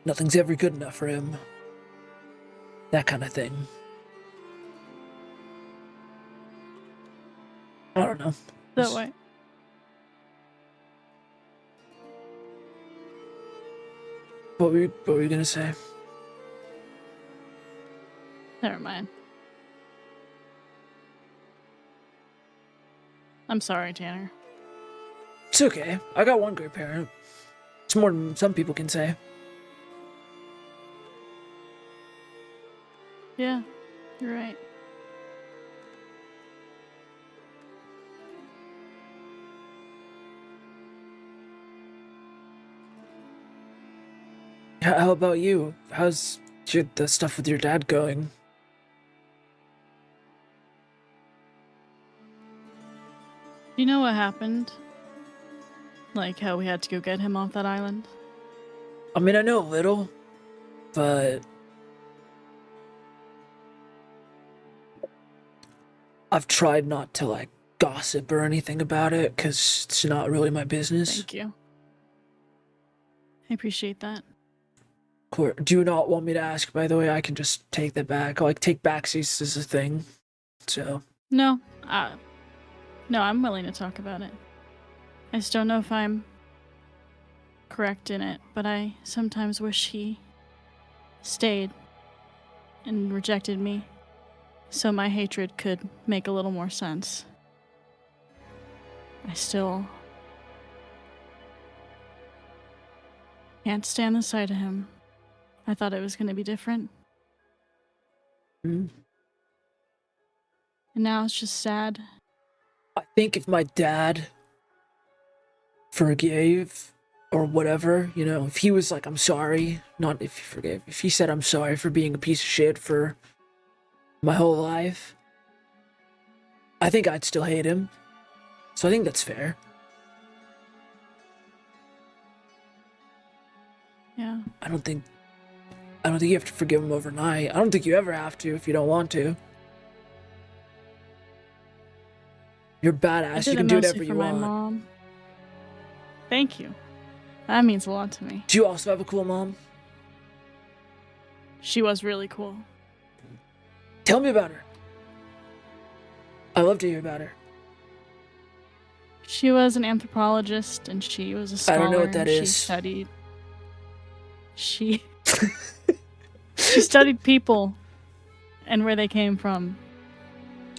Nothing's ever good enough for him. That kind of thing. I don't know. That way. What were you gonna say? Never mind. I'm sorry, Tanner. It's okay. I got one great parent. It's more than some people can say. Yeah, you're right. How about you? How's the stuff with your dad going? You know what happened? Like how we had to go get him off that island? I mean, I know a little, but I've tried not to gossip or anything about it because it's not really my business. Thank you. I appreciate that. Do you not want me to ask? By the way, I can just take that back. Take backsies as a thing. So No, I'm willing to talk about it. I just don't know if I'm correct in it, but I sometimes wish he stayed and rejected me so my hatred could make a little more sense. I still can't stand the sight of him. I thought it was going to be different. Mm. And now it's just sad. I think if my dad forgave or whatever, if he was like, I'm sorry, not if he forgave, if he said, I'm sorry for being a piece of shit for my whole life, I think I'd still hate him. So I think that's fair. Yeah. I don't think you have to forgive him overnight. I don't think you ever have to if you don't want to. You're I badass. did You can it do mostly whatever you for my want. mom. Thank you. That means a lot to me. Do you also have a cool mom? She was really cool. Tell me about her. I love to hear about her. She was an anthropologist and she was a I scholar. don't know what that and is. She studied. She studied people and where they came from,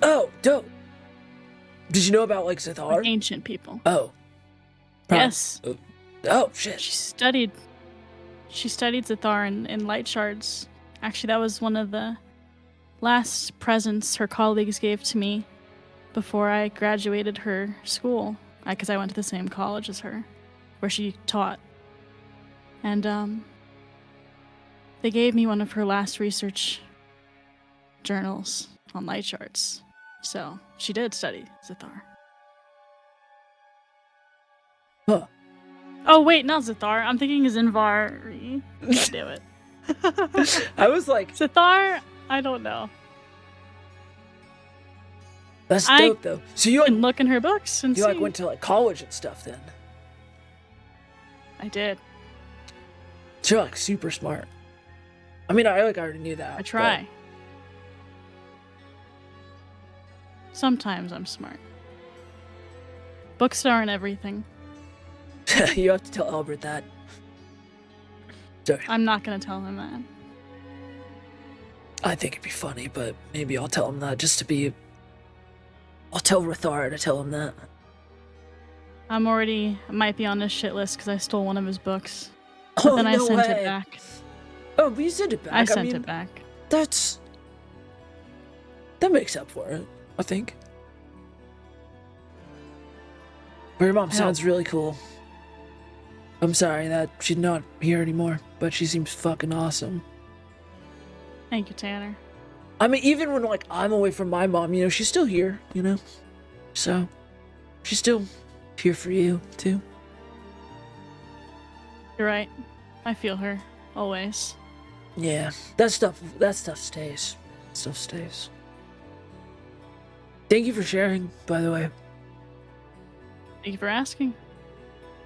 Oh, dope. Did you know about like Zathar? like ancient people. Oh. Yes, Oh shit. she studied Zathar in light shards. Actually, that was one of the last presents her colleagues gave to me before I graduated her school, because I went to the same college as her, where she taught. And they gave me one of her last research journals on light shards. So she did study Zathar. Huh. Oh wait, not Zathar. I'm thinking Xiinvarian. God damn it. I was like, Zathar? I don't know. that's I dope though. So you You like can look in her books and you see. like went to like college and stuff then. I did. So you're like super smart. I mean, I already knew that. I try. Sometimes I'm smart. Books aren't everything. but you have to tell Albert that. Sorry. I'm not gonna tell him that. I think it'd be funny, but maybe I'll tell him that just to be. I'll tell Rathara to tell him that. I might be on his shit list because I stole one of his books. But then I no sent way. it back. Oh, but you sent it back. I sent mean, it back. That makes up for it, I think. But your mom sounds really cool. I'm sorry that she's not here anymore, but she seems fucking awesome. Thank you, Tanner. I mean, even when like I'm away from my mom, you know, she's still here, you know? So, she's still here for you, too. You're right. I feel her. Always. Yeah, that stuff stays. Stuff stays. Thank you for sharing, by the way. Thank you for asking.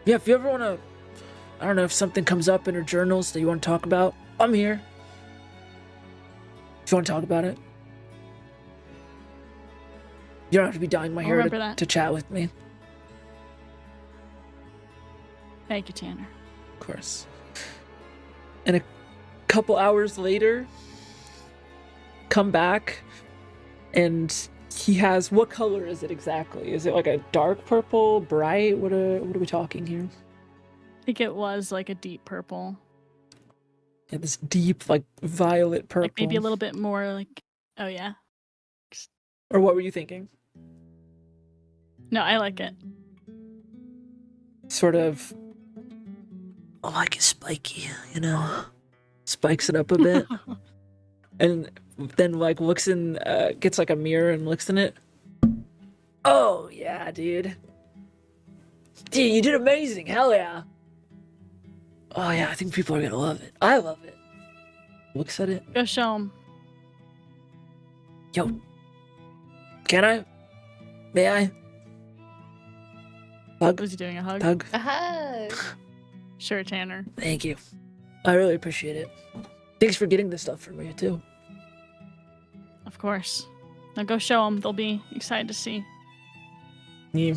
Yeah, if you ever want to, I don't know, if something comes up in her journals that you want to talk about, I'm here. If you want to talk about it. You don't have to be dyeing my I'll hair remember that. to chat with me. Thank you, Tanner. Of course. And a couple hours later, come back, and he has, what color is it exactly? Is it like a dark purple, bright? What are we talking here? I think it was like a deep purple. Yeah, this deep, like violet purple. Like maybe a little bit more like, oh yeah. Or what were you thinking? No, I like it. Sort of, I like it spiky, you know? Spikes it up a bit. And then like looks in, gets like a mirror and looks in it. Oh yeah, dude. Dude, you did amazing, hell yeah. Oh yeah, I think people are gonna love it. I love it. Looks at it. Go show him. Yo. Can I? May I? Hug? Was he doing a hug? Hug? A hug. Sure, Tanner. Thank you. I really appreciate it. Thanks for getting this stuff for me too. Of course. Now go show them. They'll be excited to see. He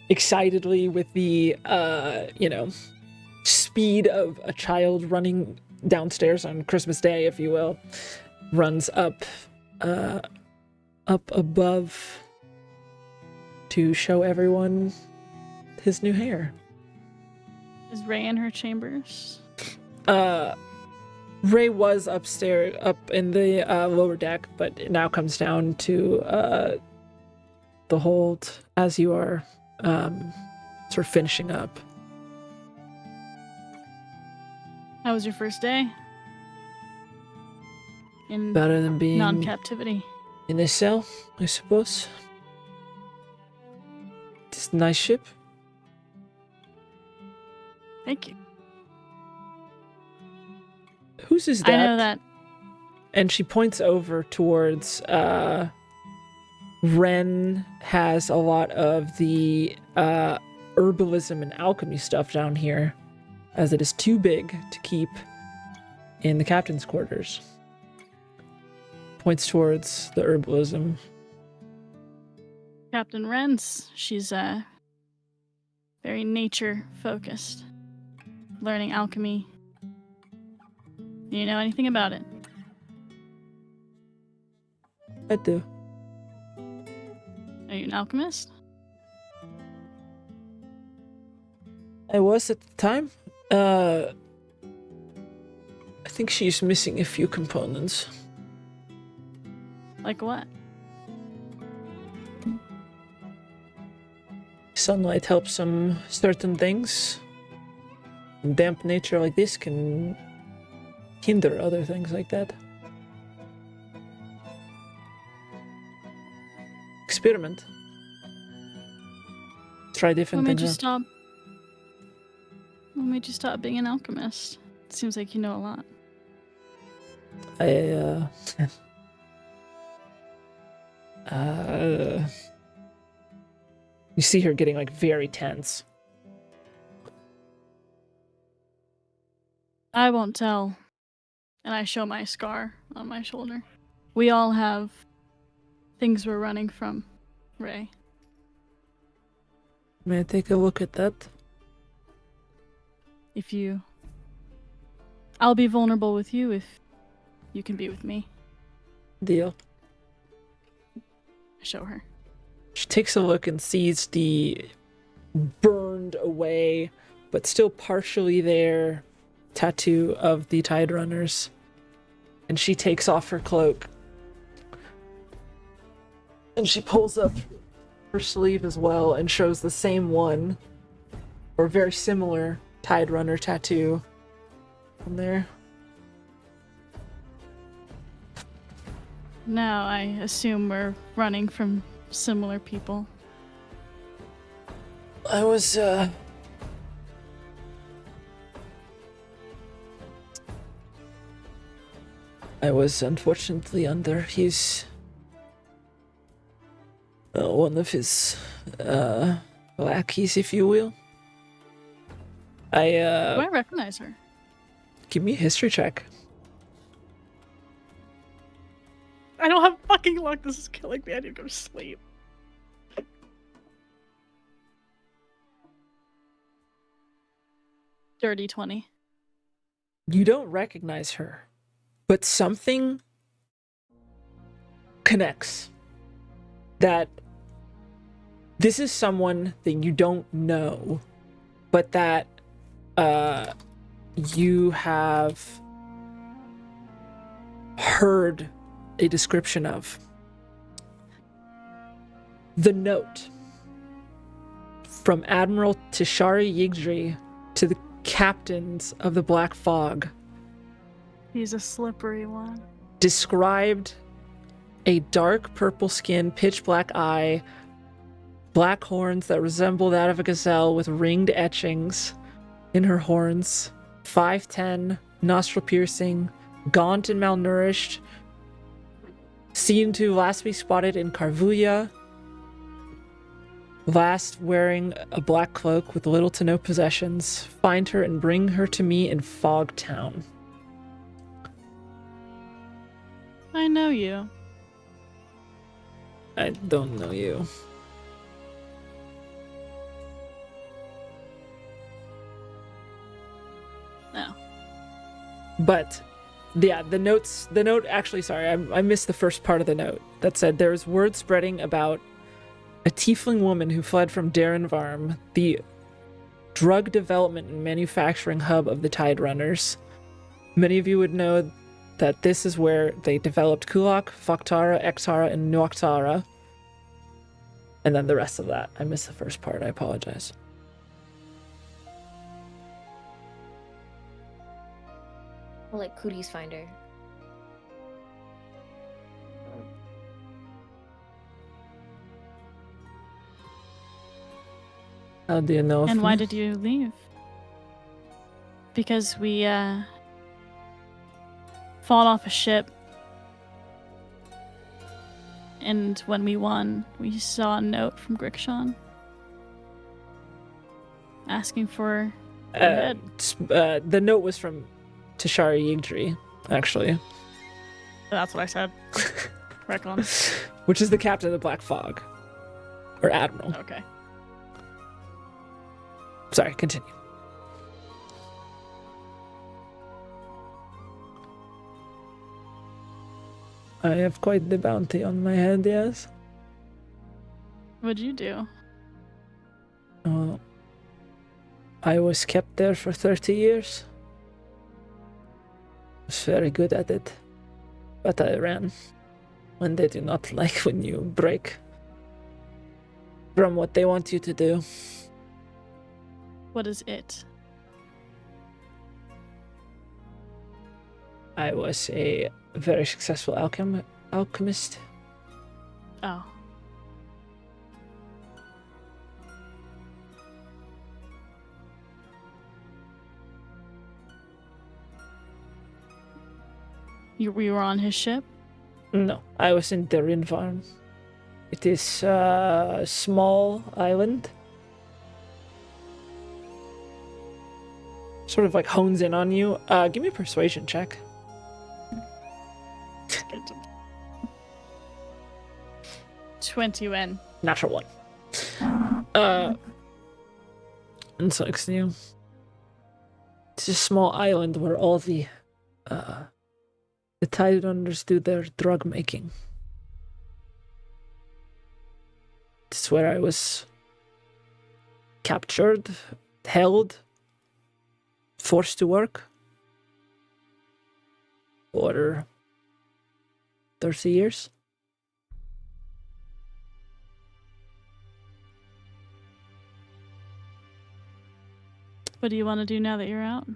excitedly, with the speed of a child running downstairs on Christmas Day, if you will, runs up above to show everyone his new hair. Is Ray in her chambers? Ray was upstairs, up in the lower deck, but it now comes down to the hold as you are sort of finishing up. How was your first day? In Better than being non-captivity. in this cell, I suppose. nice ship. Thank you. Whose is that? I know that. And she points over towards Ren has a lot of the herbalism and alchemy stuff down here, as it is too big to keep in the captain's quarters. Points towards the herbalism. Captain Ren's, she's very nature focused. Learning alchemy. Do you know anything about it? I do. Are you an alchemist? I was at the time. I think she's missing a few components. Like what? Sunlight helps some certain things. Damp nature like this can hinder other things like that. Experiment. Try different What made you things. stop? What made you stop being an alchemist? It seems like you know a lot. You see her getting like very tense. I won't tell. And I show my scar on my shoulder. We all have things we're running from, Ray. May I take a look at that? If you... I'll be vulnerable with you if you can be with me. Deal. I show her. She takes a look and sees the burned away, but still partially there, tattoo of the Tide Runners. And she takes off her cloak. And she pulls up her sleeve as well and shows the same one, or very similar Tide Runner tattoo on there. Now I assume we're running from similar people. I was unfortunately under his one of his lackeys, if you will. Do I recognize her? Give me a history check. I don't have fucking luck. This is killing me. I need to go to sleep. Dirty 20. You don't recognize her, but something connects. That this is someone that you don't know, but that you have heard a description of. The note from Admiral Tishari Yigdri to the captains of the Black Fog He's a slippery one. described a dark purple skin, pitch black eye, black horns that resemble that of a gazelle with ringed etchings in her horns, 5'10", nostril piercing, gaunt and malnourished, seen to last be spotted in Karvuya, last wearing a black cloak with little to no possessions. Find her and bring her to me in Fog Town. I know you. I don't know you. No. But yeah, the note actually, sorry, I missed the first part of the note that said there's word spreading about a tiefling woman who fled from Darenvarm, the drug development and manufacturing hub of the Tide Runners. Many of you would know that this is where they developed Kulak, Faktara, Ektara, and Nuaktara. And then the rest of that. I missed the first part, I apologize. I'll let Cooties find her. How do you know? And why did you leave? Because we fought off a ship, and when we won, we saw a note from Grixon asking for your head. The note was from Tashari Yigdri, actually. That's what I said. Recon. Which is the captain of the Black Fog. Or Admiral. Okay. Sorry, continue. I have quite the bounty on my head, yes. What'd you do? I was kept there for 30 years. Was very good at it. But I ran. And they do not like when you break from what they want you to do. What is it? I was a very successful alchemist. Oh. You were on his ship? No, I was in the Xiinvarian. It is a small island. Sort of like hones in on you. Give me a persuasion check. 20 Natural one. And so it's new. It's a small island where all the tide runners do their drug making. It's where I was captured, held, forced to work for 30 years. What do you want to do now that you're out?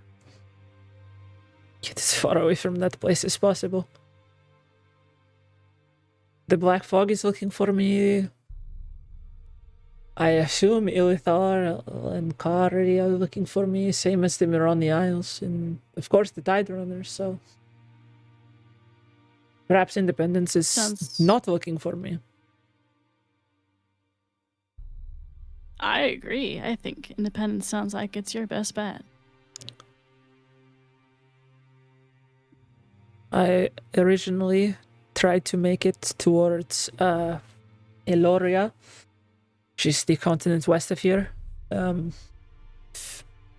Get as far away from that place as possible. The Black Fog is looking for me. I assume Ilithar and Kari are looking for me, same as the Mirani Isles, and of course the Tide Runners, so... Perhaps Independence is not looking for me. I agree. I think Independence sounds like it's your best bet. I originally tried to make it towards Eloria, which is the continent west of here,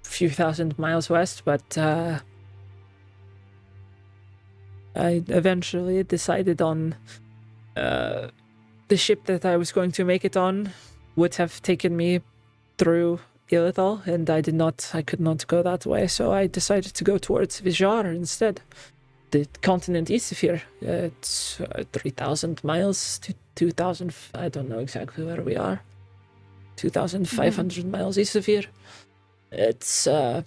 few thousand miles west, but I eventually decided on the ship that I was going to make it on would have taken me through Ilithal, and I could not go that way, so I decided to go towards Vijar instead. The continent east of here. It's 3,000 miles to 2,000, I don't know exactly where we are. 2,500 miles east of here. It's, I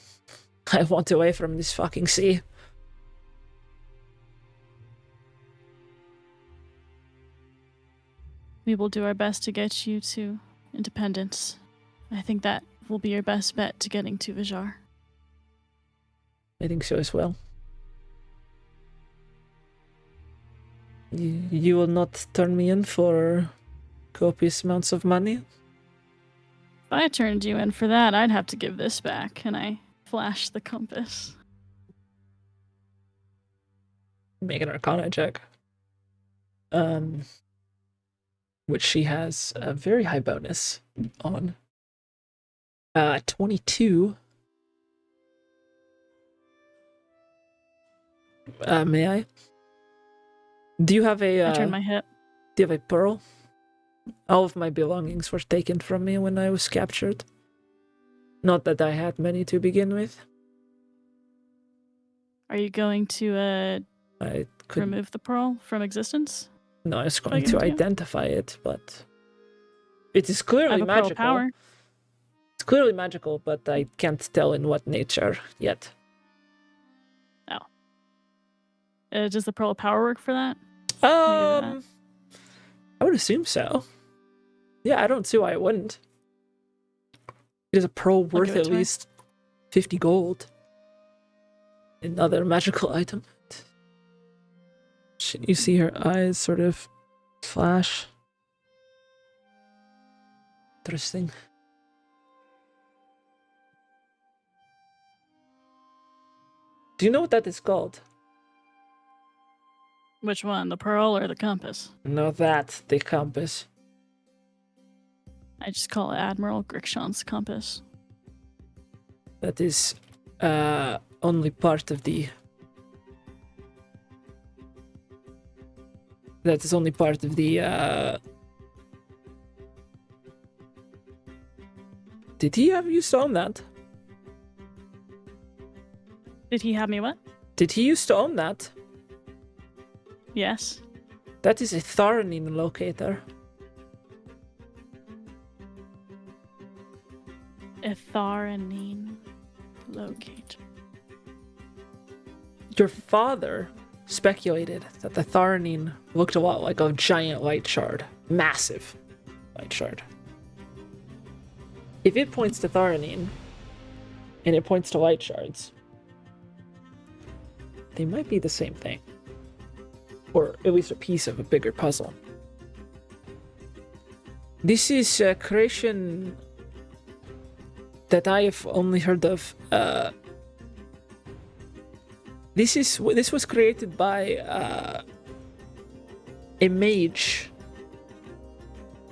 want away from this fucking sea. We will do our best to get you to Independence. I think that will be your best bet to getting to Vijar. I think so as well. You will not turn me in for copious amounts of money? If I turned you in for that, I'd have to give this back, and I flash the compass. Make an Arcana check. Which she has a very high bonus on. 22. May I? Do you have a... I turned my hip. Do you have a pearl? All of my belongings were taken from me when I was captured. Not that I had many to begin with. Are you going to I could... remove the pearl from existence? No, I was going to identify it, but... It is clearly magical. Power. It's clearly magical, but I can't tell in what nature yet. Oh. Does the pearl of power work for that? I would assume so. Yeah, I don't see why it wouldn't. It is a pearl worth give it at to her. least 50 gold. Another magical item. You see her eyes sort of flash. Interesting. Do you know what that is called? Which one, the pearl or the compass? No, that, the compass. I just call it Admiral Grixon's compass. That is only part of the... That is only part of the... Did he have used to own that? Did he have me what? Did he used to own that? Yes. That is a Tharnine locator. Etharanine locate. Your father speculated that the Tharnine looked a lot like a giant light shard. Massive light shard. If it points to Tharnine, and it points to light shards, they might be the same thing. Or at least a piece of a bigger puzzle. This is a creation that I have only heard of. This was created by a mage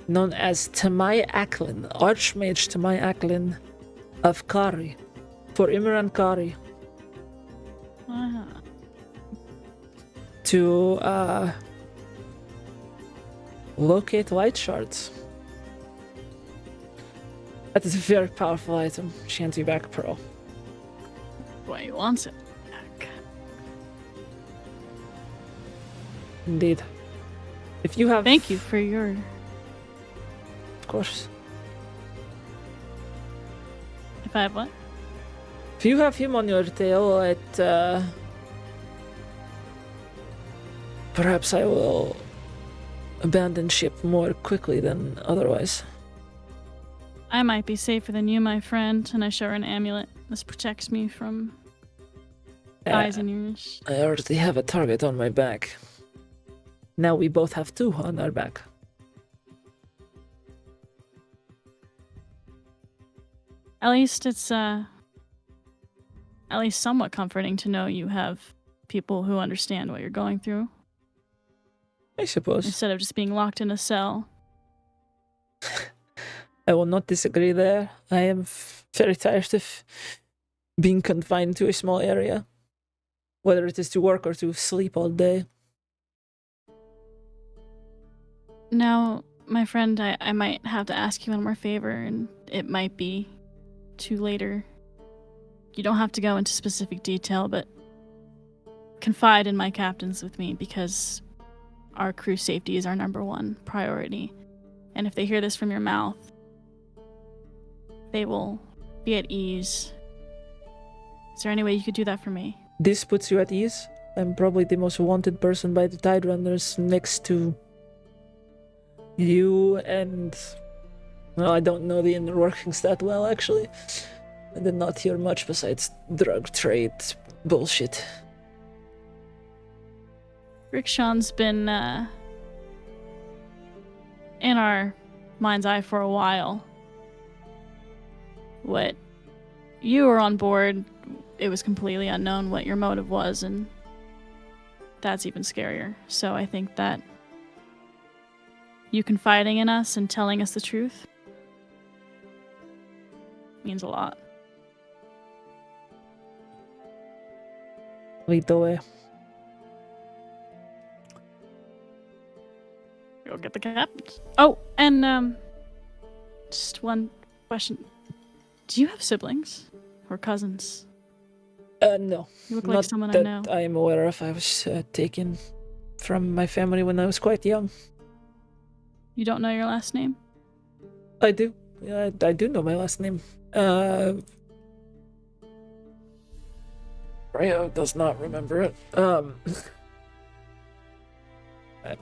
known as Tamai Aklin, Archmage Tamai Aklin of Kari, for Imran Kari, to locate light shards. That is a very powerful item. She hands you back a pearl. Why he wants it back. Indeed. If you have... Thank you for your... Of course. If I have what? If you have him on your tail, perhaps I will abandon ship more quickly than otherwise. I might be safer than you, my friend, and I show her an amulet. This protects me from eyes and ears. I already have a target on my back. Now we both have two on our back. At least it's at least somewhat comforting to know you have people who understand what you're going through, I suppose. instead of just being locked in a cell. I will not disagree there. I am very tired of being confined to a small area, whether it is to work or to sleep all day. Now, my friend, I might have to ask you one more favor, and it might be too later. You don't have to go into specific detail, but confide in my captains with me, because our crew safety is our #1 priority. And if they hear this from your mouth, they will be at ease. Is there any way you could do that for me? This puts you at ease. I'm probably the most wanted person by the Tide Runners, next to you and... Well, I don't know the inner workings that well, actually. I did not hear much besides drug trade bullshit. Grixon's been in our mind's eye for a while. What you were on board, it was completely unknown what your motive was, and that's even scarier. So I think that you confiding in us and telling us the truth means a lot. Lead the way. Go get the captains. Oh, and just one question. Do you have siblings or cousins? No. You look like Not someone I that know. I am aware of. I was taken from my family when I was quite young. You don't know your last name? I do. Yeah, I do know my last name. Freya does not remember it.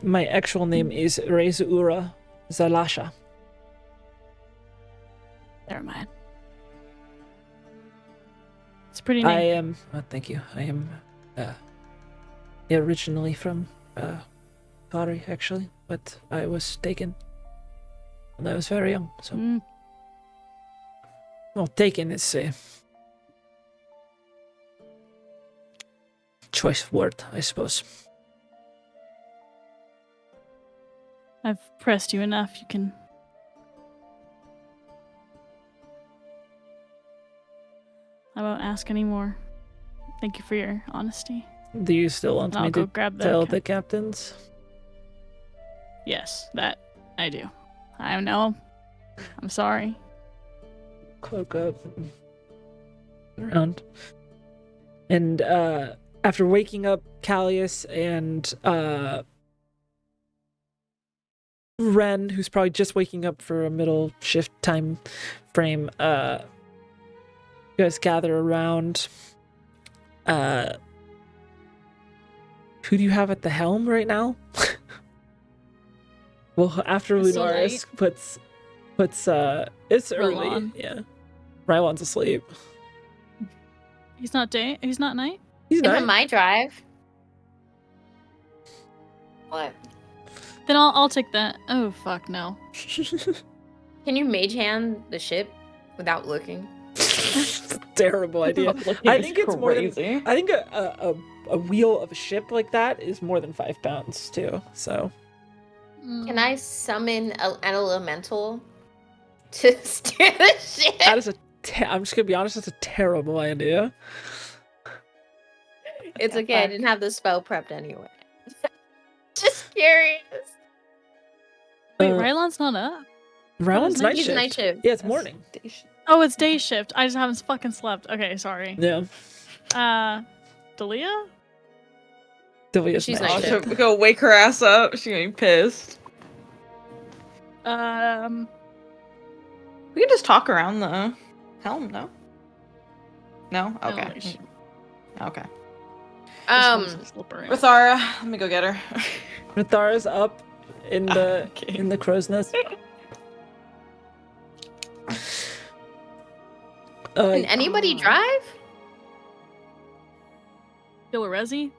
My actual name is Rezuura Zalasha. Never mind. It's a pretty I name. am. Thank you. I am originally from Bari, actually, but I was taken when I was very young. So, Mm, well, taken is a choice word, I suppose. I've pressed you enough. You can. I won't ask anymore. Thank you for your honesty. Do you still want And I'll me go to grab the. tell the captains? Yes, that I do. I know. I'm sorry. Cloak up around. And after waking up Callius and Ren, who's probably just waking up for a middle shift time frame, you guys gather around. Who do you have at the helm right now? Well, after It's Lunaris late. puts it's early. Rylon. Yeah. Rylon's asleep. He's not day. He's not night. He's And not. on my drive. What? Then I'll take that. Oh fuck no. Can you mage hand the ship without looking? Terrible idea. Looking I is think it's more than crazy. I think a wheel of a ship like that is more than 5 pounds too. So Can I summon an elemental to steer the ship? that is I'm just gonna be honest. That's a terrible idea. It's okay. I didn't have the spell prepped anyway. Just curious. Wait, Uh, Rylon's not up. Rylon's night He's shift. night shift. Yeah, it's morning. Oh, it's day shift. I just haven't fucking slept. Okay, sorry. Yeah, Dalia? Delia's She's night night shift. shift. Go wake her ass up. She's gonna be pissed. We can just talk around the helm, no? No? no, Okay. like, she Okay. just wants to slip around. Rithara, let me go get her. Rithara's up in the Okay. in the crow's nest. Can anybody drive? Rezi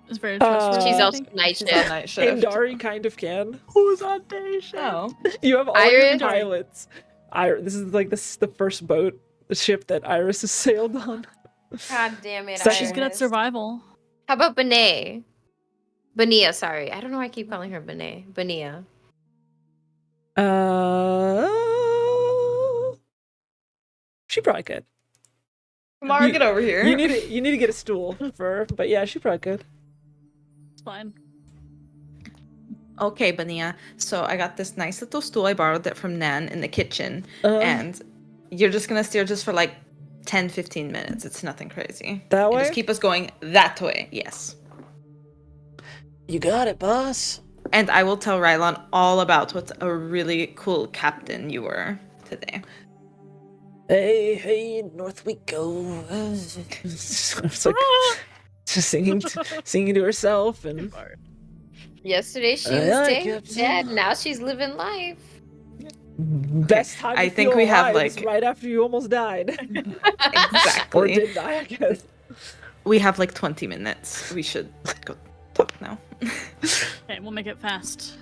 is very Uh, trustworthy. She's I also think. night She's on shift. night shift. Indari kind of can. Who's on day shift? Oh. You have all Iris? your pilots. This is like the first boat, the ship that Iris has sailed on. God damn it. So She's good at Iris. survival. How about Benet? Benia, sorry. I don't know why I keep calling her Benet. Benia. She probably could. Kamara, get over here. You need to get a stool for her, but yeah, she probably could. It's fine. Okay, Bania. So I got this nice little stool. I borrowed it from Nan in the kitchen. And you're just gonna steer just for like 10-15 minutes. It's nothing crazy. That And way? just keep us going that way. Yes. You got it, boss. And I will tell Rylon all about what a really cool captain you were today. Hey, north we go. It's like just singing to herself and Yesterday she I was like it. dead. Now she's living life. best time. I to think feel we have, alive is like- right after you almost died, or Exactly. did die, I guess. We have like 20 minutes. We should go talk now. Okay, we'll make it fast.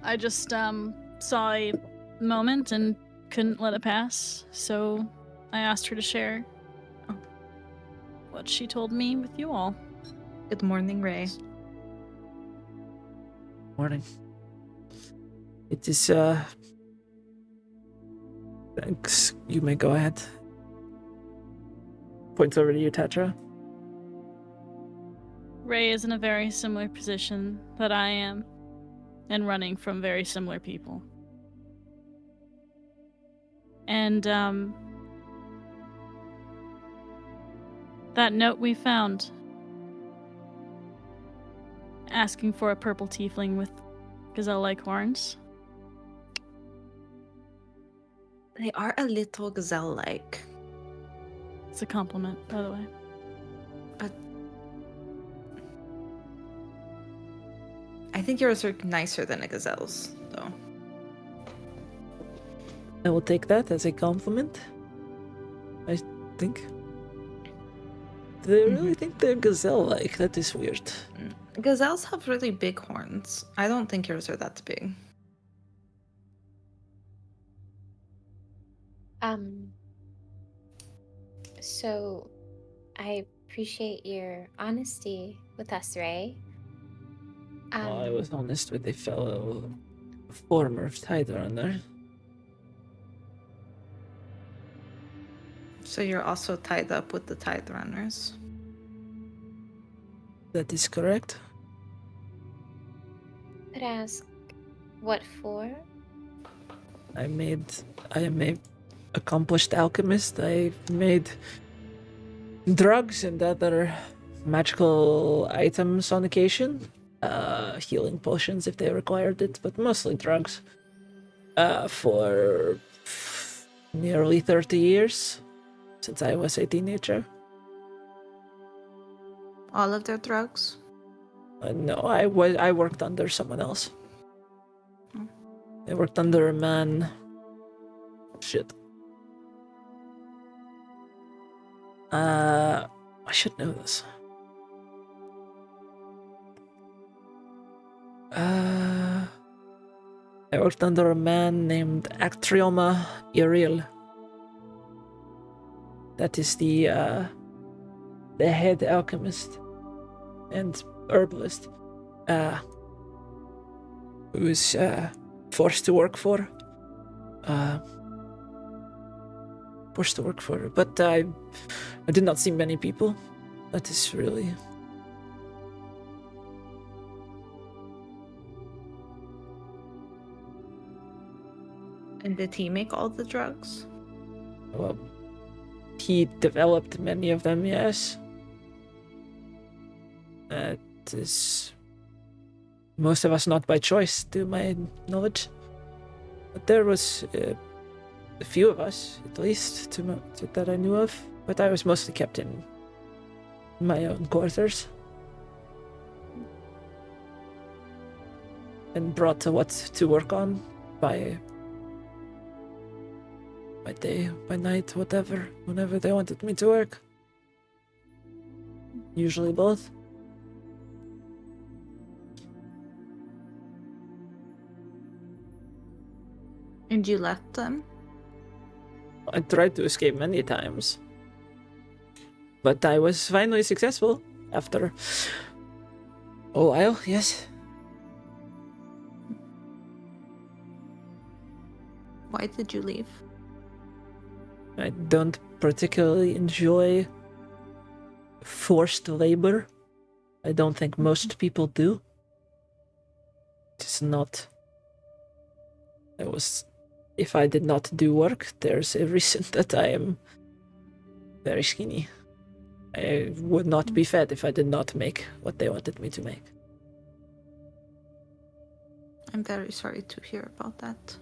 I just saw a moment and couldn't let it pass, so I asked her to share what she told me with you all. Good morning, Ray. Morning. It is thanks. You may go ahead. Points over to you, Tetra. Ray is in a very similar position that I am, and running from very similar people. And that note we found asking for a purple tiefling with gazelle-like horns. They are a little gazelle-like. It's a compliment, by the way. But I think yours are nicer than a gazelle's, though. I will take that as a compliment. I think. They really think they're gazelle-like. That is weird. Gazelles have really big horns. I don't think yours are that big. So I appreciate your honesty with us, Ray. Well, I was honest with a fellow former tide runner. So you're also tied up with the Tide Runners. That is correct. Could ask, what for? I am a accomplished alchemist. I made drugs and other magical items on occasion. Healing potions if they required it, but mostly drugs. For nearly 30 years, since I was a teenager. All of their drugs? No, I worked under someone else. I worked under a man. Shit. I should know this. I worked under a man named Actrioma Iril. That is the head alchemist and herbalist who was forced to work for. But I did not see many people. That is really... And did he make all the drugs? Well, he developed many of them, yes. That is... most of us not by choice, to my knowledge. But there was a few of us, at least, that I knew of. But I was mostly kept in my own quarters. And brought to what to work on by day, by night, whatever, whenever they wanted me to work. Usually both. And you left them? I tried to escape many times. But I was finally successful after a while, yes. Why did you leave? I don't particularly enjoy forced labor. I don't think most people do. It's not... If I did not do work, there's a reason that I am very skinny. I would not be fed if I did not make what they wanted me to make. I'm very sorry to hear about that.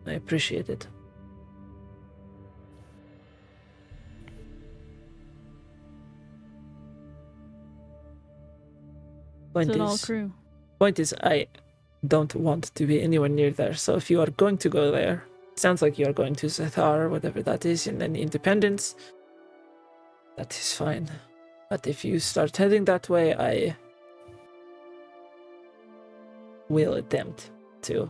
I appreciate it. Point is, I don't want to be anywhere near there. So if you are going to go there, it sounds like you are going to Zathar, whatever that is, in any independence. That is fine. But if you start heading that way, I will attempt to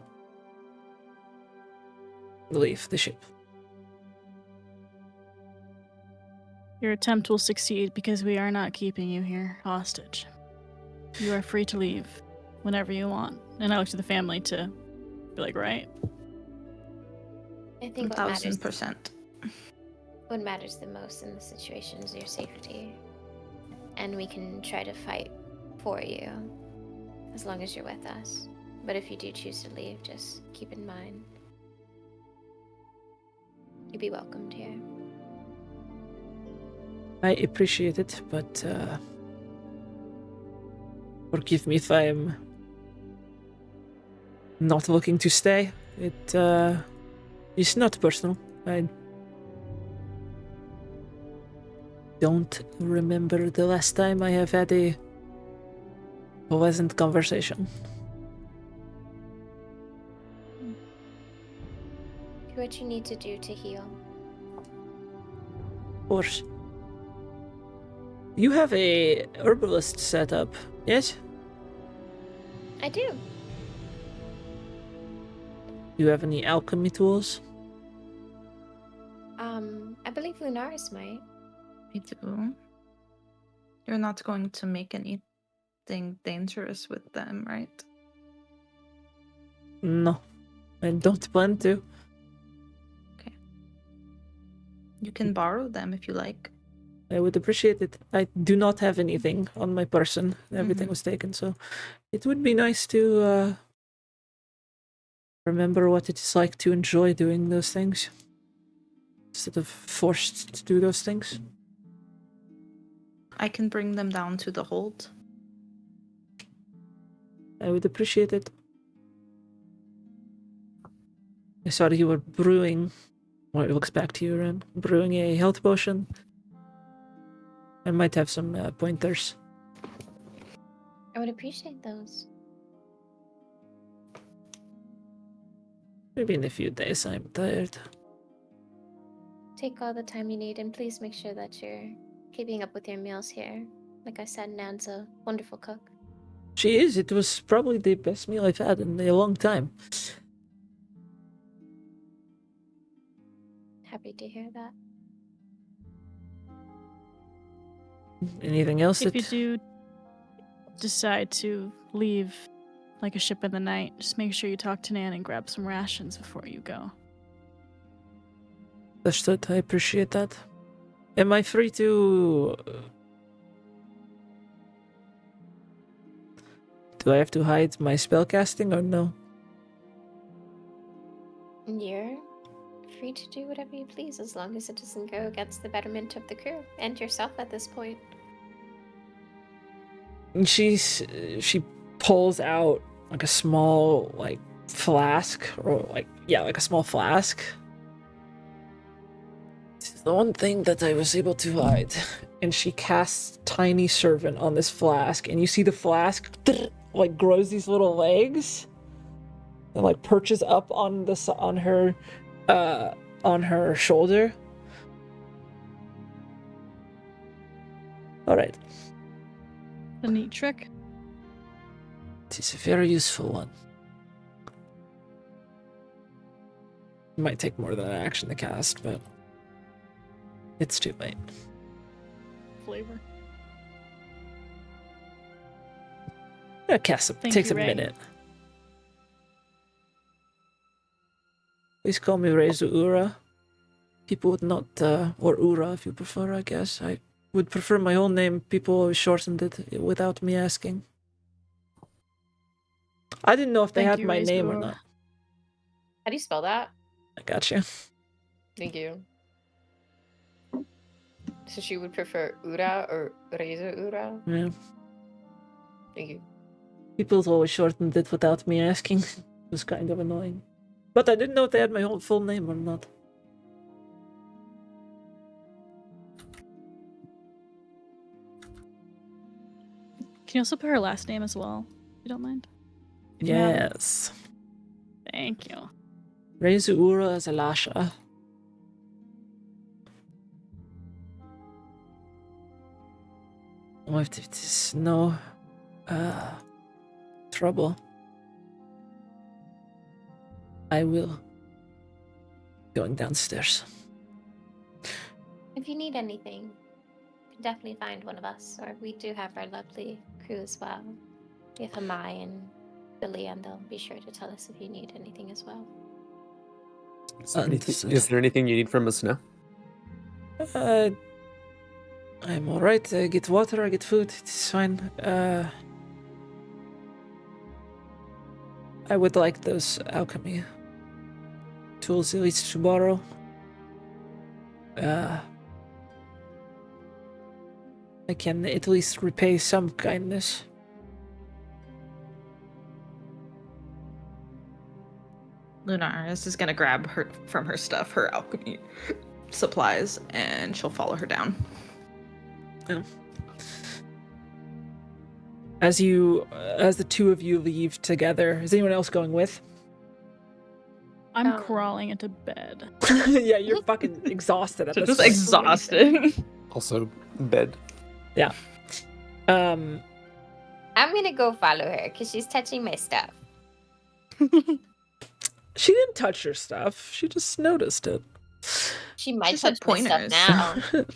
leave the ship. Your attempt will succeed because we are not keeping you here hostage. You are free to leave whenever you want. And I look to the family to be like, right? I think 1000%. What matters the most in this situation is your safety. And we can try to fight for you as long as you're with us. But if you do choose to leave, just keep in mind you'd be welcomed here. I appreciate it, but forgive me if I'm not looking to stay. It is not personal. I don't remember the last time I have had a pleasant conversation. Do what you need to do to heal. Of course. You have a herbalist set up, yes? I do. Do you have any alchemy tools? I believe Lunaris might. I do. You're not going to make anything dangerous with them, right? No, I don't plan to. You can borrow them if you like. I would appreciate it. I do not have anything on my person. Everything was taken, so it would be nice to remember what it is like to enjoy doing those things instead of forced to do those things. I can bring them down to the hold. I would appreciate it. I saw that you were brewing. Well, it looks back to you, Ren. Brewing a health potion. I might have some pointers. I would appreciate those. Maybe in a few days. I'm tired. Take all the time you need, and please make sure that you're keeping up with your meals here. Like I said, Nan's a wonderful cook. She is. It was probably the best meal I've had in a long time. Happy to hear that. Anything else? If that... you do decide to leave like a ship in the night, just make sure you talk to Nan and grab some rations before you go. Understood. I appreciate that. Am I free to... Do I have to hide my spellcasting or no? You're free to do whatever you please, as long as it doesn't go against the betterment of the crew and yourself at this point. And she pulls out like a small like flask, or like a small flask. It's the one thing that I was able to hide. And she casts Tiny Servant on this flask, and you see the flask like grows these little legs and like perches up on her shoulder. All right. A neat trick. It is a very useful one. It might take more than an action to cast, but it's too late. Flavor. Yeah, cast Thank takes you, a Ray. minute. Please call me Rezu Ura. People would not, or Ura if you prefer, I guess. I would prefer my own name. People always shortened it without me asking. I didn't know if they Thank had you, my Rezu name or Ura. not. How do you spell that? I got you. Thank you. So she would prefer Ura or Reza Ura? Yeah. Thank you. People always shortened it without me asking. It was kind of annoying. But I didn't know if they had my whole full name or not. Can you also put her last name as well, if you don't mind? Yes. Thank you. Rezu Ura as Alasha. Oh, if there's no trouble, I will going downstairs. If you need anything, you can definitely find one of us, or we do have our lovely crew as well. We have Hamai and Billy, and they'll be sure to tell us if you need anything as well. Is there anything you need from us now? I'm alright. I get water, I get food, it's fine. I would like those alchemy tools at least to borrow. I can at least repay some kindness. Lunaris is gonna grab her from her stuff, her alchemy supplies, and she'll follow her down. Yeah. As the two of you leave together, is anyone else going with? I'm Um, crawling into bed. Yeah, you're fucking exhausted at this Just point. exhausted. Also, bed. Yeah. I'm gonna go follow her because she's touching my stuff. She didn't touch your stuff. She just noticed it. She might She said touch my stuff pointers.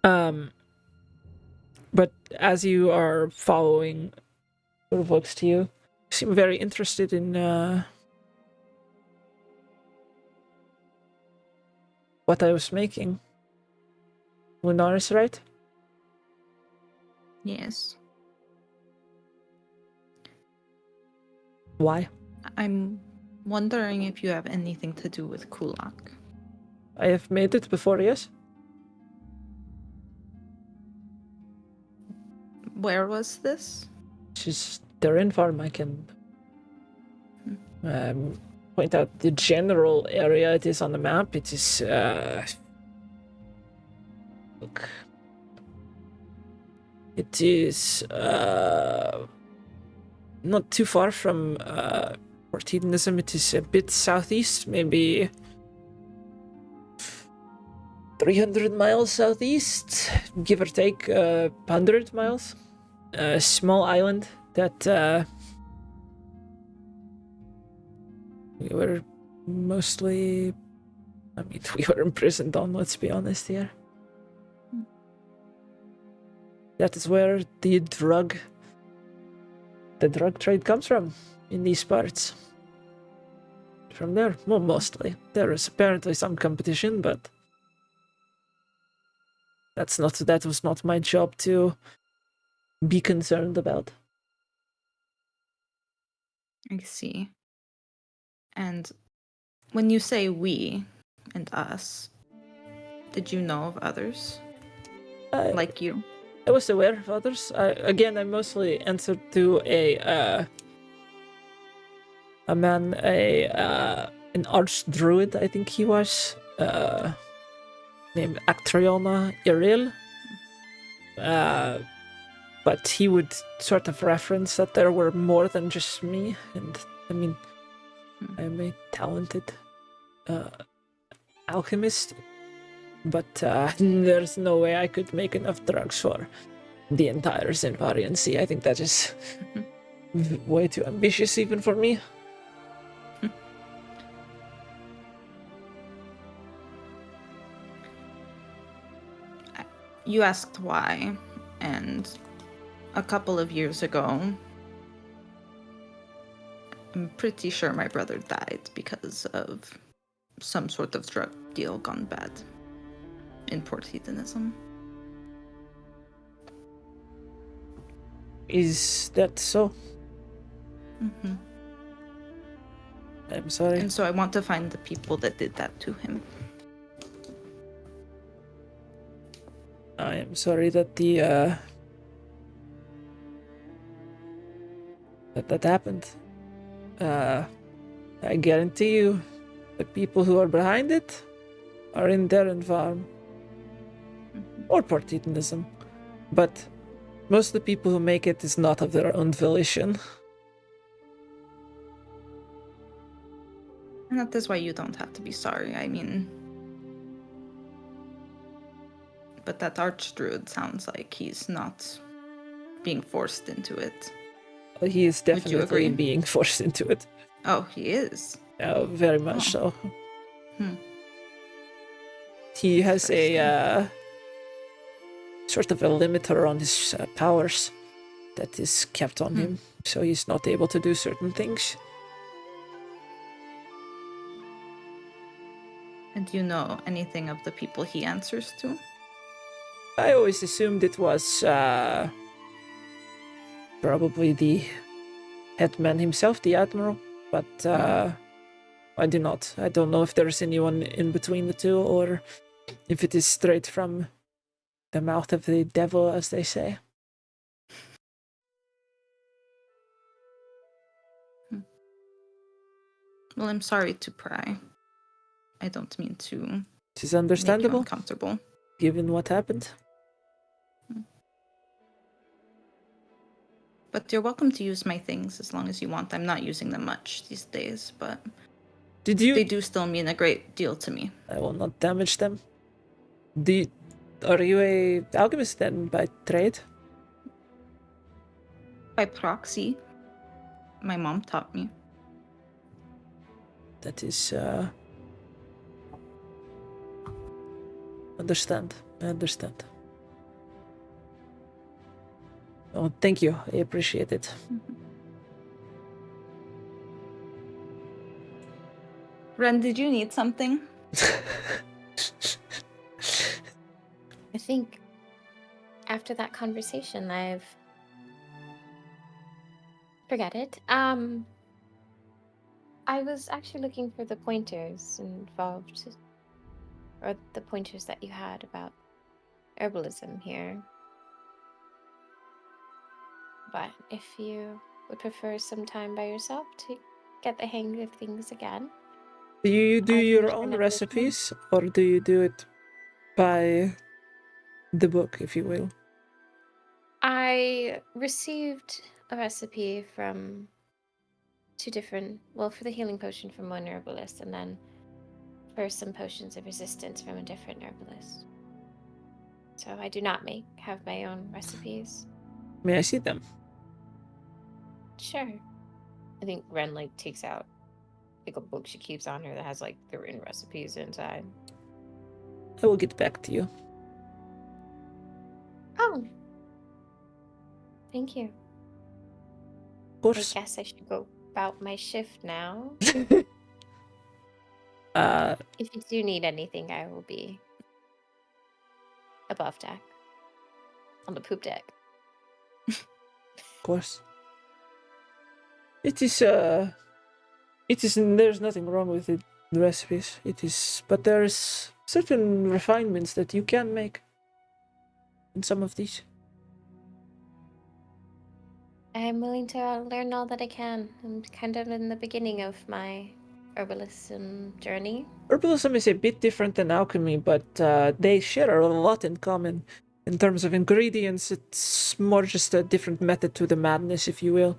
now. But as you are following what it looks to you, you seem very interested in what I was making. Lunaris, right? Yes. Why? I'm wondering if you have anything to do with Kulak. I have made it before, yes? Where was this? She's their in farm. I can point out the general area it is on the map. It is look. It is not too far from Port Hedonism. It is a bit southeast, maybe 300 miles southeast, give or take 100 miles. A small island that we were mostly, I mean, we were imprisoned on, let's be honest here. That is where the drug trade comes from in these parts. From there, well, mostly. There is apparently some competition, but that was not my job to be concerned about. I see. And when you say we and us, did you know of others like you? I was aware of others. I mostly answered to an archdruid, I think he was, named Actriona Iril. But he would sort of reference that there were more than just me, and I mean, I'm a talented alchemist, but there's no way I could make enough drugs for the entire Xiinvarian Sea. I think that is way too ambitious even for me. You asked why, and a couple of years ago, I'm pretty sure my brother died because of some sort of drug deal gone bad in Port Hedonism. Is that so? Mm-hmm. I'm sorry. And so I want to find the people that did that to him. I am sorry that that happened. I guarantee you, the people who are behind it are in Darren Farm or Port Hedonism, but most of the people who make it is not of their own volition. And that is why you don't have to be sorry. I mean, but that archdruid sounds like he's not being forced into it. He is Would you definitely agree? being forced into it. Oh, he is. Very much so. Hmm. He has a sort of a limiter on his powers that is kept on him, so he's not able to do certain things. And do you know anything of the people he answers to? I always assumed it was probably the headman himself, the admiral, but I do not. I don't know if there's anyone in between the two, or if it is straight from the mouth of the devil, as they say. Well, I'm sorry to pry. I don't mean to It is make you understandable, uncomfortable. given what happened. But you're welcome to use my things as long as you want. I'm not using them much these days, but Did you? they do still mean a great deal to me. I will not damage them. are you a alchemist then by trade? By proxy. My mom taught me. That is, understand. I understand. Oh, thank you. I appreciate it. Ren, did you need something? I think after that conversation, I've forget it. I was actually looking for the pointers involved, or the pointers that you had about herbalism here. But if you would prefer some time by yourself to get the hang of things again, Do you do I can your turn own up the recipes, or do you do it by the book, if you will? I received a recipe from two different, well, for the healing potion from one herbalist, and then for some potions of resistance from a different herbalist. So I do not have my own recipes. May I see them? Sure. I think Ren takes out a book she keeps on her that has the written recipes inside. I will get back to you. Oh. Thank you. Of course. I guess I should go about my shift now. If you do need anything, I will be above deck. On the poop deck. Of course. It is, there's nothing wrong with the recipes. But there's certain refinements that you can make in some of these. I'm willing to learn all that I can. I'm kind of in the beginning of my herbalism journey. Herbalism is a bit different than alchemy, but they share a lot in common. In terms of ingredients, it's more just a different method to the madness, if you will.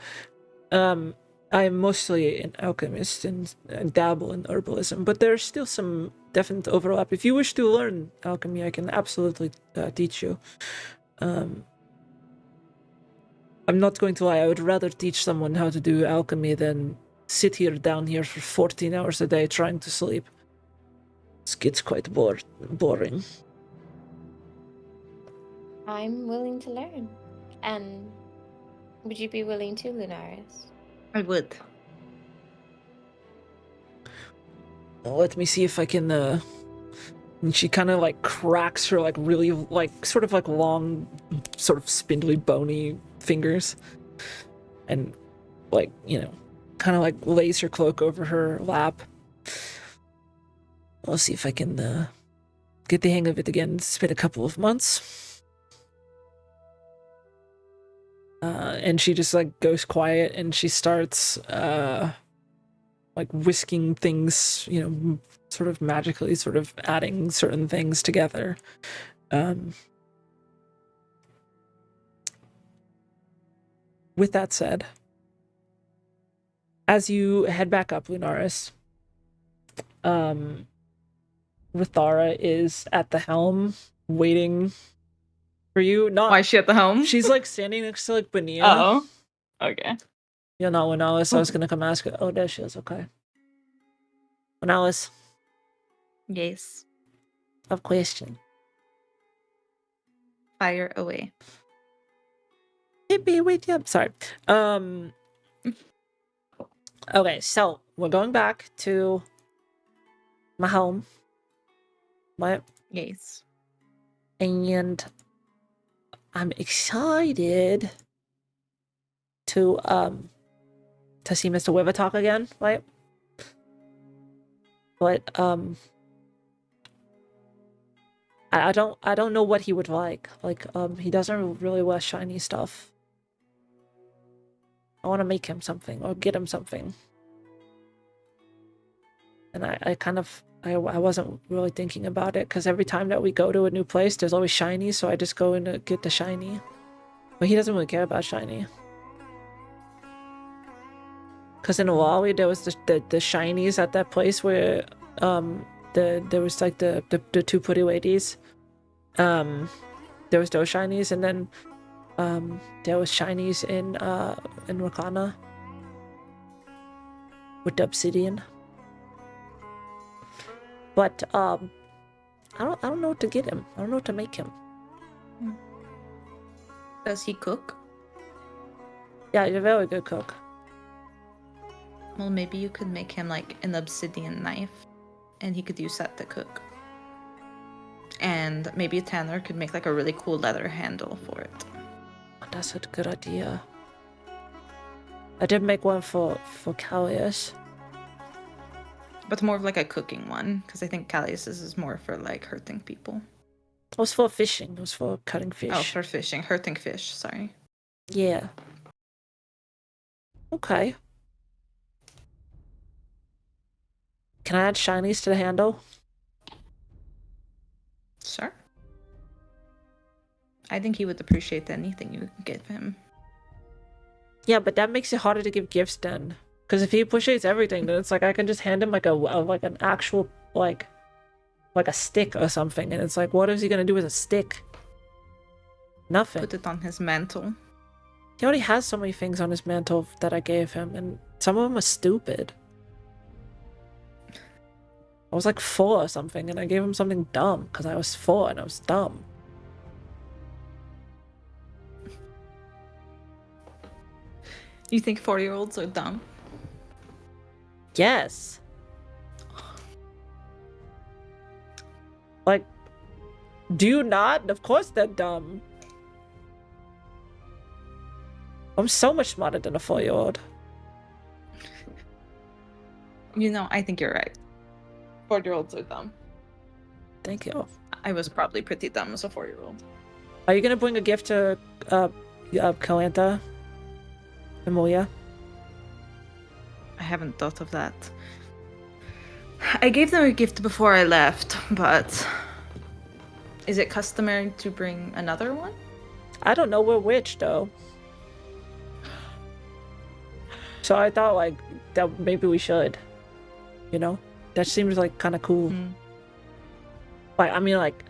I am mostly an alchemist and dabble in herbalism, but there's still some definite overlap. If you wish to learn alchemy, I can absolutely teach you. I'm not going to lie, I would rather teach someone how to do alchemy than sit down here for 14 hours a day trying to sleep. It gets quite boring. I'm willing to learn. And would you be willing to, Lunaris? I would. Let me see if I can, and she kind of cracks her really sort of long, sort of spindly, bony fingers. And kind of lays her cloak over her lap. I'll see if I can get the hang of it again. It's been a couple of months. And she just goes quiet and she starts whisking things, sort of magically, sort of adding certain things together. With that said, as you head back up, Lunaris, Rithara is at the helm, waiting for you. Why is she at the helm? She's standing next to Benia. Oh, okay. Yeah, not Winalis. I was gonna come ask her. Oh, there she is. Okay. Winalis, Yes. I have a question. Fire away. Wait, yeah, sorry. Okay, so we're going back to my home. Right? Yes. And I'm excited to see Mr. Wivitalk again, right? But I don't know what he would like. He doesn't really wear shiny stuff. I want to make him something or get him something. And I wasn't really thinking about it because every time that we go to a new place, there's always shiny, so I just go in to get the shiny. But he doesn't really care about shiny. Because in Wally, there was the shinies at that place where there was the two pretty ladies. There was those shinies, and then there was shinies in Wakana with the obsidian. But I don't know what to get him. I don't know what to make him. Does he cook? Yeah, he's a very good cook. Well, maybe you could make him like an obsidian knife, and he could use that to cook. And maybe Tanner could make like a really cool leather handle for it. That's a good idea. I did make one for Callius. But more of like a cooking one, because I think Callius's is more for like hurting people. It was for fishing. It was for cutting fish. Oh, for fishing. Hurting fish, sorry. Yeah. Okay. Can I add shinies to the handle? Sure. I think he would appreciate anything you give him. Yeah, but that makes it harder to give gifts then. Because if he appreciates everything, then it's like I can just hand him like an actual like a stick or something, and it's like, what is he gonna do with a stick? Nothing. Put it on his mantle. He already has so many things on his mantle that I gave him, and some of them are stupid. I was like 4 or something, and I gave him something dumb because I was 4 and I was dumb. You think 4-year-olds are dumb? Yes. Like, do you not? Of course they're dumb. I'm so much smarter than a 4-year-old. You know, I think you're right. 4-year-olds are dumb. Thank you. I was probably pretty dumb as a 4-year-old. Are you gonna bring a gift to Kalantha? Amelia? I haven't thought of that. I gave them a gift before I left, but is it customary to bring another one? I don't know, we're witch though. So I thought like that maybe we should. You know? That seems like kinda cool. Like, I mean, like,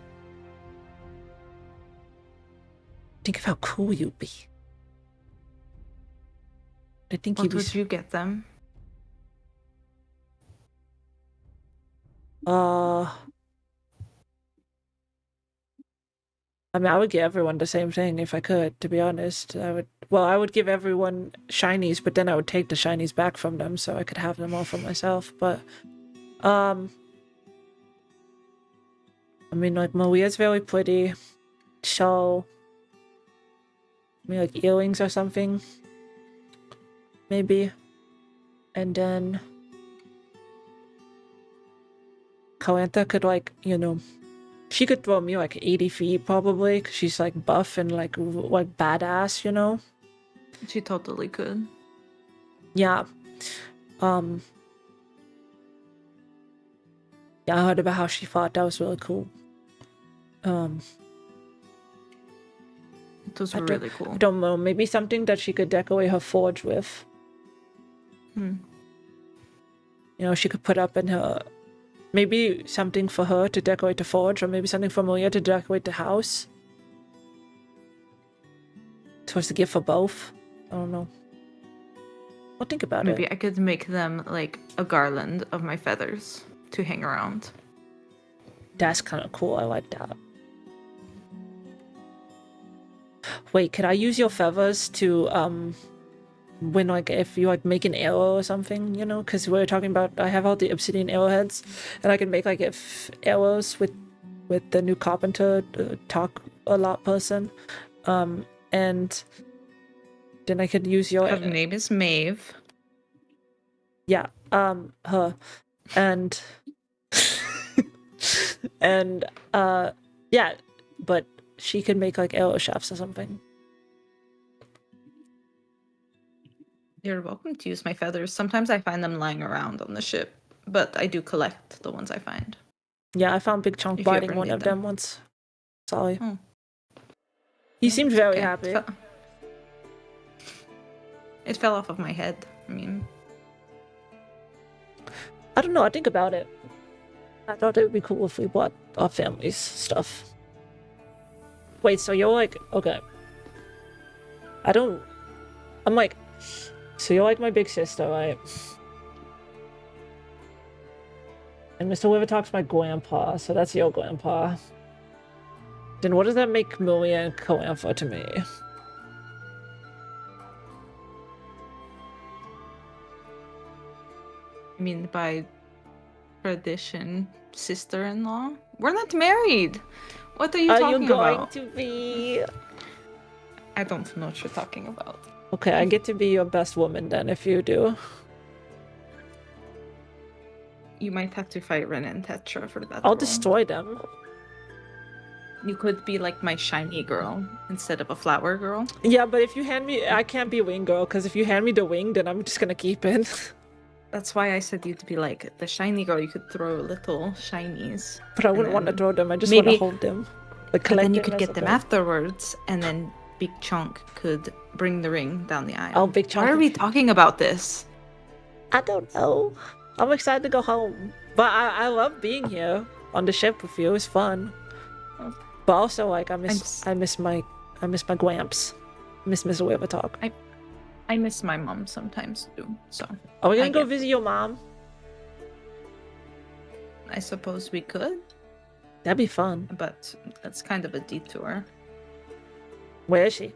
think of how cool you'd be. I think What you'd be. would you get them? I mean, I would give everyone the same thing if I could, to be honest. I would give everyone shinies, but then I would take the shinies back from them so I could have them all for myself. But, I mean, like, Maria's very pretty. So, I mean, like, earrings or something. Maybe. And then Kalantha could, like, you know, she could throw me like 80 feet probably, because she's like buff and like badass, you know? She totally could. Yeah. Yeah, I heard about how she fought. That was really cool. It was really cool. I don't know, maybe something that she could decorate her forge with. You know, she could put up in her... Maybe something for her to decorate the forge, or maybe something for Maria to decorate the house. Supposed to give for both. I don't know. I'll think about it. Maybe I could make them like a garland of my feathers to hang around. That's kind of cool. I like that. Wait, could I use your feathers to when like if you like make an arrow or something, you know, because we were talking about I have all the obsidian arrowheads, and I can make like if arrows with the new carpenter talk a lot person, and then I could use your Her name is Maeve. Yeah, her, and and yeah, but she could make like arrow shafts or something. You're welcome to use my feathers. Sometimes I find them lying around on the ship, but I do collect the ones I find. Yeah, I found Big Chunk If you biting ever one need of them once. Sorry. Oh. He seemed very Okay. happy. It fell off of my head. I mean, I don't know, I think about it. I thought it would be cool if we bought our family's stuff. Wait, so you're like, okay. I'm like, so you're like my big sister, right? And Mr. Wivertalk's my grandpa, so that's your grandpa. Then what does that make Maria and Coantha to me? I mean, by tradition, sister-in-law? We're not married! What are you talking about? Are you going to be? I don't know what you're talking about. Okay, I get to be your best woman then if you do. You might have to fight Ren and Tetra for that I'll role. destroy them. You could be like my shiny girl instead of a flower girl. Yeah, but if you hand me, I can't be wing girl, because if you hand me the wing, then I'm just gonna keep it. That's why I said you'd be like the shiny girl. You could throw little shinies. But I wouldn't And want to then throw them, I just want to maybe- hold them. Like, But collect then you them could as get a them bit. afterwards, and then Big Chunk could bring the ring down the aisle. Oh, Big Chunk. Why are we talking about this? I don't know. I'm excited to go home. But I love being here on the ship with you. It's fun. But also, like, I miss my Gwamps. Miss Mr. Wivertalk. I miss my mom sometimes too. So Are we gonna I go get visit your mom? I suppose we could, That'd be fun. but that's kind of a detour. Where is she?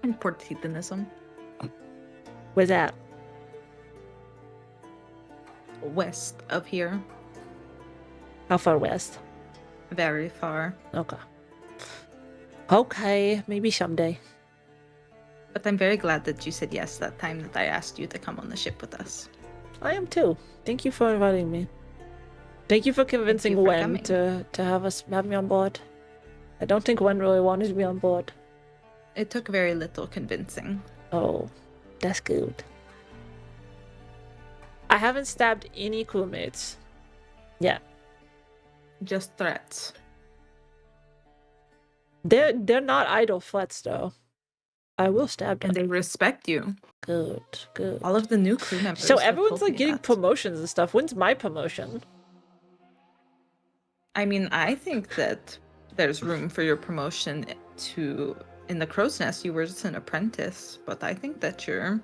And Port hedonism. Where's that? West of here. How far west? Very far. Okay. Okay, maybe someday. But I'm very glad that you said yes that time that I asked you to come on the ship with us. I am too. Thank you for inviting me. Thank you for convincing for Wen coming. to have me on board. I don't think Wen really wanted to be on board. It took very little convincing. Oh, that's good. I haven't stabbed any crewmates yet. Just threats. They're not idle threats though. I will stab them. And they respect you. Good, good. All of the new crew members. So have everyone's told like me getting that. promotions and stuff. When's my promotion? I mean, I think that there's room for your promotion to. In the Crow's Nest, you were just an apprentice, but I think that you're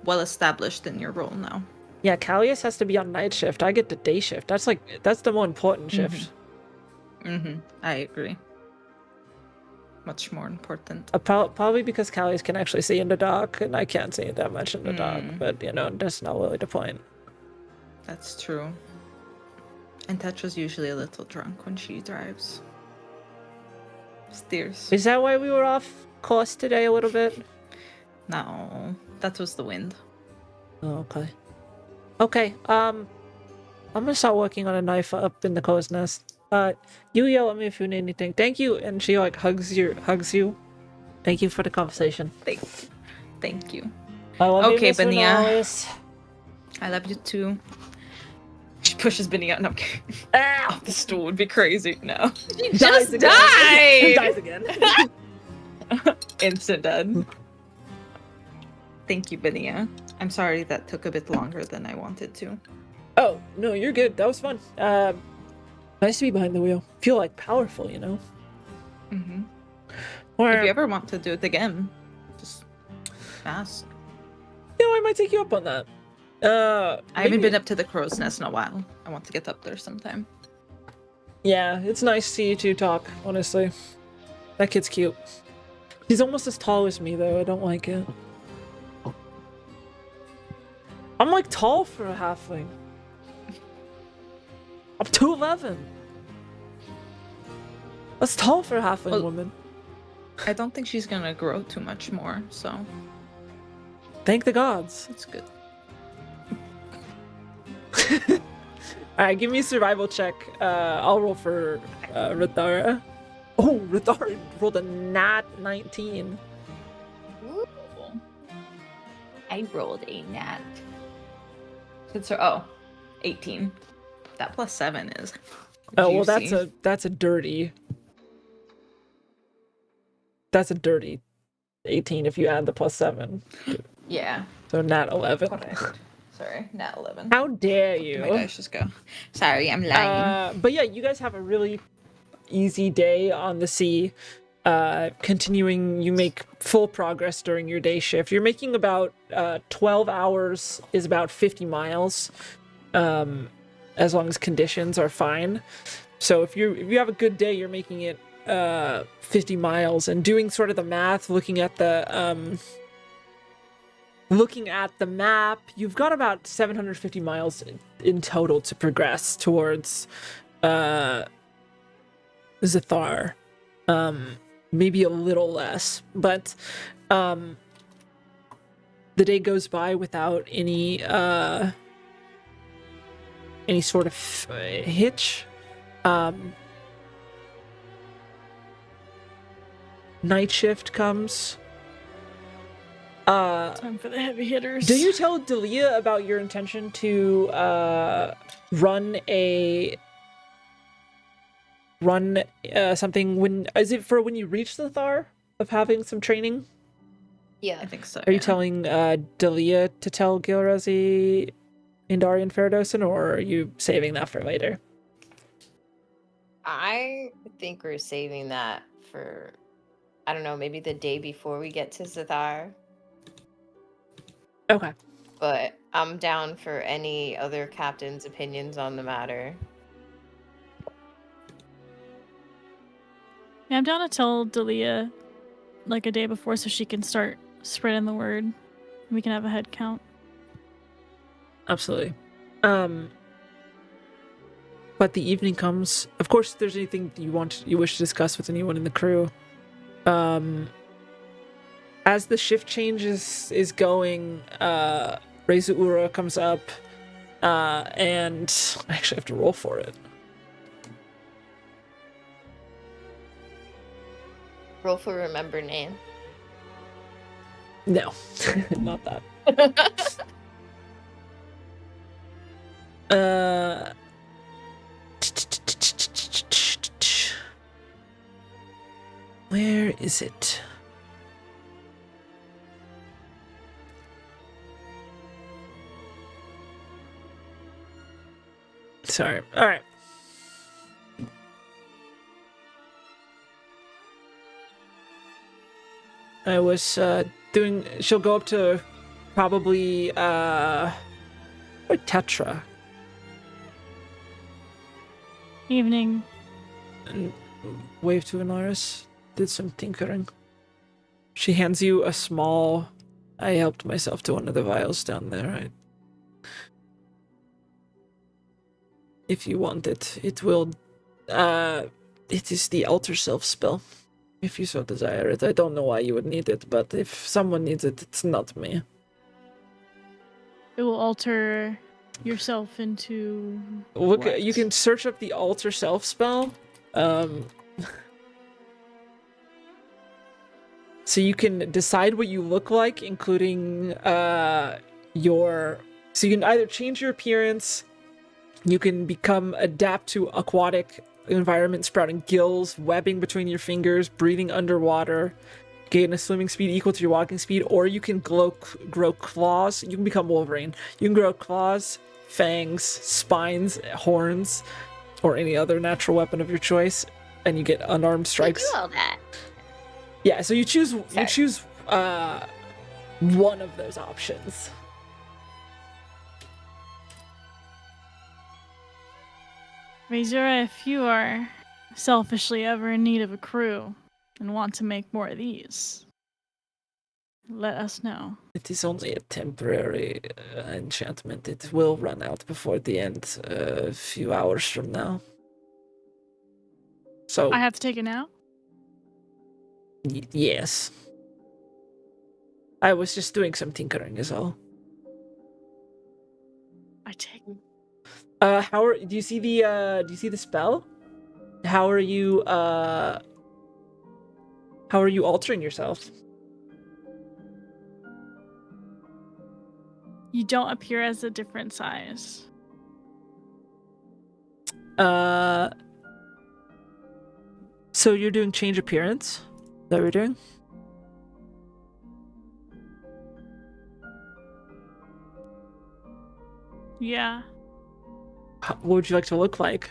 well established in your role now. Yeah, Callius has to be on night shift. I get the day shift. That's the more important shift. I agree. Much more important. Probably because Callius can actually see in the dark, and I can't see that much in the dark. But that's not really the point. That's true. And Tetra's usually a little drunk when she drives. Steers. Is that why we were off course today a little bit? No, that was the wind. Oh, okay. Okay. I'm gonna start working on a knife up in the crow's nest. You yell at me if you need anything. Thank you. And she like hugs you. Thank you for the conversation. Thank you. I love Okay, you, Miss Benia. Renales. I love you too. She pushes Benny out. No, I'm kidding. Ow! Off the stool would be crazy. No. She Dies just again. died! Dies again. Instant dead. Thank you, Benia. I'm sorry that took a bit longer than I wanted to. Oh, no, you're good. That was fun. Nice to be behind the wheel. Feel like powerful, you know? Mm-hmm. Or, If you ever want to do it again, just ask. I might take you up on that. I haven't Maybe- been up to the Crow's Nest in a while. I want to get up there sometime. Yeah, it's nice to see you two talk, honestly. That kid's cute. He's almost as tall as me, though. I don't like it. I'm like tall for a halfling. I'm 2'11". That's tall for a halfling Well- woman. I don't think she's gonna grow too much more, so Thank the gods. it's good. Alright, give me a survival check. I'll roll for Rithara. Oh, Rithara rolled a nat 19. Ooh. I rolled a nat. Oh, 18. That plus 7 is. Oh, well, juicy. that's a dirty. That's a dirty 18 if you add the plus 7. Yeah. So nat 11. Correct. Sorry, nat 11. How dare Did my you? dice just go? Sorry, I'm lying. But yeah, you guys have a really easy day on the sea. Continuing, you make full progress during your day shift. You're making about 12 hours is about 50 miles, as long as conditions are fine. So if you have a good day, you're making it 50 miles. And doing sort of the math, looking at the map, you've got about 750 miles in total to progress towards Zathar. Maybe a little less, but the day goes by without any sort of hitch. Night shift comes. Time for the heavy hitters. Do you tell Delia about your intention to run something when you reach the Thar of having some training? Yeah. I think so. Are you telling Delia to tell Gilrazi, Xiinvarian, Feradosin, or are you saving that for later? I think we're saving that for, I don't know, maybe the day before we get to Zathar. Okay. But I'm down for any other captain's opinions on the matter. Yeah, I'm down to tell Delia like a day before so she can start spreading the word. We can have a head count. Absolutely. But the evening comes. Of course, if there's anything you wish to discuss with anyone in the crew. As the shift change is going, Reza Ura comes up, and I actually have to roll for it. Roll for remember name. No, not that. Where is it? Sorry. All right. I was doing. She'll go up to probably Tetra. Evening. And wave to Inaris. Did some tinkering. She hands you a small. I helped myself to one of the vials down there. If you want it, it will. It is the alter self spell. If you so desire it. I don't know why you would need it, but if someone needs it, it's not me. It will alter yourself into. Look, what? you can search up the alter self spell. So you can decide what you look like, including your. So you can either change your appearance. You can adapt to aquatic environment, sprouting gills, webbing between your fingers, breathing underwater, gain a swimming speed equal to your walking speed, or you can grow claws. You can become Wolverine. You can grow claws, fangs, spines, horns, or any other natural weapon of your choice, and you get unarmed strikes. We do all that. Yeah, so you choose one of those options. Razura, if you are selfishly ever in need of a crew and want to make more of these, let us know. It is only a temporary enchantment. It will run out before the end, a few hours from now. So I have to take it now? Yes. I was just doing some tinkering is all. I take. Do you see the spell? How are you altering yourself? You don't appear as a different size. So you're doing change appearance? Is that what you're doing? Yeah. What would you like to look like?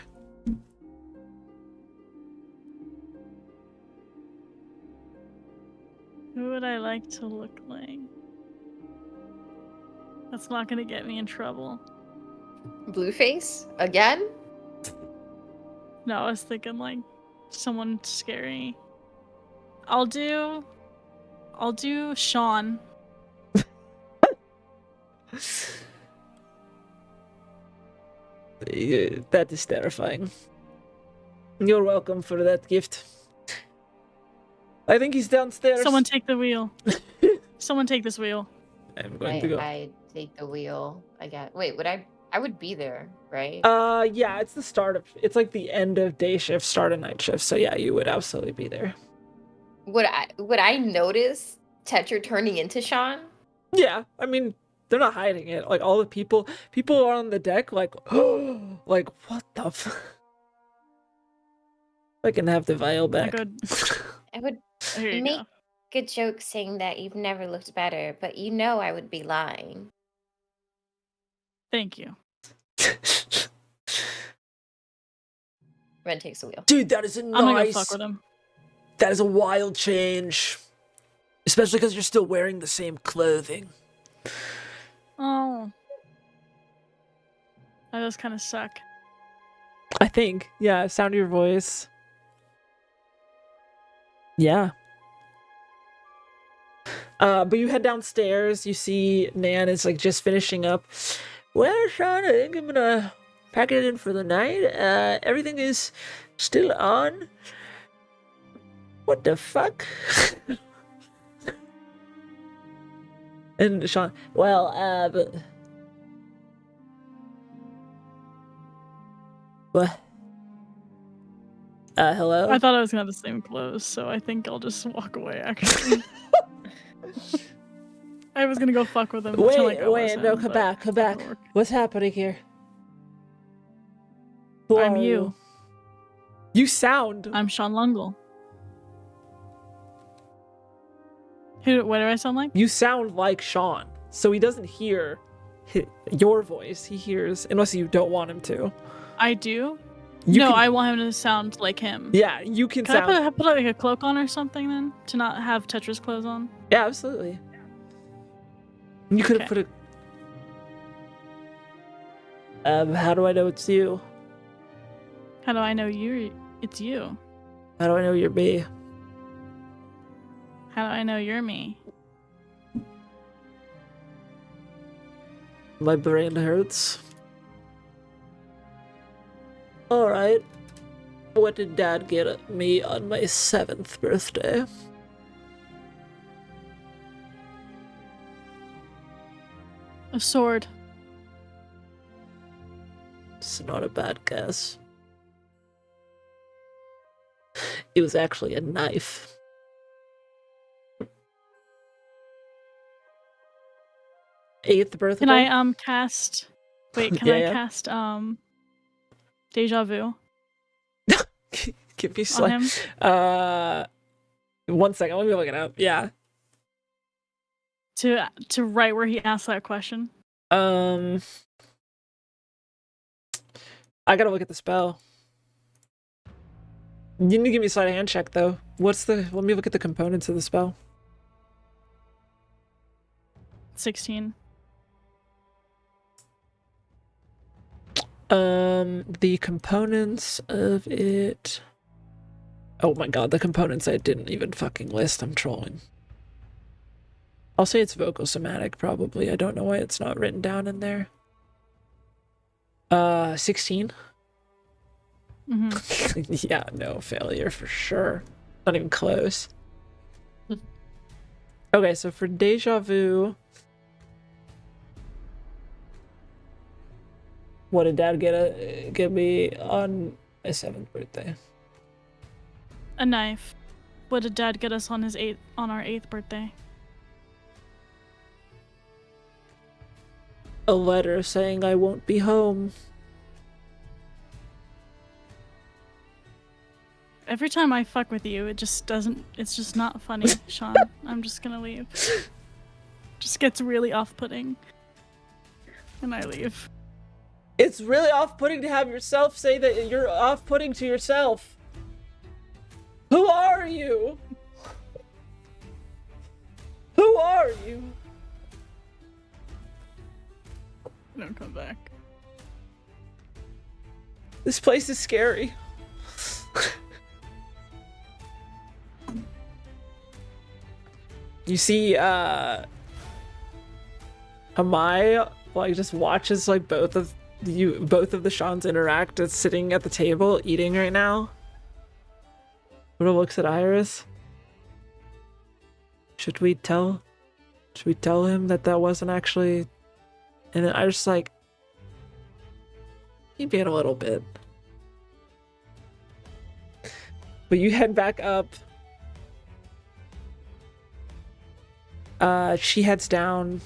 would I like to look like? That's not gonna get me in trouble. Blueface again? No, I was thinking like someone scary. I'll do Sean. That is terrifying. You're welcome for that gift. I think he's downstairs. Someone take the wheel. Someone take this wheel. I'm going to go. I take the wheel. I get. Wait, would I would be there, right? Yeah, it's the start of. It's like the end of day shift, start of night shift. So yeah, you would absolutely be there. Would I notice Tetra turning into Sean? Yeah, I mean, they're not hiding it. Like all the people are on the deck. Like, like what the? I can have the vial back. I would Here you make go. a joke saying that you've never looked better, but you know I would be lying. Thank you. Ren takes the wheel. Dude, that is a I'm gonna go nice. fuck with him. That is a wild change, especially because you're still wearing the same clothing. Oh. That does kind of suck. I think, yeah. Sound of your voice. Yeah. But you head downstairs. You see Nan is like just finishing up. Well, Sean, I think I'm gonna pack it in for the night. Everything is still on. What the fuck? And Sean, well, but what? Hello? I thought I was gonna have the same clothes, so I think I'll just walk away. Actually, I was gonna go fuck with him. pretend like I Wait, wasn't, no, come but back. that didn't work. What's happening here? Who I'm are you. You sound. I'm Sean Lungle. What do I sound like? You sound like Sean, so he doesn't hear your voice. He hears, unless you don't want him to. I do. You No, can- I want him to sound like him. Yeah, you can Can sound. I put like a cloak on or something then to not have Tetra's clothes on? Yeah, absolutely. You could have Okay. put a. How do I know it's you? How do I know it's you? How do I know you're me? How do I know you're me? My brain hurts. Alright. What did Dad get me on my 7th birthday? A sword. It's not a bad guess. It was actually a knife. Eighth birthday? Can I cast? Wait, can I Yeah. cast deja vu Give me on slight. him? 1 second. Let me look it up. Yeah. To right where he asked that question. I gotta look at the spell. You need to give me a sleight of hand check though. Let me look at the components of the spell. 16. The components of it. Oh my god, the components I didn't even fucking list. I'm trolling. I'll say it's vocal somatic, probably. I don't know why it's not written down in there. 16? Mm-hmm. Yeah, no, failure for sure. Not even close. Okay, so for deja vu, what did Dad get me on my 7th birthday? A knife. What did Dad get us on our 8th birthday? A letter saying I won't be home. Every time I fuck with you, it's just not funny, Sean. I'm just gonna leave. Just gets really off-putting. And I leave. It's really off-putting to have yourself say that you're off-putting to yourself. Who are you? Who are you? Don't come back. This place is scary. You see, Amai like just watches like both of the Shans interact as sitting at the table eating right now. Sort of looks at Iris. Should we tell him that wasn't actually? And then Iris like, maybe in a little bit. But you head back up. She heads down.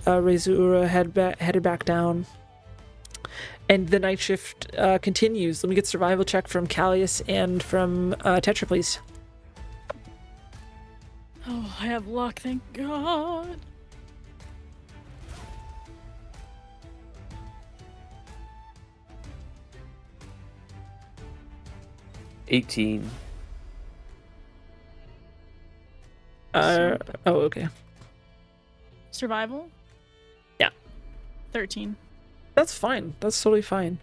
Rezuura headed back down. And the night shift continues. Let me get a survival check from Callius and from Tetra, please. Oh, I have luck, thank God. $18. Oh, okay. Survival? Yeah. 13. That's fine. That's totally fine.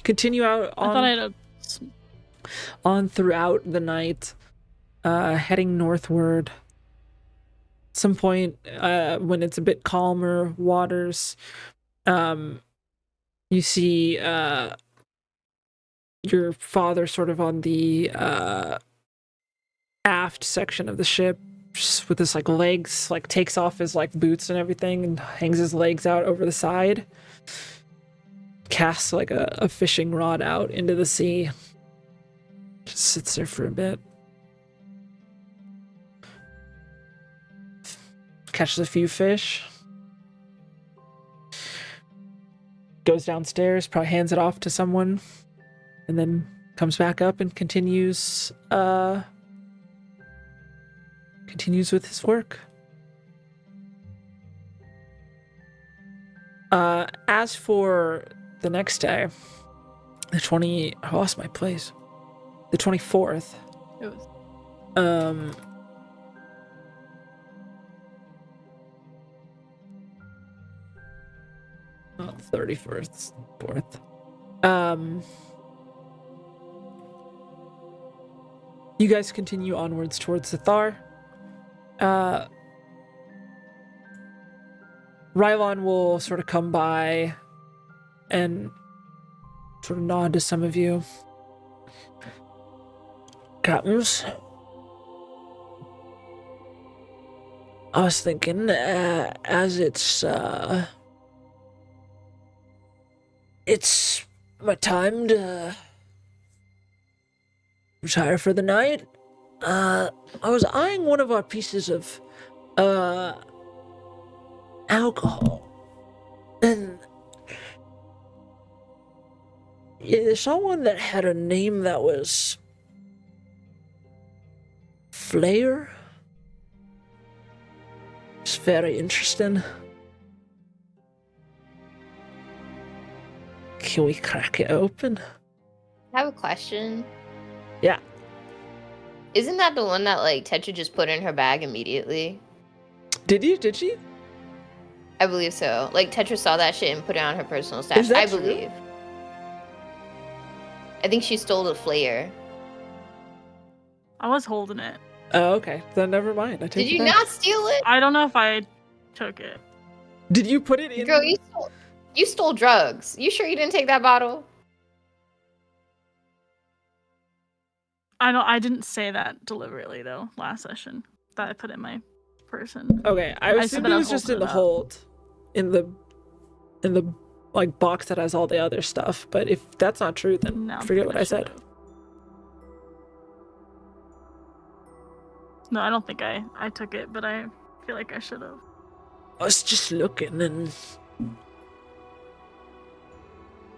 Continue out I thought I had on throughout the night, heading northward. At some point, when it's a bit calmer waters, you see your father sort of on the aft section of the ship, just with his like legs, like takes off his like boots and everything and hangs his legs out over the side. Casts like a fishing rod out into the sea. Just sits there for a bit. Catches a few fish. Goes downstairs, probably hands it off to someone, and then comes back up and continues with his work. As for the next day, I lost my place. The 24th. It was. 31st, 4th. You guys continue onwards towards the Thar. Rylon will sort of come by and sort of nod to some of you. Captains, I was thinking, as it's my time to retire for the night. I was eyeing one of our pieces of alcohol, and there's someone that had a name that was Flair. It's very interesting. Can we crack it open? I have a question. Yeah. Isn't that the one that like Tetra just put in her bag immediately? Did she? I believe so. Like Tetra saw that shit and put it on her personal stash. Is that I true? believe. I think she stole the flare. I was holding it. Oh, okay. Then never mind. I take Did it you back. not steal it? I don't know if I took it. Did you put it in? Girl, you stole drugs. You sure you didn't take that bottle? I didn't say that deliberately though last session. That I put in my person. Okay, I said assumed that it I was was just in holding the it up. hold, in the like box that has all the other stuff. But if that's not true, then No, forget what I said. should've. No, I don't think I took it, but I feel like I should have. I was just looking, and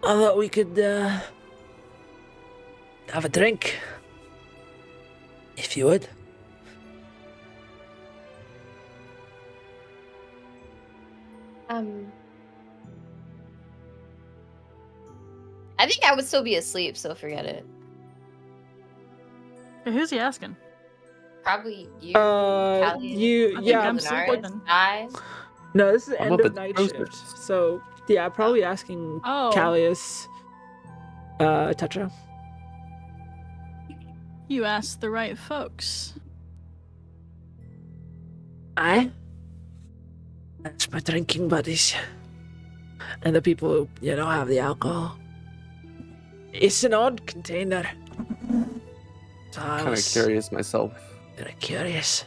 I thought we could have a drink, if you would. I think I would still be asleep, so forget it. Hey, who's he asking? probably you, Uh, Callie, you- and yeah, I'm Lunaris sleeping. die. No, this is I'm end up of at night Roasters. shift. So yeah, probably asking Oh. Callius, Tetra. You asked the right folks. Aye. That's my drinking buddies. And the people who, have the alcohol. It's an odd container. So I Kind of was curious myself. very curious.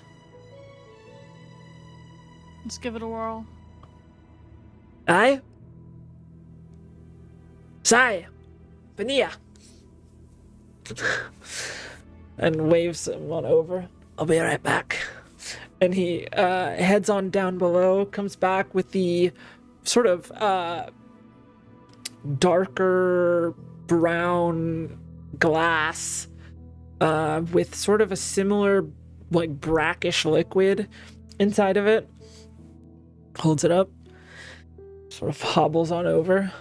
Let's give it a whirl. Aye? Sai! Vania! And waves someone over. I'll be right back. And he heads on down below, comes back with the sort of darker brown glass with sort of a similar, like, brackish liquid inside of it. Holds it up. Sort of hobbles on over.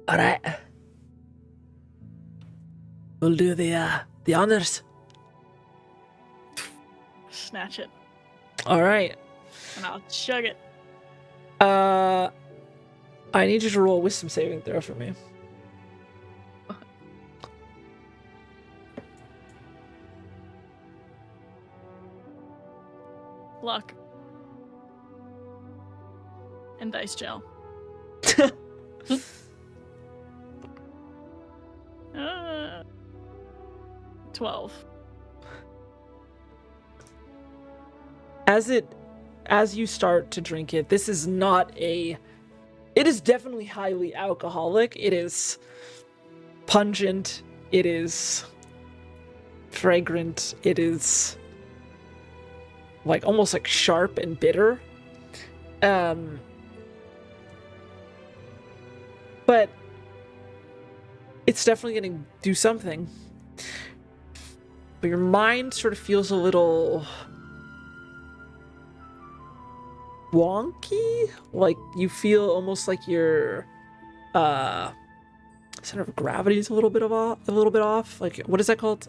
All right. We'll do the honors. Snatch it, All right. and I'll chug it. I need you to roll a wisdom saving throw for me. Luck. And dice gel. 12. As you start to drink it, this is not it is definitely highly alcoholic. It is pungent. It is fragrant. It is like almost like sharp and bitter. But it's definitely going to do something. But your mind sort of feels a little wonky. Like you feel almost like your center of gravity is a little bit off. Like, what is that called?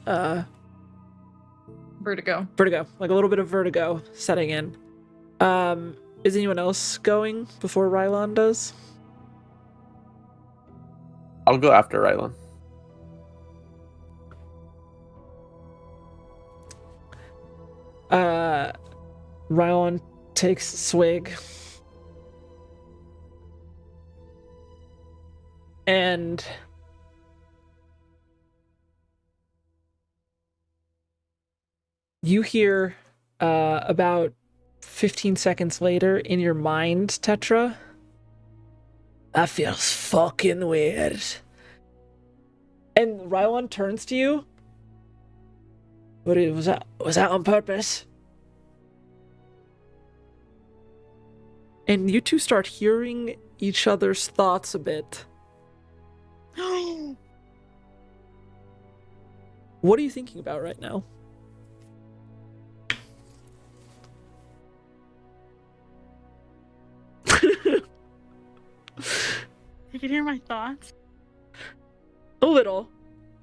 Vertigo. Vertigo. Like a little bit of vertigo setting in. Is anyone else going before Rylon does? I'll go after Rylan. Rylon takes a swig. And you hear about 15 seconds later in your mind, Tetra, that feels fucking weird. And Rylon turns to you. What was that? Was that on purpose? And you two start hearing each other's thoughts a bit. What are you thinking about right now? You can hear my thoughts. A little.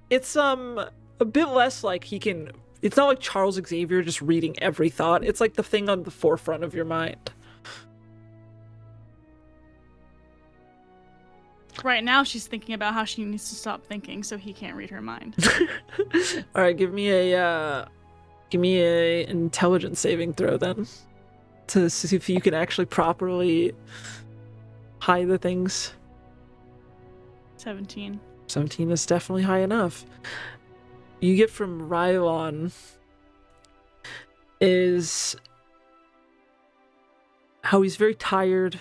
It's a bit less like he can. It's not like Charles Xavier just reading every thought. It's like the thing on the forefront of your mind. Right now, she's thinking about how she needs to stop thinking so he can't read her mind. All right, give me a intelligence saving throw then, to see if you can actually properly hide the things. 17. 17 is definitely high enough. You get from Rylon is how he's very tired.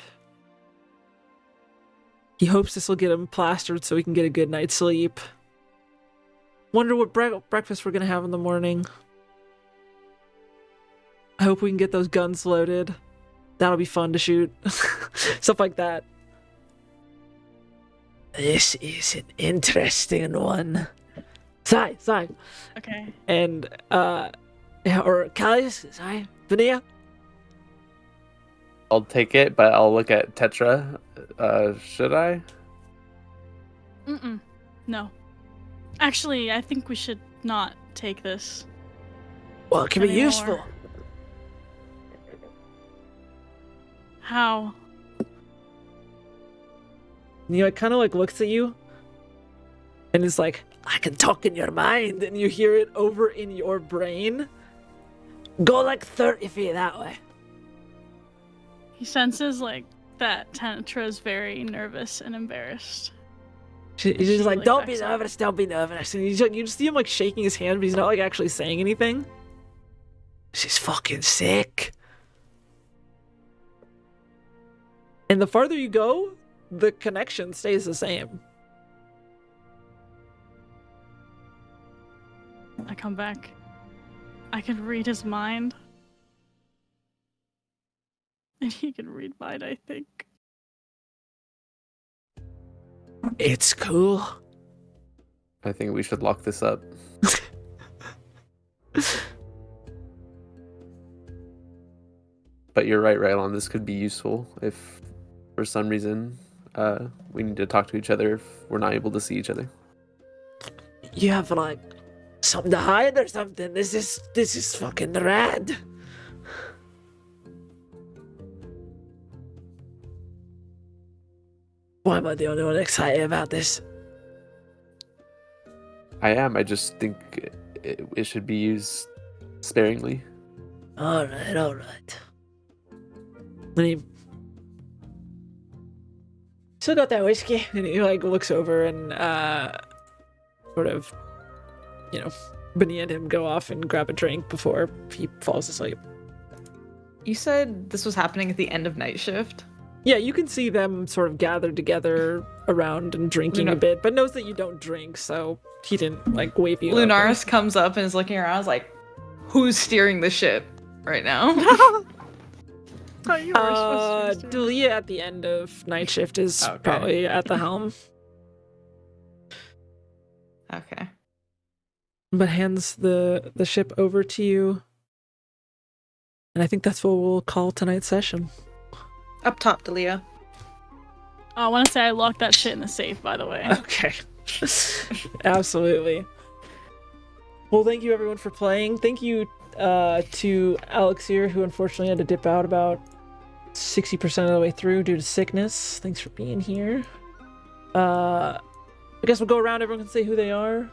He hopes this will get him plastered so he can get a good night's sleep. Wonder what breakfast we're gonna have in the morning. I hope we can get those guns loaded. That'll be fun to shoot. Stuff like that. This is an interesting one. Sai. Okay. And, or Callius, Sai, Vania. I'll take it, but I'll look at Tetra. Should I? No. Actually, I think we should not take this. Well, it can be anymore. useful. How? And he like kind of like looks at you and is like, I can talk in your mind, and you hear it over in your brain. Go like 30 feet that way. He senses like that Tantra's very nervous and embarrassed. He's just like, don't be backs up. nervous, don't be nervous. And you just see him like shaking his hand, but he's not like actually saying anything. She's fucking sick. And the farther you go, the connection stays the same. I come back. I can read his mind. And he can read mine, I think. It's cool. I think we should lock this up. But you're right, Rylon. This could be useful if, for some reason, we need to talk to each other if we're not able to see each other. You have like something to hide or something. This is fucking rad. Why am I the only one excited about this? I am. I just think it should be used sparingly. Alright, alright. And he still got that whiskey, and he like looks over and sort of, you know, Benny and him go off and grab a drink before he falls asleep. You said this was happening at the end of night shift? Yeah, you can see them sort of gathered together around and drinking a bit, but knows that you don't drink, so he didn't like wave you. Lunaris comes up and is looking around, is like, who's steering the ship right now? Thought you were supposed to. Dalia at the end of night shift is Okay. probably at the helm, Okay. but hands the ship over to you. And I think that's what we'll call tonight's session. Up top, Dalia. I want to say I locked that shit in the safe, by the way. Okay. Absolutely. Well, thank you everyone for playing. Thank you to Alex here, who unfortunately had to dip out about 60% of the way through due to sickness. Thanks for being here. I guess we'll go around, everyone can say who they are.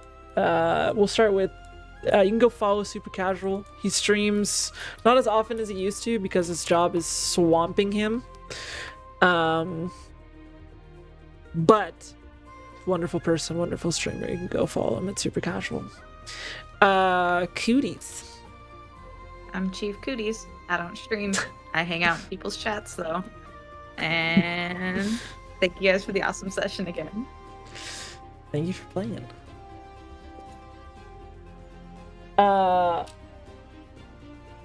We'll start with, you can go follow Super Casual. He streams not as often as he used to because his job is swamping him. But wonderful person, wonderful streamer. You can go follow him at Super Casual. Cooties. I'm Chief Cooties. I don't stream. I hang out in people's chats, though. And thank you guys for the awesome session again. Thank you for playing.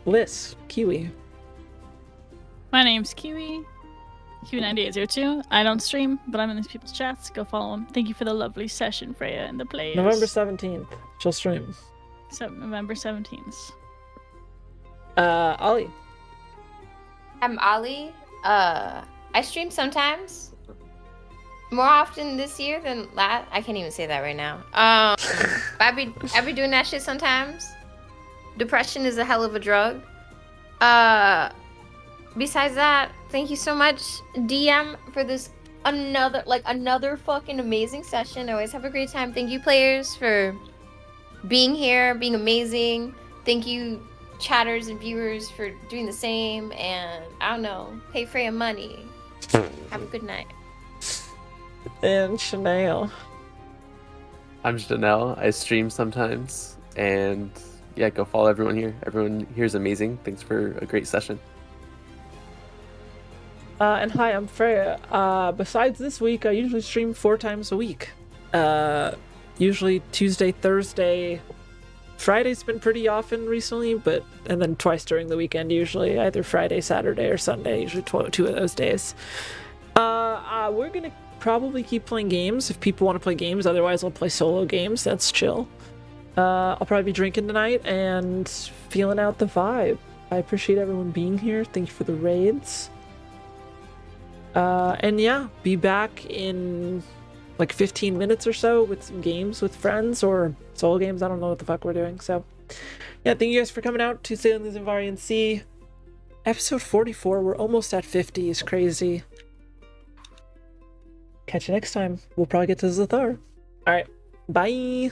Liz, Kiwi. My name's Kiwi. Kiwi9802. I don't stream, but I'm in these people's chats. Go follow them. Thank you for the lovely session, Freya, and the players. November 17th. She'll stream. November 17th. Ollie. I'm Ollie. I stream sometimes. More often this year than last. I can't even say that right now. But I be doing that shit sometimes. Depression is a hell of a drug. Besides that, thank you so much, DM, for this another fucking amazing session. I always have a great time. Thank you, players, for being here, being amazing. Thank you, chatters and viewers, for doing the same. And I don't know, pay Freya money. Have a good night. And Chanel. I'm Chanel. I stream sometimes, and yeah, go follow everyone here. Everyone here is amazing. Thanks for a great session. And hi, I'm Freya. Besides this week, I usually stream 4 times a week. Usually Tuesday, Thursday. Friday's been pretty often recently, and then twice during the weekend, usually either Friday, Saturday, or Sunday, usually 2 of those days. We're gonna probably keep playing games if people want to play games. Otherwise, I'll play solo games. That's chill. I'll probably be drinking tonight and feeling out the vibe. I appreciate everyone being here. Thank you for the raids. And yeah, be back in like 15 minutes or so with some games with friends or solo games. I don't know what the fuck we're doing. So Yeah, thank you guys for coming out to Sailing the Xiinvarian Sea. Episode 44, we're almost at 50, is crazy. Catch you next time. We'll probably get to Zathar. Alright, bye!